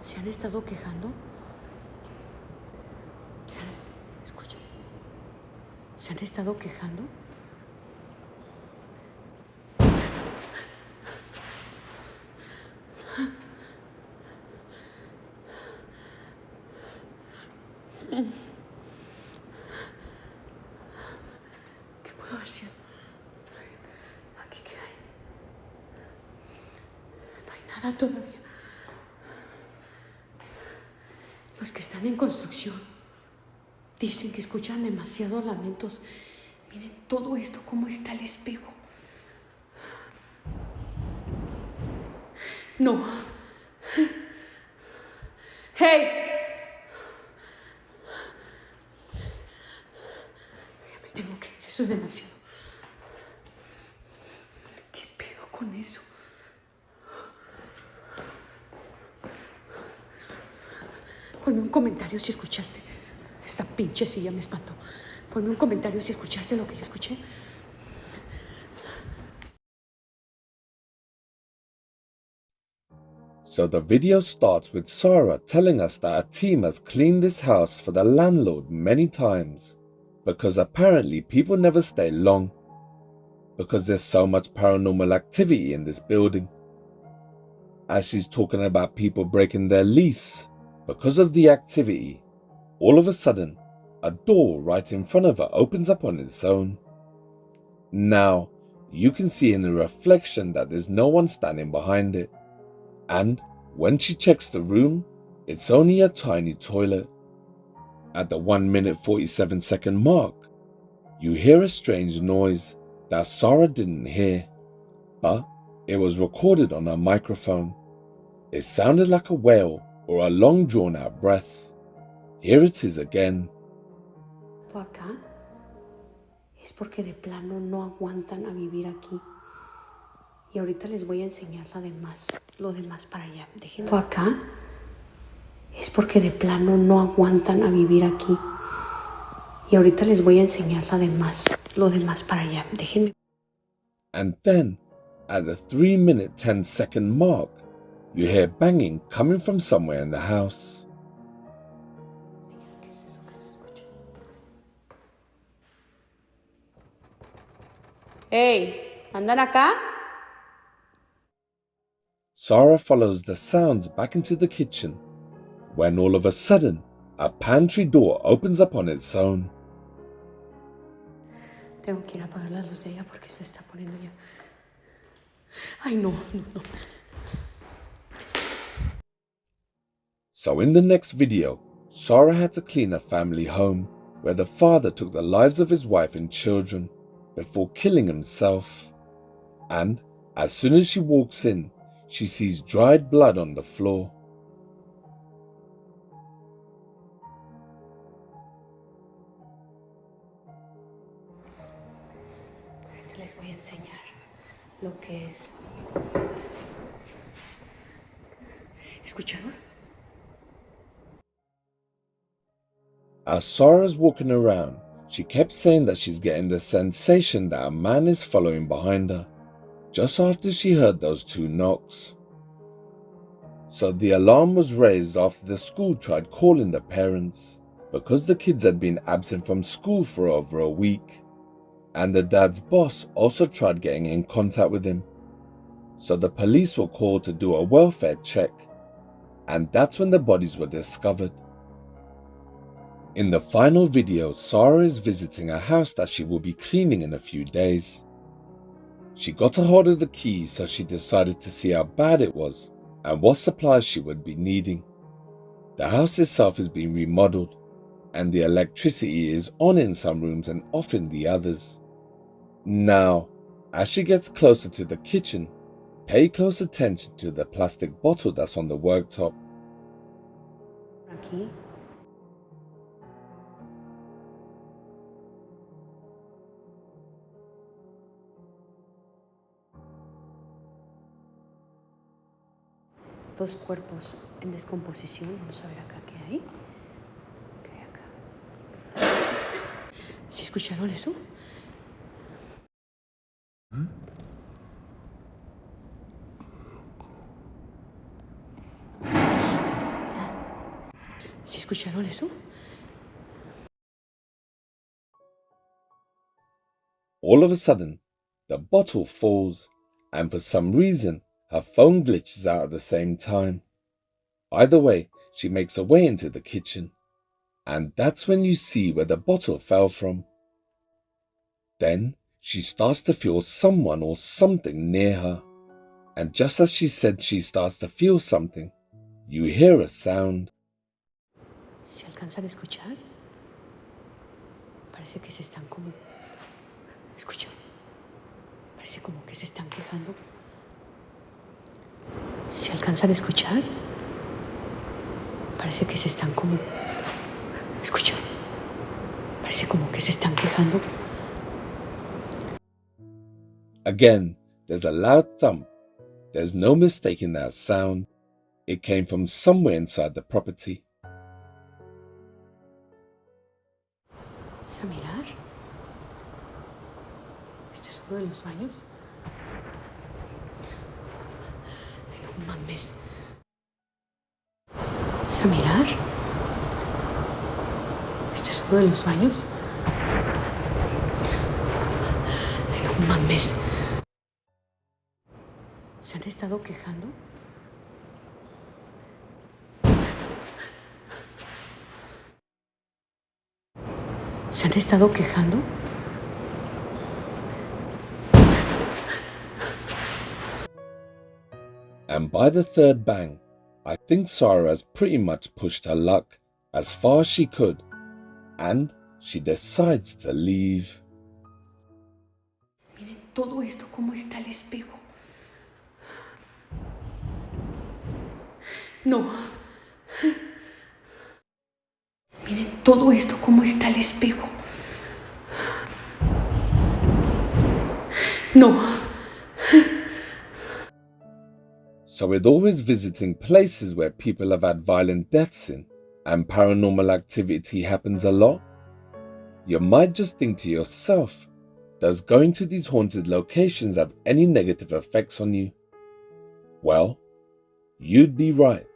se han estado quejando. Escucha. Se han estado quejando. ¿Qué pudo haber sido? Aquí qué hay. No hay nada todavía. Los que están en construcción dicen que escuchan demasiados lamentos. Miren todo esto, cómo está el espejo. No. ¡Hey! Ya me tengo que ir, eso es demasiado. ¿Qué pedo con eso? Ponme un comentario si escuchaste. Esta pinche silla me espantó. Ponme un comentario si escuchaste lo que yo escuché. So the video starts with Sarah telling us that a team has cleaned this house for the landlord many times, because apparently people never stay long, because there's so much paranormal activity in this building. As she's talking about people breaking their lease because of the activity, all of a sudden, a door right in front of her opens up on its own. Now, you can see in the reflection that there's no one standing behind it. And when she checks the room, it's only a tiny toilet. At the 1 minute 47 second mark, you hear a strange noise that Sarah didn't hear, but it was recorded on her microphone. It sounded like a wail or a long drawn out breath. Here it is again. Acá es porque de plano no aguantan a vivir aquí. Y ahorita les voy a enseñar lo demás para allá. Déjenme. Acá es porque de plano no aguantan a vivir aquí. Y ahorita les voy a enseñar lo demás para allá. Déjenme. And then, at the 3 minute 10 second mark, you hear banging coming from somewhere in the house. ¿Qué es eso que se escucha? ¡Ey! ¿Andan acá? Sarah follows the sounds back into the kitchen, when all of a sudden, a pantry door opens up on its own. Tengo que ir a apagar la luz de ella porque se está poniendo ya. Ay, no. So in the next video, Sarah had to clean a family home where the father took the lives of his wife and children before killing himself. And as soon as she walks in, she sees dried blood on the floor. Les voy a enseñar lo que es. ¿Escucharon? As Sarah's walking around, she kept saying that she's getting the sensation that a man is following behind her, just after she heard those 2 knocks. So the alarm was raised after the school tried calling the parents, because the kids had been absent from school for over a week, and the dad's boss also tried getting in contact with him. So the police were called to do a welfare check, and that's when the bodies were discovered. In the final video, Sarah is visiting a house that she will be cleaning in a few days. She got a hold of the keys, so she decided to see how bad it was and what supplies she would be needing. The house itself is being remodeled, and the electricity is on in some rooms and off in the others. Now, as she gets closer to the kitchen, pay close attention to the plastic bottle that's on the worktop. Aquí. Dos cuerpos en descomposición. Vamos a ver acá qué hay. ¿Qué hay acá? ¿Sí escucharon eso? ¿Sí escucharon eso? All of a sudden, the bottle falls, and for some reason, her phone glitches out at the same time. Either way, she makes her way into the kitchen, and that's when you see where the bottle fell from. Then she starts to feel someone or something near her, and just as she said she starts to feel something, you hear a sound. ¿Se alcanzan a escuchar? Parece que se están como... Escucha. Parece como que se están quejando. ¿Se alcanzan a escuchar? Parece que se están como... Escucha. Parece como que se están quejando. Again, there's a loud thump. There's no mistaking that sound. It came from somewhere inside the property. ¿Vas a mirar? ¿Este es uno de los baños? Ay, no mames. ¿Vas a mirar? ¿Este es uno de los baños? Ay, no mames. ¿Se han estado quejando? ¿Se han estado quejando? And by the third bang, I think Sarah has pretty much pushed her luck as far as she could, and she decides to leave. Miren todo esto, cómo está el espejo. No. Miren todo esto, cómo está el espejo. No. So with always visiting places where people have had violent deaths in and paranormal activity happens a lot, you might just think to yourself, does going to these haunted locations have any negative effects on you? Well, you'd be right,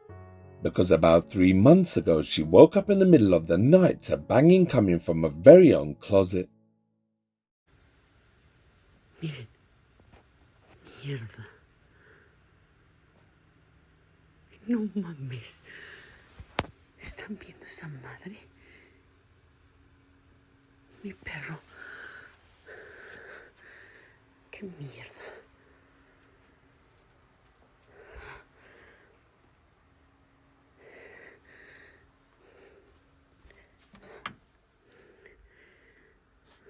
because about 3 months ago she woke up in the middle of the night to banging coming from her very own closet. Miren. Mierda. No mames. ¿Están viendo esa madre? Mi perro. Qué mierda.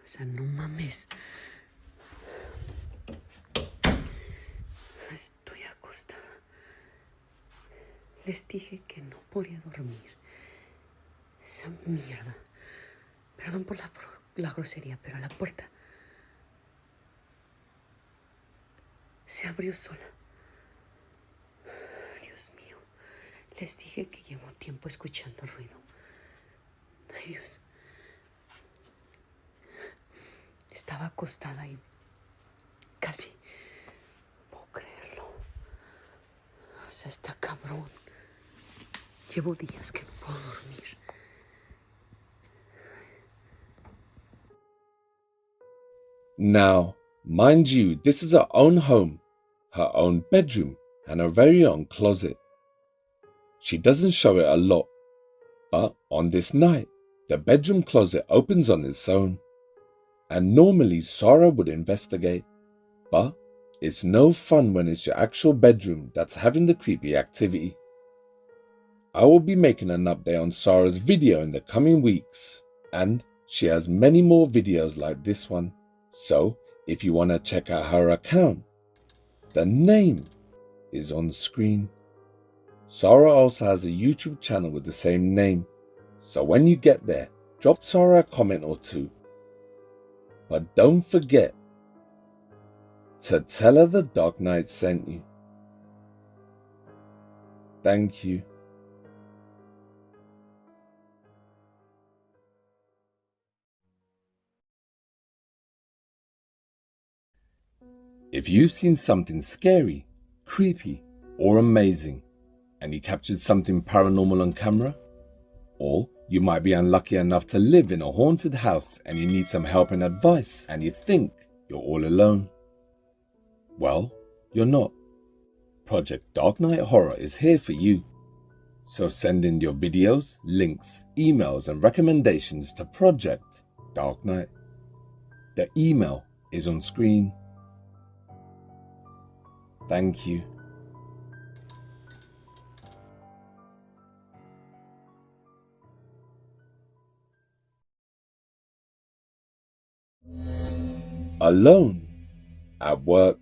O sea, no mames. Estoy acostada. Les dije que no podía dormir. Esa mierda. Perdón por la grosería, pero la puerta se abrió sola. Dios mío. Les dije que llevo tiempo escuchando ruido. Ay, Dios. Estaba acostada y casi sea, está cabrón. Llevo días que no puedo dormir. Now, mind you, this is her own home, her own bedroom, and her very own closet. She doesn't show it a lot, but on this night, the bedroom closet opens on its own. And normally Sarah would investigate, but it's no fun when it's your actual bedroom that's having the creepy activity. I will be making an update on Sarah's video in the coming weeks, and she has many more videos like this one, so if you want to check out her account, the name is on screen. Sarah also has a YouTube channel with the same name, so when you get there, drop Sarah a comment or two. But don't forget to tell her the Dark Knight sent you. Thank you. If you've seen something scary, creepy, or amazing, and you captured something paranormal on camera, or you might be unlucky enough to live in a haunted house and you need some help and advice and you think you're all alone, well, you're not. Project Dark Knight Horror is here for you. So send in your videos, links, emails and recommendations to Project Dark Knight. The email is on screen. Thank you. Alone at work.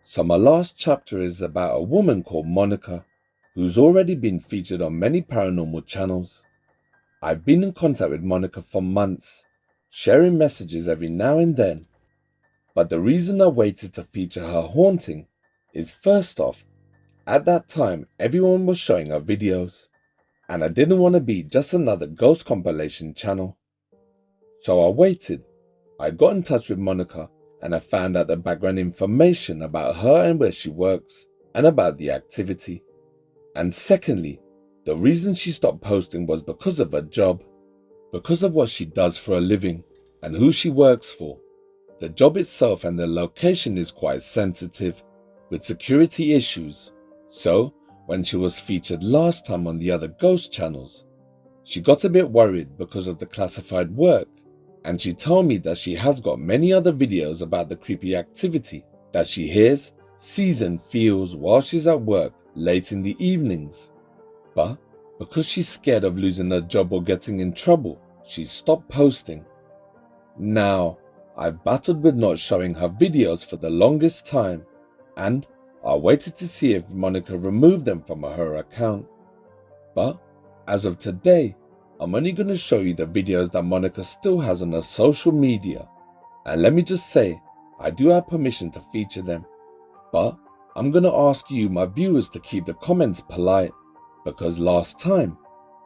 So my last chapter is about a woman called Monica, who's already been featured on many paranormal channels. I've been in contact with Monica for months, sharing messages every now and then. But the reason I waited to feature her haunting is, first off, at that time everyone was showing her videos, and I didn't want to be just another ghost compilation channel. So I waited. I got in touch with Monica and I found out the background information about her and where she works and about the activity. And secondly, the reason she stopped posting was because of her job, because of what she does for a living and who she works for. The job itself and the location is quite sensitive, with security issues. So, when she was featured last time on the other ghost channels, she got a bit worried because of the classified work, and she told me that she has got many other videos about the creepy activity that she hears, sees and feels while she's at work late in the evenings. But because she's scared of losing her job or getting in trouble, she stopped posting. Now, I've battled with not showing her videos for the longest time, and I waited to see if Monica removed them from her account. But as of today, I'm only going to show you the videos that Monica still has on her social media. And let me just say, I do have permission to feature them. But I'm going to ask you, my viewers, to keep the comments polite, because last time,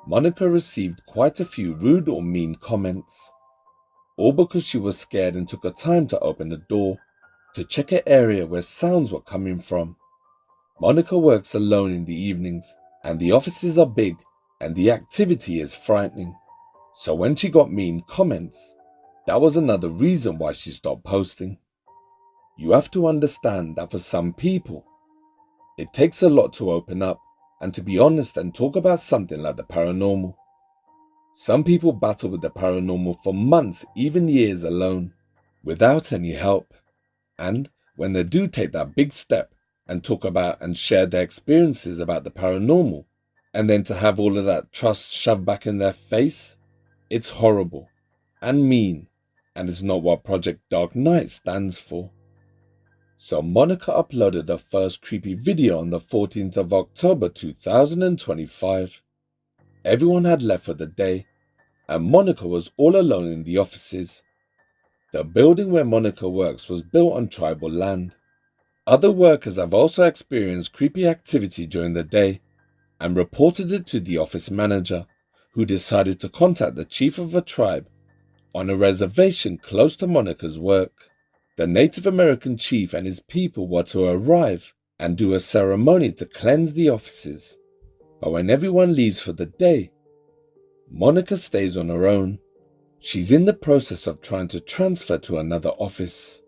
Monica received quite a few rude or mean comments. All because she was scared and took her time to open the door to check an area where sounds were coming from. Monica works alone in the evenings, and the offices are big, and the activity is frightening. So when she got mean comments, that was another reason why she stopped posting. You have to understand that for some people, it takes a lot to open up and to be honest and talk about something like the paranormal. Some people battle with the paranormal for months, even years alone, without any help. And when they do take that big step and talk about and share their experiences about the paranormal, and then to have all of that trust shoved back in their face, it's horrible and mean, and it's not what Project Dark Knight stands for. So Monica uploaded her first creepy video on the 14th of October 2025. Everyone had left for the day, and Monica was all alone in the offices. The building where Monica works was built on tribal land. Other workers have also experienced creepy activity during the day and reported it to the office manager, who decided to contact the chief of a tribe on a reservation close to Monica's work. The Native American chief and his people were to arrive and do a ceremony to cleanse the offices. But when everyone leaves for the day, Monica stays on her own. She's in the process of trying to transfer to another office.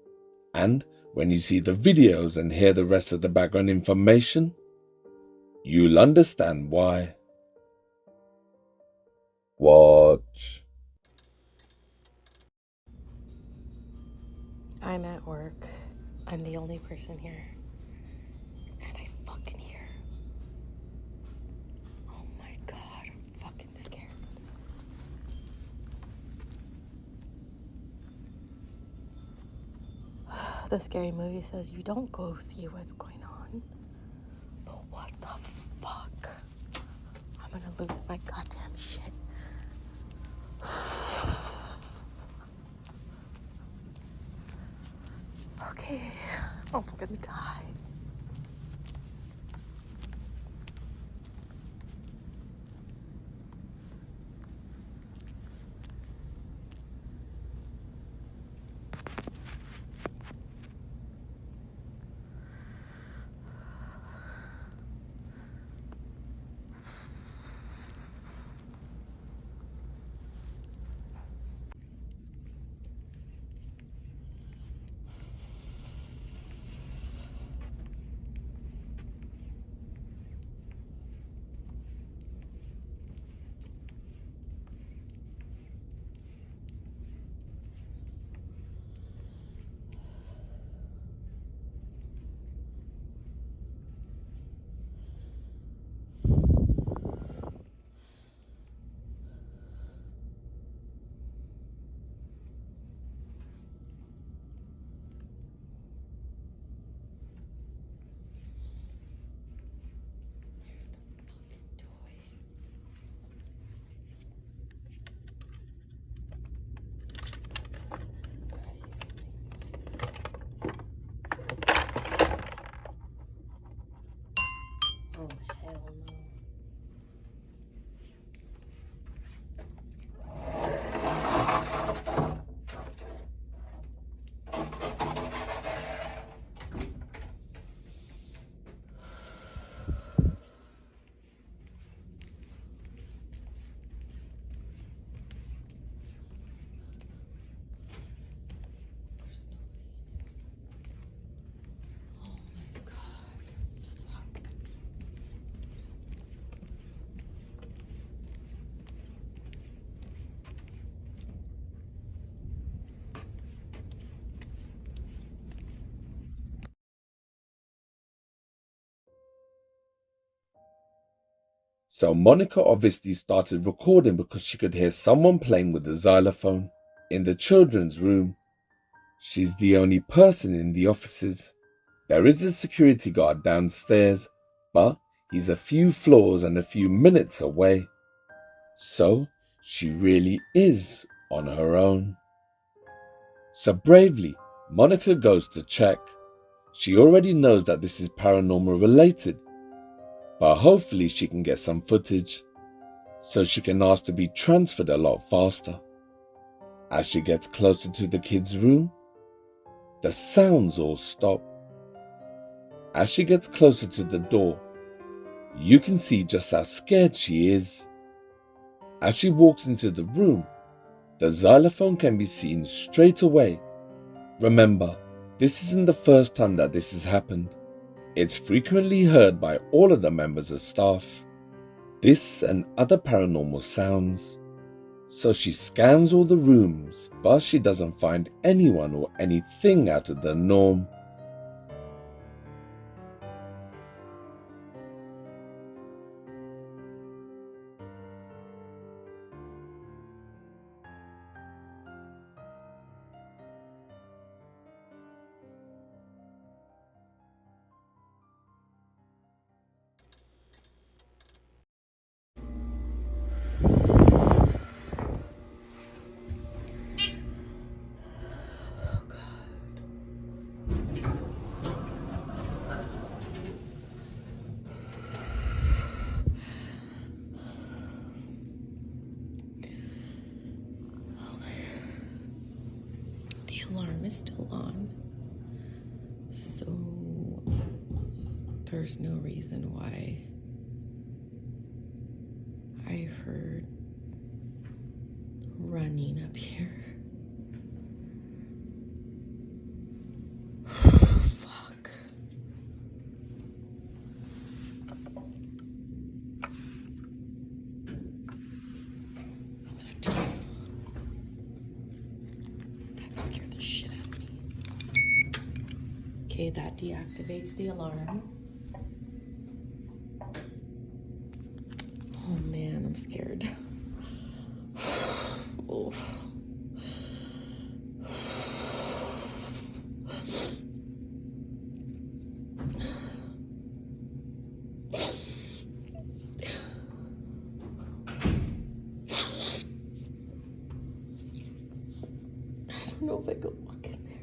And when you see the videos and hear the rest of the background information, you'll understand why. Watch. I'm at work. I'm the only person here. And I fucking hear. Oh my god, I'm fucking scared. The scary movie says you don't go see what's going on. But what the fuck? I'm gonna lose my goddamn shit. Okay. Oh, I'm gonna die. Oh, hell no. So Monica obviously started recording because she could hear someone playing with the xylophone in the children's room. She's the only person in the offices. There is a security guard downstairs, but he's a few floors and a few minutes away. So she really is on her own. So bravely, Monica goes to check. She already knows that this is paranormal related, but hopefully she can get some footage so she can ask to be transferred a lot faster. As she gets closer to the kids' room, the sounds all stop. As she gets closer to the door, you can see just how scared she is. As she walks into the room, the xylophone can be seen straight away. Remember, this isn't the first time that this has happened. It's frequently heard by all of the members of staff. This and other paranormal sounds. So she scans all the rooms, but she doesn't find anyone or anything out of the norm. alarm is still on, so there's no reason why I heard running up here. Fuck. That scared the shit out of me. Okay, that deactivates the alarm. Oh man, I'm scared. Oh. I don't know if I could walk in there.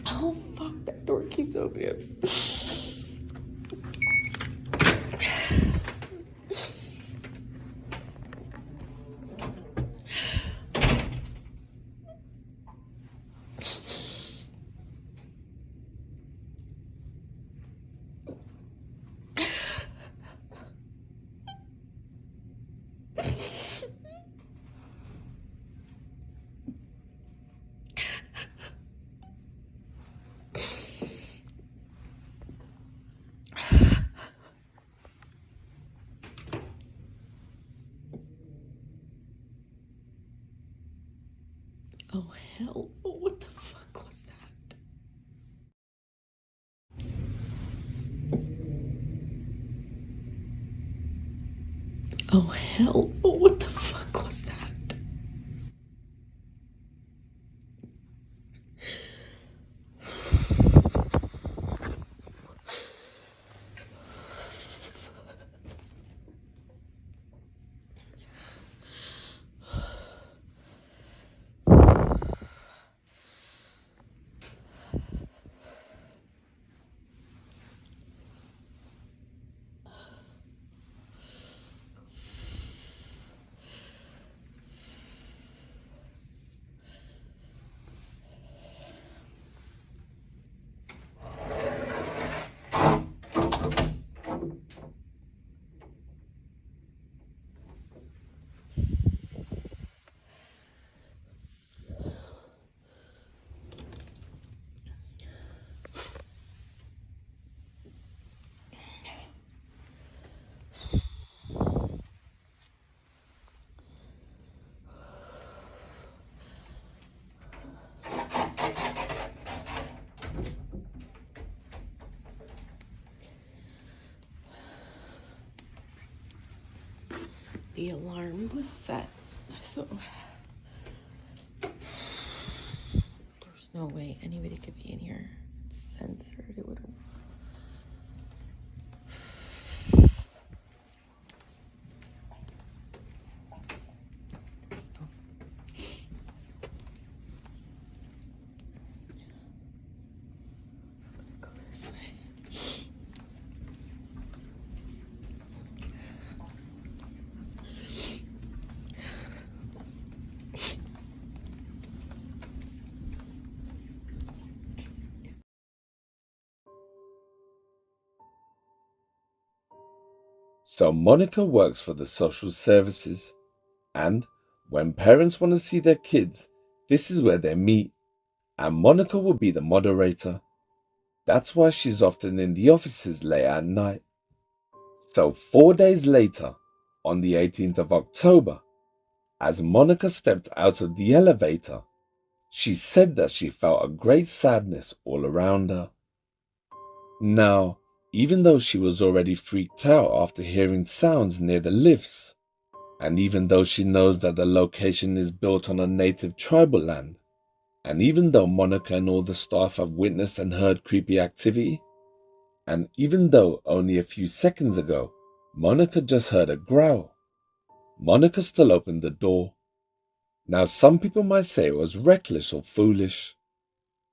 Oh fuck, that door keeps opening. Oh hell, oh, what the fuck was that? Oh hell, oh, what the fuck was that? The alarm was set, so there's no way anybody could be in here. It's censored. It would have. Go this way. So Monica works for the social services, and when parents want to see their kids, this is where they meet, and Monica will be the moderator. That's why she's often in the offices late at night. So 4 days later, on the 18th of October, as Monica stepped out of the elevator, she said that she felt a great sadness all around her. Now, even though she was already freaked out after hearing sounds near the lifts, and even though she knows that the location is built on a native tribal land, and even though Monica and all the staff have witnessed and heard creepy activity, and even though only a few seconds ago Monica just heard a growl, Monica still opened the door. Now, some people might say it was reckless or foolish,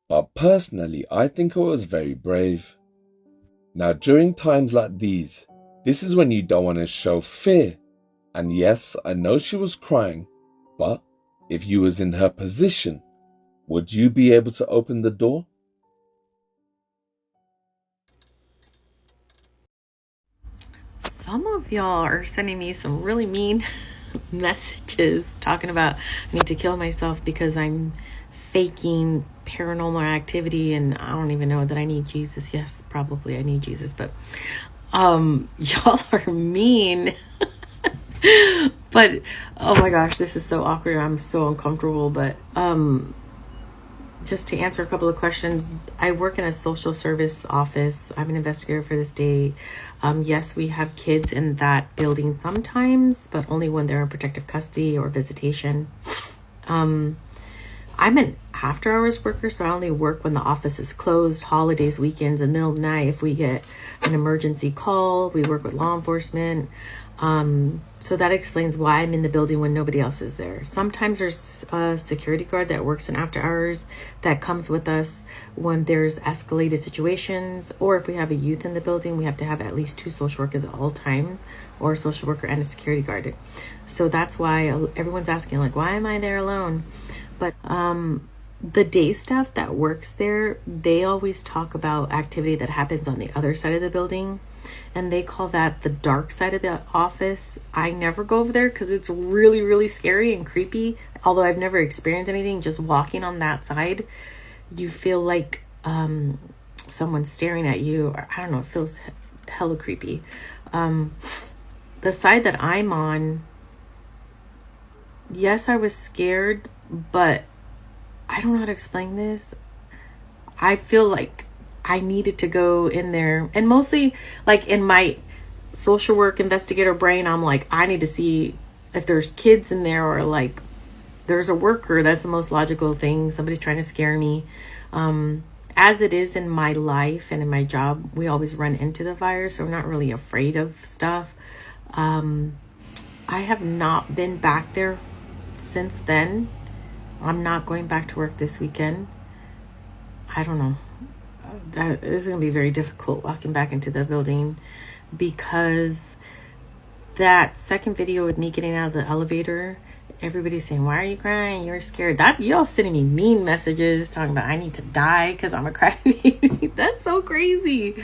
but personally, I think it was very brave. Now, during times like these, this is when you don't want to show fear. And yes, I know she was crying, but if you was in her position, would you be able to open the door? Some of y'all are sending me some really mean messages talking about I need to kill myself because I'm faking paranormal activity, and I don't even know that I need Jesus. Yes, probably I need Jesus, but y'all are mean. But oh my gosh, this is so awkward. I'm so uncomfortable. But just to answer a couple of questions, I work in a social service office. I'm an investigator for this day. Yes, we have kids in that building sometimes, but only when they're in protective custody or visitation. I'm an after hours worker, so I only work when the office is closed, holidays, weekends, and middle of the night. If we get an emergency call, we work with law enforcement. So that explains why I'm in the building when nobody else is there. Sometimes there's a security guard that works in after hours that comes with us when there's escalated situations, or if we have a youth in the building, we have to have at least 2 social workers at all time, or a social worker and a security guard. So that's why everyone's asking, like, why am I there alone? But the day staff that works there, they always talk about activity that happens on the other side of the building, and they call that the dark side of the office. I never go over there because it's really, really scary and creepy. Although I've never experienced anything, just walking on that side, you feel like someone's staring at you, or I don't know, it feels hella creepy. The side that I'm on, yes, I was scared, but I don't know how to explain this. I feel like I needed to go in there, and mostly like in my social work investigator brain, I'm like, I need to see if there's kids in there, or like there's a worker. That's the most logical thing. Somebody's trying to scare me. As it is in my life and in my job, we always run into the virus, so I'm not really afraid of stuff. I have not been back there since then. I'm not going back to work this weekend. I don't know. That is going to be very difficult walking back into the building, because that second video with me getting out of the elevator, everybody's saying, why are you crying? You're scared. That y'all sending me mean messages talking about I need to die because I'm a crybaby. That's so crazy.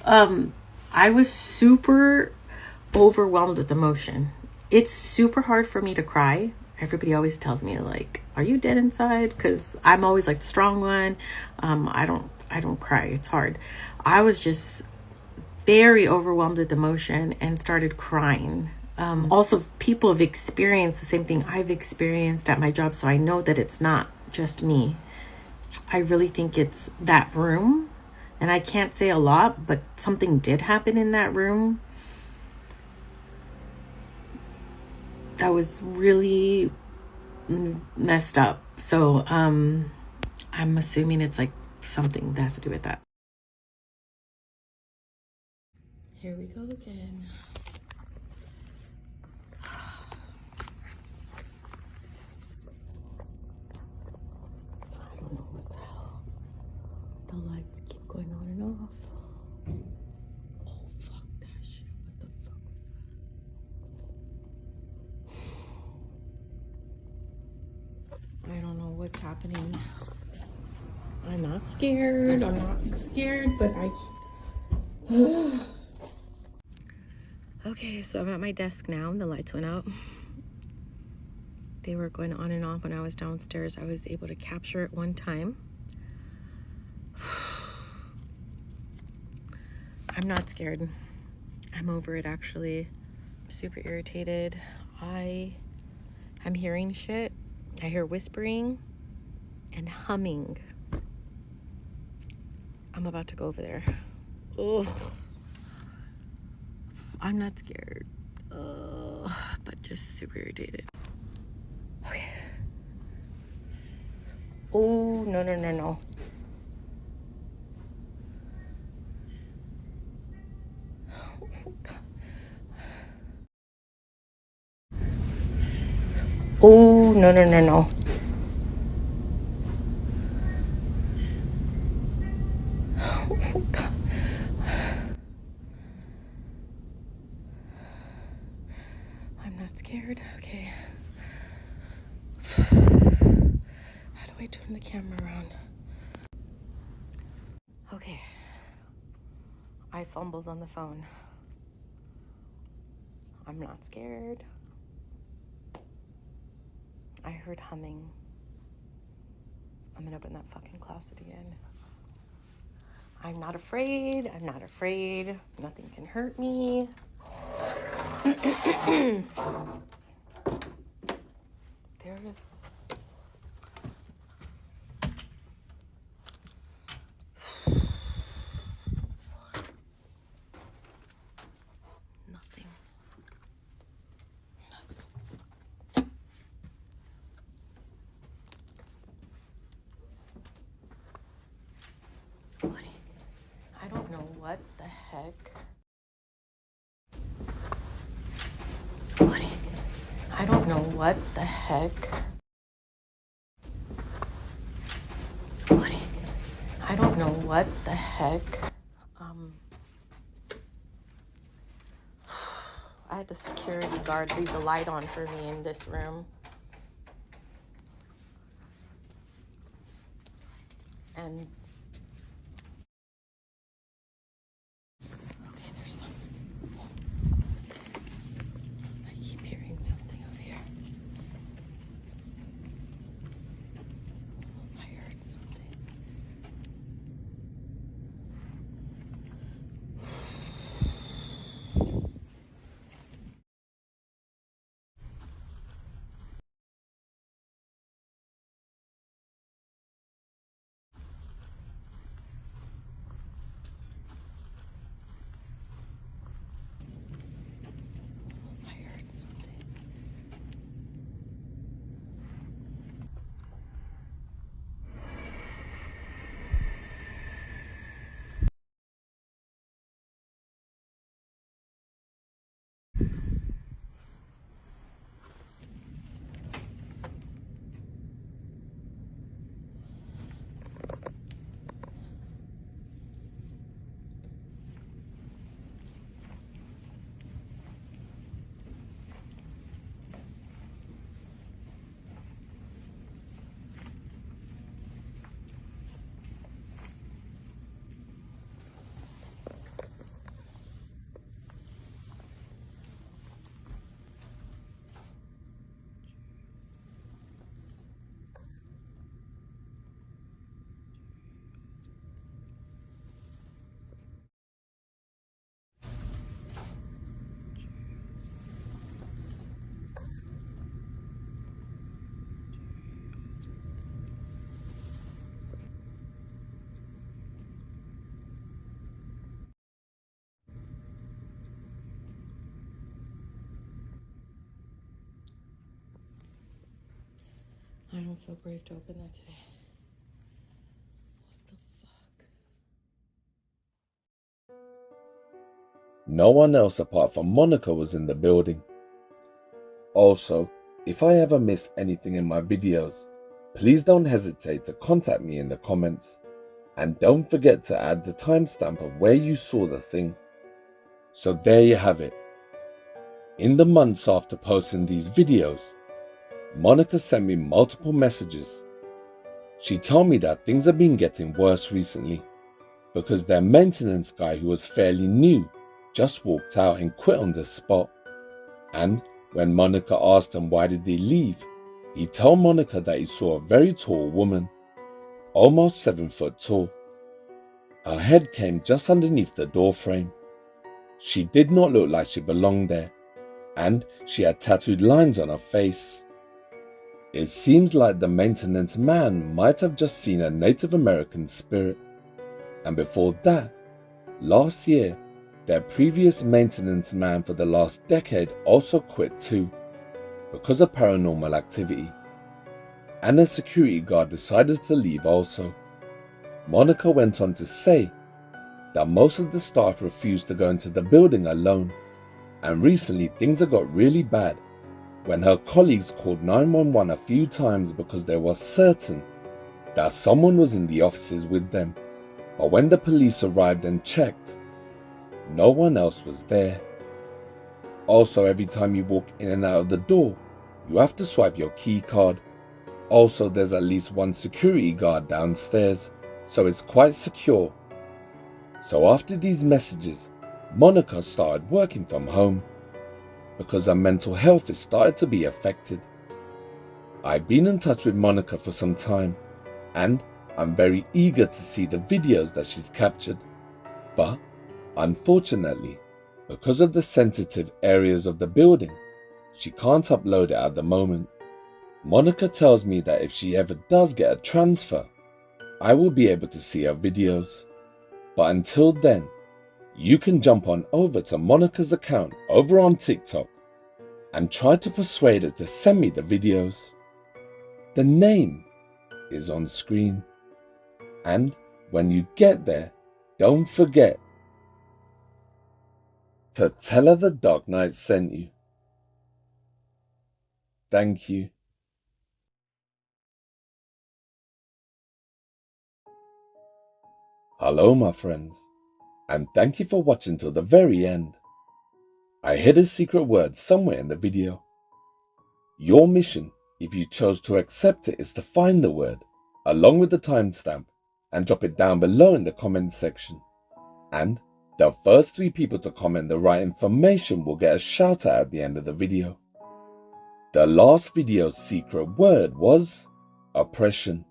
I was super overwhelmed with emotion. It's super hard for me to cry. Everybody always tells me, like, are you dead inside? Because I'm always like the strong one. I don't cry. It's hard. I was just very overwhelmed with emotion and started crying. Also, people have experienced the same thing I've experienced at my job, so I know that it's not just me. I really think it's that room, and I can't say a lot, but something did happen in that room that was really messed up. So I'm assuming it's like something that has to do with that. Here we go again. I don't know what the hell. The lights keep going on and off. Oh, fuck that shit. What the fuck was that? I don't know what's happening. I'm not scared. I'm not scared, but Okay, so I'm at my desk now and the lights went out. They were going on and off when I was downstairs. I was able to capture it one time. I'm not scared. I'm over it, actually. I'm super irritated. I'm hearing shit. I hear whispering and humming. I'm about to go over there. Ugh. I'm not scared, but just super irritated. Okay. Oh, no, no, no, no. Oh, no, no, no, no. Oh, God. I'm not scared. Okay. How do I turn the camera around? Okay. I fumbled on the phone. I'm not scared. I heard humming. I'm gonna open that fucking closet again. I'm not afraid. I'm not afraid. Nothing can hurt me. There it is. Nothing. What? I don't know what the heck. What? I don't know what the heck. What? I don't know what the heck. I had the security guard leave the light on for me in this room. And okay, there's some. I keep hearing something over here. I heard something. I heard something. I don't feel brave to open that today. What the fuck? No one else apart from Monica was in the building. Also, if I ever miss anything in my videos, please don't hesitate to contact me in the comments. And don't forget to add the timestamp of where you saw the thing. So there you have it. In the months after posting these videos, Monica sent me multiple messages. She told me that things have been getting worse recently because their maintenance guy, who was fairly new, just walked out and quit on the spot. And when Monica asked him why did he leave, he told Monica that he saw a very tall woman, almost 7 foot tall. Her head came just underneath the door frame. She did not look like she belonged there, and she had tattooed lines on her face. It seems like the maintenance man might have just seen a Native American spirit. And before that, last year, their previous maintenance man for the last decade also quit too, because of paranormal activity. And a security guard decided to leave also. Monica went on to say that most of the staff refused to go into the building alone, and recently things have got really bad, when her colleagues called 911 a few times because they were certain that someone was in the offices with them, but when the police arrived and checked, no one else was there. Also, every time you walk in and out of the door, you have to swipe your key card. Also, there's at least one security guard downstairs, so it's quite secure. So after these messages, Monica started working from home because her mental health has started to be affected. I've been in touch with Monica for some time, and I'm very eager to see the videos that she's captured. But unfortunately, because of the sensitive areas of the building, she can't upload it at the moment. Monica tells me that if she ever does get a transfer, I will be able to see her videos. But until then, you can jump on over to Monica's account over on TikTok and try to persuade her to send me the videos. The name is on screen. And when you get there, don't forget to tell her the Dark Knight sent you. Thank you. Hello my friends, and thank you for watching till the very end. I hid a secret word somewhere in the video. Your mission, if you chose to accept it, is to find the word, along with the timestamp, and drop it down below in the comment section. And the first 3 people to comment the right information will get a shout out at the end of the video. The last video's secret word was oppression.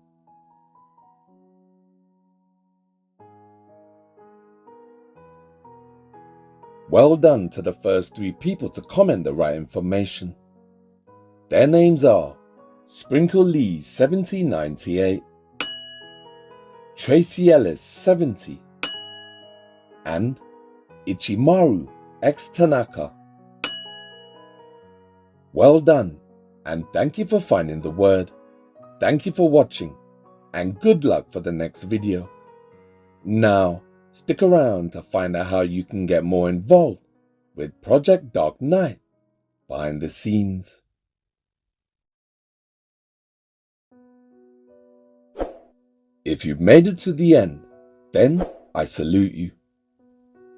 Well done to the first 3 people to comment the right information. Their names are Sprinkle Lee 7098, Tracy Ellis 70, and Ichimaru X Tanaka. Well done, and thank you for finding the word. Thank you for watching, and good luck for the next video. Now, stick around to find out how you can get more involved with Project Dark Knight behind the scenes. If you've made it to the end, then I salute you.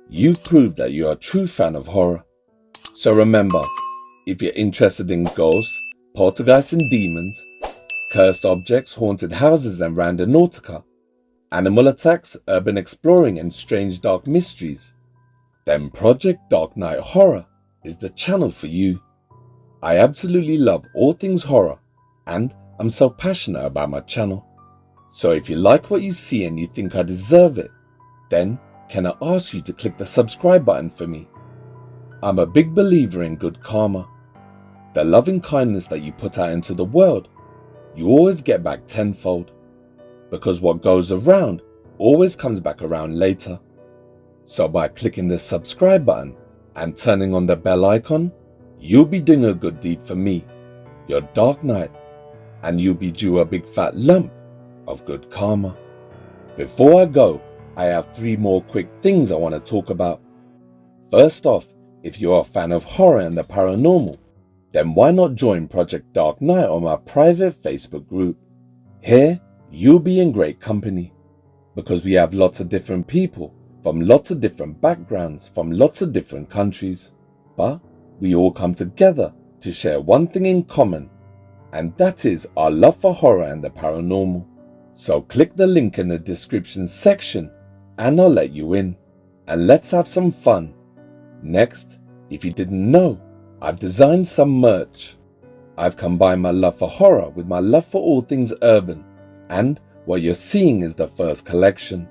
You've proved that you're a true fan of horror. So remember, if you're interested in ghosts, poltergeists and demons, cursed objects, haunted houses and randonautica, animal attacks, urban exploring and strange dark mysteries, then Project Dark Knight Horror is the channel for you. I absolutely love all things horror, and I'm so passionate about my channel. So if you like what you see and you think I deserve it, then can I ask you to click the subscribe button for me? I'm a big believer in good karma. The loving kindness that you put out into the world, you always get back tenfold. Because what goes around always comes back around later. So by clicking the subscribe button and turning on the bell icon, you'll be doing a good deed for me, your Dark Knight, and you'll be due a big fat lump of good karma. Before I go, I have 3 more quick things I want to talk about. First off, if you're a fan of horror and the paranormal, then why not join Project Dark Knight on my private Facebook group? Here, you'll be in great company, because we have lots of different people from lots of different backgrounds, from lots of different countries, but we all come together to share one thing in common, and that is our love for horror and the paranormal. So click the link in the description section and I'll let you in, and let's have some fun. Next, if you didn't know, I've designed some merch. I've combined my love for horror with my love for all things urban, and what you're seeing is the first collection.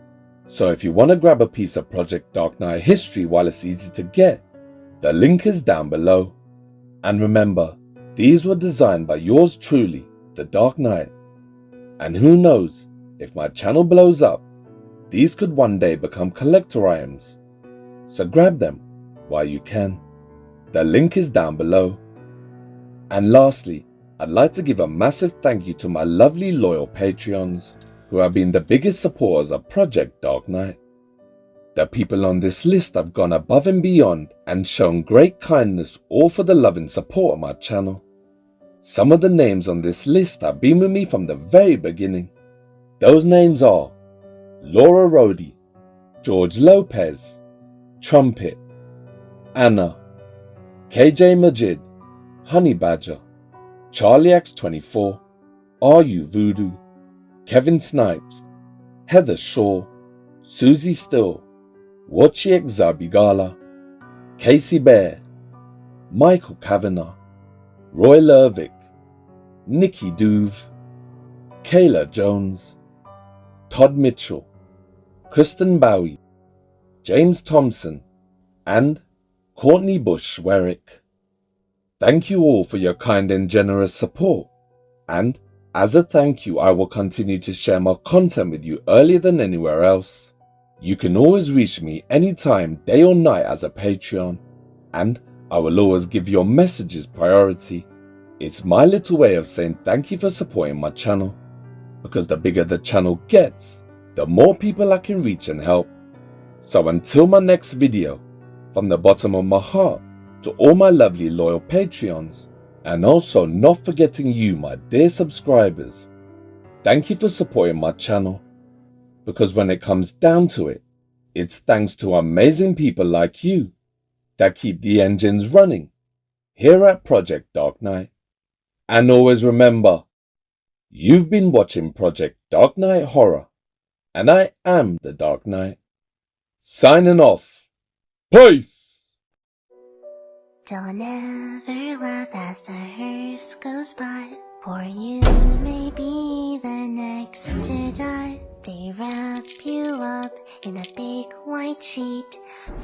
So if you want to grab a piece of Project Dark Knight history while it's easy to get, the link is down below. And remember, these were designed by yours truly, the Dark Knight. And who knows, if my channel blows up, these could one day become collector items. So grab them while you can. The link is down below. And lastly, I'd like to give a massive thank you to my lovely loyal Patreons, who have been the biggest supporters of Project Dark Knight. The people on this list have gone above and beyond and shown great kindness, all for the love and support of my channel. Some of the names on this list have been with me from the very beginning. Those names are Laura Rhodey, George Lopez, Trumpet, Anna, KJ Majid, Honey Badger, Charlie X24, RU Voodoo, Kevin Snipes, Heather Shaw, Susie Still, Wachi X Zabigala, Casey Bear, Michael Kavanagh, Roy Lervick, Nikki Duve, Kayla Jones, Todd Mitchell, Kristen Bowie, James Thompson, and Courtney Bush Werrick. Thank you all for your kind and generous support, and as a thank you, I will continue to share more content with you earlier than anywhere else. You can always reach me anytime, day or night as a Patreon, and I will always give your messages priority. It's my little way of saying thank you for supporting my channel, because the bigger the channel gets, the more people I can reach and help. So until my next video, from the bottom of my heart to all my lovely loyal Patreons, and also not forgetting you, my dear subscribers, thank you for supporting my channel, because when it comes down to it, it's thanks to amazing people like you that keep the engines running here at Project Dark Knight. And always remember, you've been watching Project Dark Knight Horror, and I am the Dark Knight. Signing off. Peace! Don't ever laugh as the hearse goes by, for you may be the next to die. They wrap you up in a big white sheet,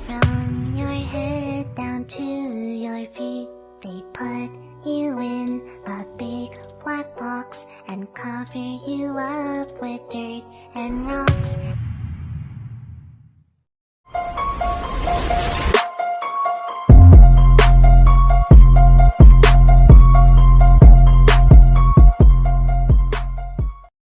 from your head down to your feet. They put you in a big black box and cover you up with dirt and rocks.